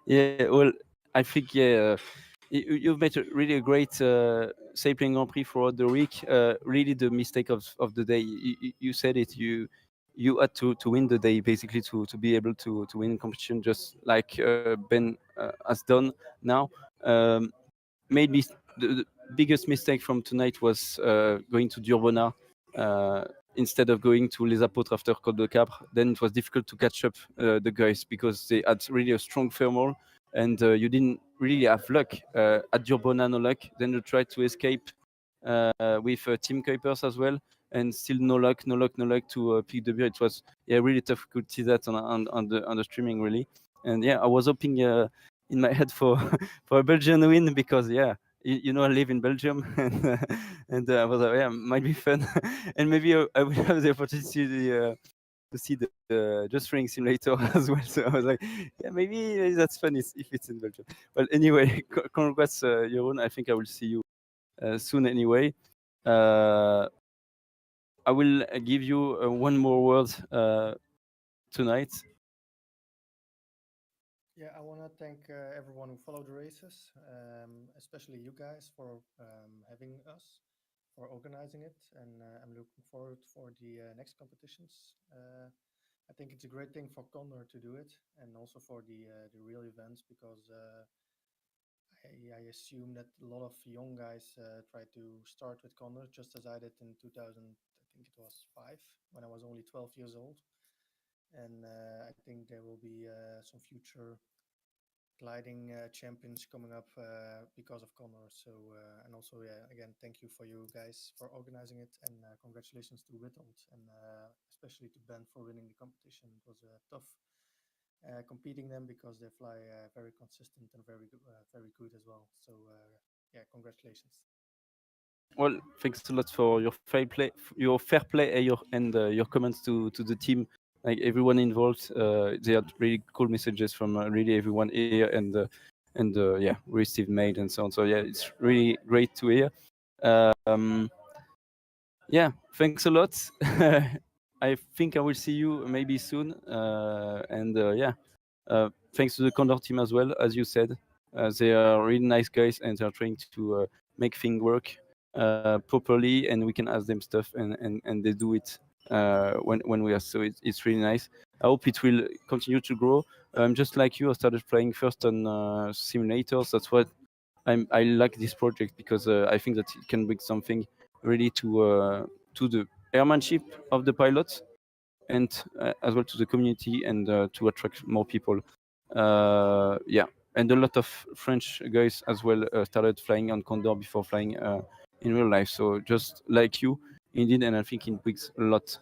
Yeah, well, I think you've made really a great Sailplane Grand Prix throughout the week. Really, the mistake of the day. You said it. You had to win the day basically to be able to win competition, just like Ben has done now. Maybe the biggest mistake from tonight was going to Durbona instead of going to Les Apôtres after Côte de Capre. Then it was difficult to catch up the guys because they had really a strong thermal, and you didn't really have luck. At Durbona, no luck. Then you tried to escape with Team Kuipers as well, and still no luck to pick the beer. It was really tough. Could see that on the streaming really, and I was hoping in my head for for a Belgian win because you know I live in Belgium and I was like might be fun and maybe I will have the opportunity to see the Just Ring Simulator as well. So I was like maybe that's fun if it's in Belgium. Well, anyway, congrats Jeroen. I think I will see you soon anyway. I will give you one more word tonight. Yeah, I want to thank everyone who followed the races, especially you guys for having us, for organizing it, and I'm looking forward for the next competitions. I think it's a great thing for Condor to do it, and also for the real events because I assume that a lot of young guys try to start with Condor just as I did in 2000. I think it was 5 when I was only 12 years old, and I think there will be some future gliding champions coming up because of Condor. So and also again thank you for you guys for organizing it, and congratulations to Witold and especially to Ben for winning the competition. It was tough competing them because they fly very consistent and very good as well. So congratulations. Well, thanks a lot for your fair play, and your comments to the team. Like everyone involved, they had really cool messages from really everyone here, and received mail and so on. So it's really great to hear. Thanks a lot. I think I will see you maybe soon. Thanks to the Condor team as well, as you said. They are really nice guys and they are trying to make things work properly, and we can ask them stuff and they do it when we are. So it's really nice. I hope it will continue to grow. Just like you, I started playing first on simulators. That's what I like this project because I think that it can bring something really to the airmanship of the pilots, and as well to the community and to attract more people. Yeah, and a lot of French guys as well started flying on Condor before flying in real life. So just like you, indeed, and I think it brings a lot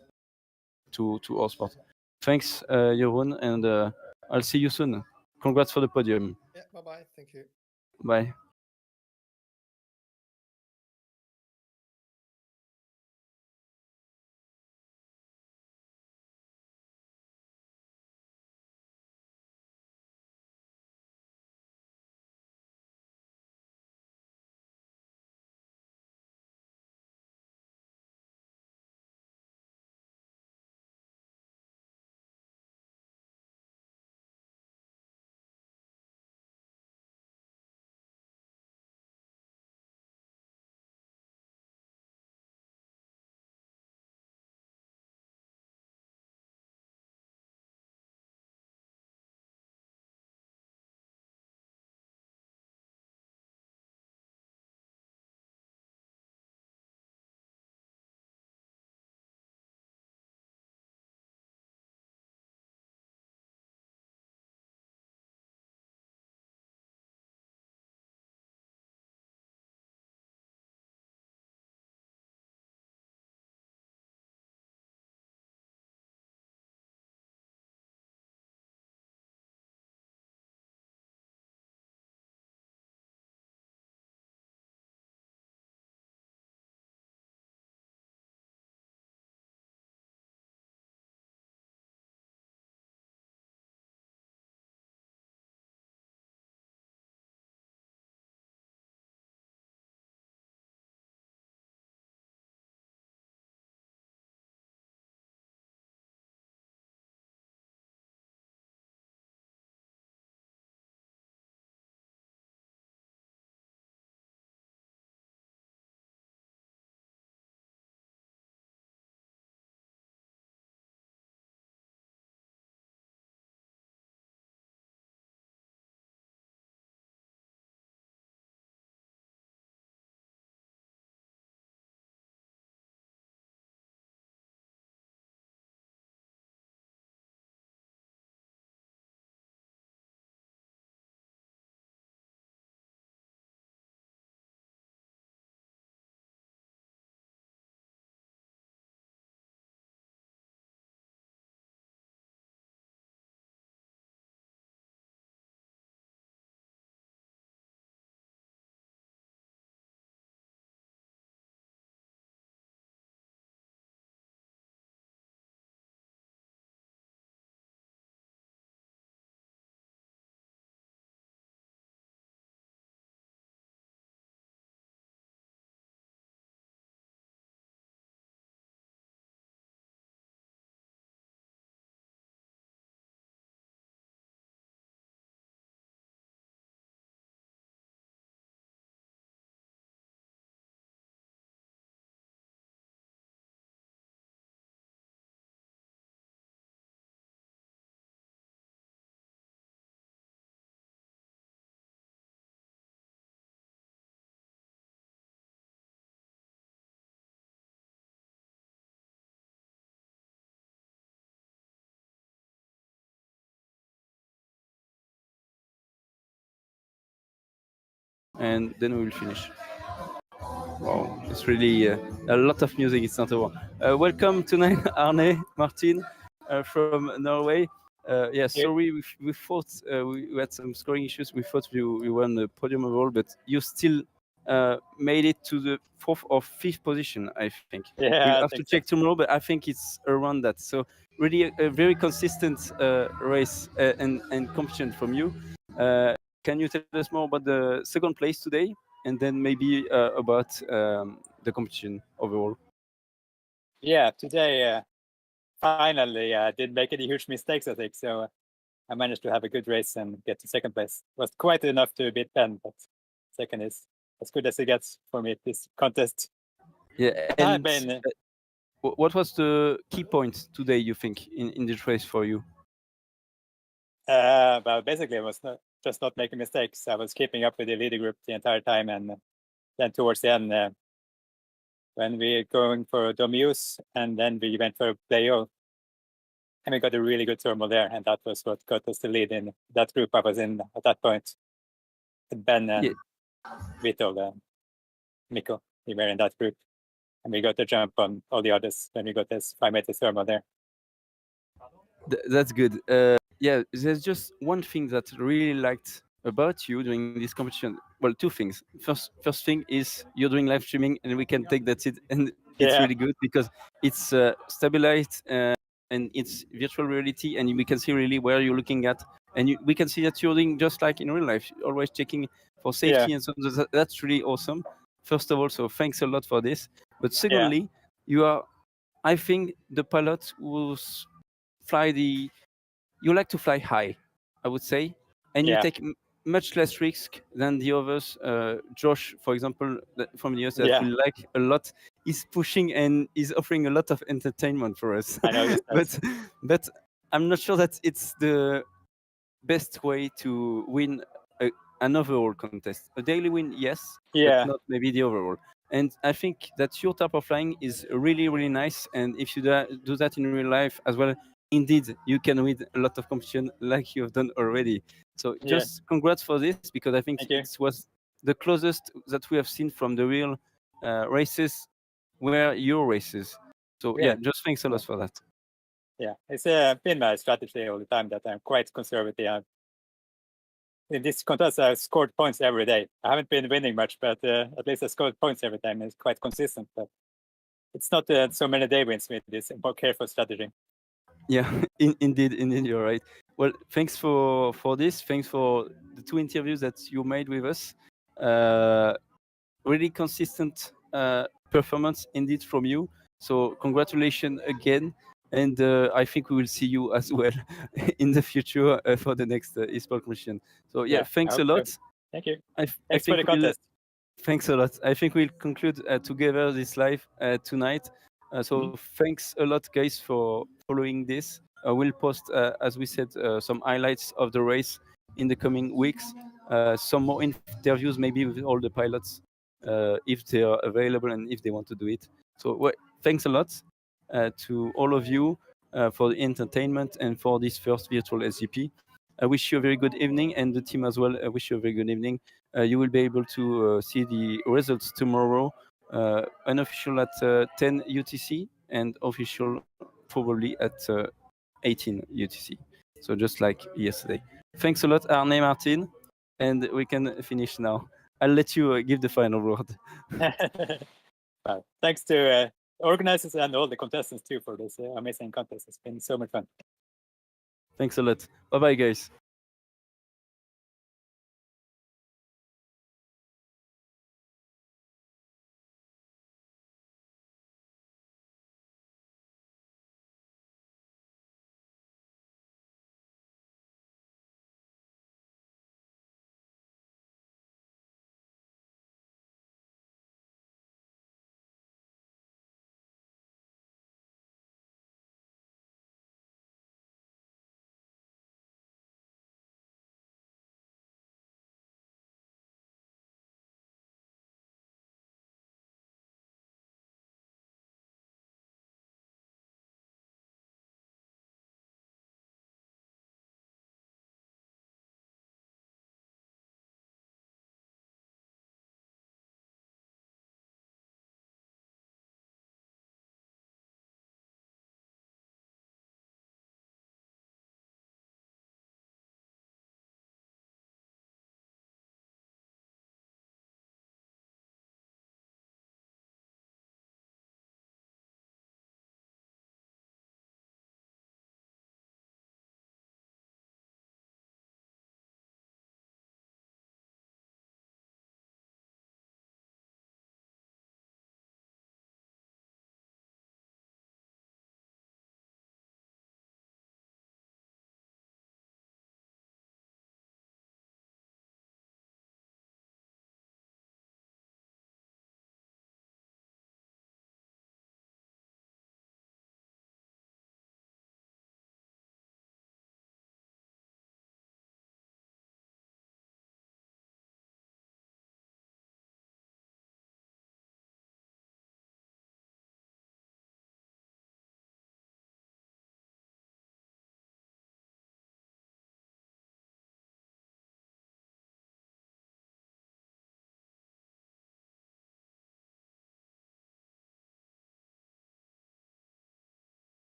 to our sport. Thanks, Jeroen, and I'll see you soon. Congrats for the podium. Yeah, bye-bye. Thank you. Bye. And then we will finish. Wow, it's really a lot of music in Saint-Ouen. Welcome tonight, Arne Martin from Norway. Yes, sorry, we thought we had some scoring issues. We thought we won the podium overall, but you still made it to the 4th or 5th position, I think. Yeah, We'll I have to think check tomorrow, but I think it's around that. So really a very consistent race and competition from you. Can you tell us more about the second place today, and then maybe about the competition overall? Yeah, today finally I didn't make any huge mistakes, I think. So I managed to have a good race and get to second place. It was quite enough to beat Ben, but second is as good as it gets for me this contest. Yeah, I've and been what was the key point today, you think, in this race for you? well, basically I was just not making mistakes. I was keeping up with the leader group the entire time, and then towards the end when we going for Domius, and then we went for Playo, and we got a really good thermal there, and that was what got us the lead in that group I was in at that point. Ben and Vito and Mikko, we were in that group, and we got the jump on all the others when we got this 5 meter thermal there. That's good. Yeah, there's just one thing that I really liked about you during this competition. Well, two things. First thing is you're doing live streaming, and we can take that it, and it's Yeah. really good because it's stabilized and it's virtual reality, and we can see really where you're looking at, and we can see that you're doing just like in real life, always checking for safety, and so that's really awesome. First of all, so thanks a lot for this. But secondly, you are, I think, the pilot who's you like to fly high, I would say, and you take much less risk than the others. Josh, for example, from the US, that we like a lot, is pushing and is offering a lot of entertainment for us. I know this but I'm not sure that it's the best way to win an overall contest. A daily win, yes, but not maybe the overall. And I think that your type of flying is really, really nice. And if you do that in real life as well, indeed, you can win a lot of competition like you have done already. So just congrats for this, because I think it was the closest that we have seen from the real races were your races. So just thanks a lot for that. Yeah, it's been my strategy all the time that I'm quite conservative. In this contest, I've scored points every day. I haven't been winning much, but at least I scored points every time. It's quite consistent, but it's not so many day wins with this more careful strategy. Yeah, indeed, you're right. Well, thanks for this. Thanks for the 2 interviews that you made with us. Really consistent performance indeed from you. So congratulations again. And I think we will see you as well in the future for the next eSport competition. So thanks a lot. So. Thank you. I Thanks for think the contest. Thanks a lot. I think we'll conclude together this live tonight. So thanks a lot, guys, for following this. We'll post, as we said, some highlights of the race in the coming weeks. Some more interviews, maybe with all the pilots, if they are available and if they want to do it. So thanks a lot to all of you for the entertainment and for this first virtual SGP. I wish you a very good evening, and the team as well. I wish you a very good evening. You will be able to see the results tomorrow, unofficial at 10 UTC and official probably at 18 UTC. So just like yesterday. Thanks a lot, Arne Martin, and we can finish now. I'll let you give the final word. Well, thanks to organizers and all the contestants too for this amazing contest. It's been so much fun. Thanks a lot. Bye-bye, guys.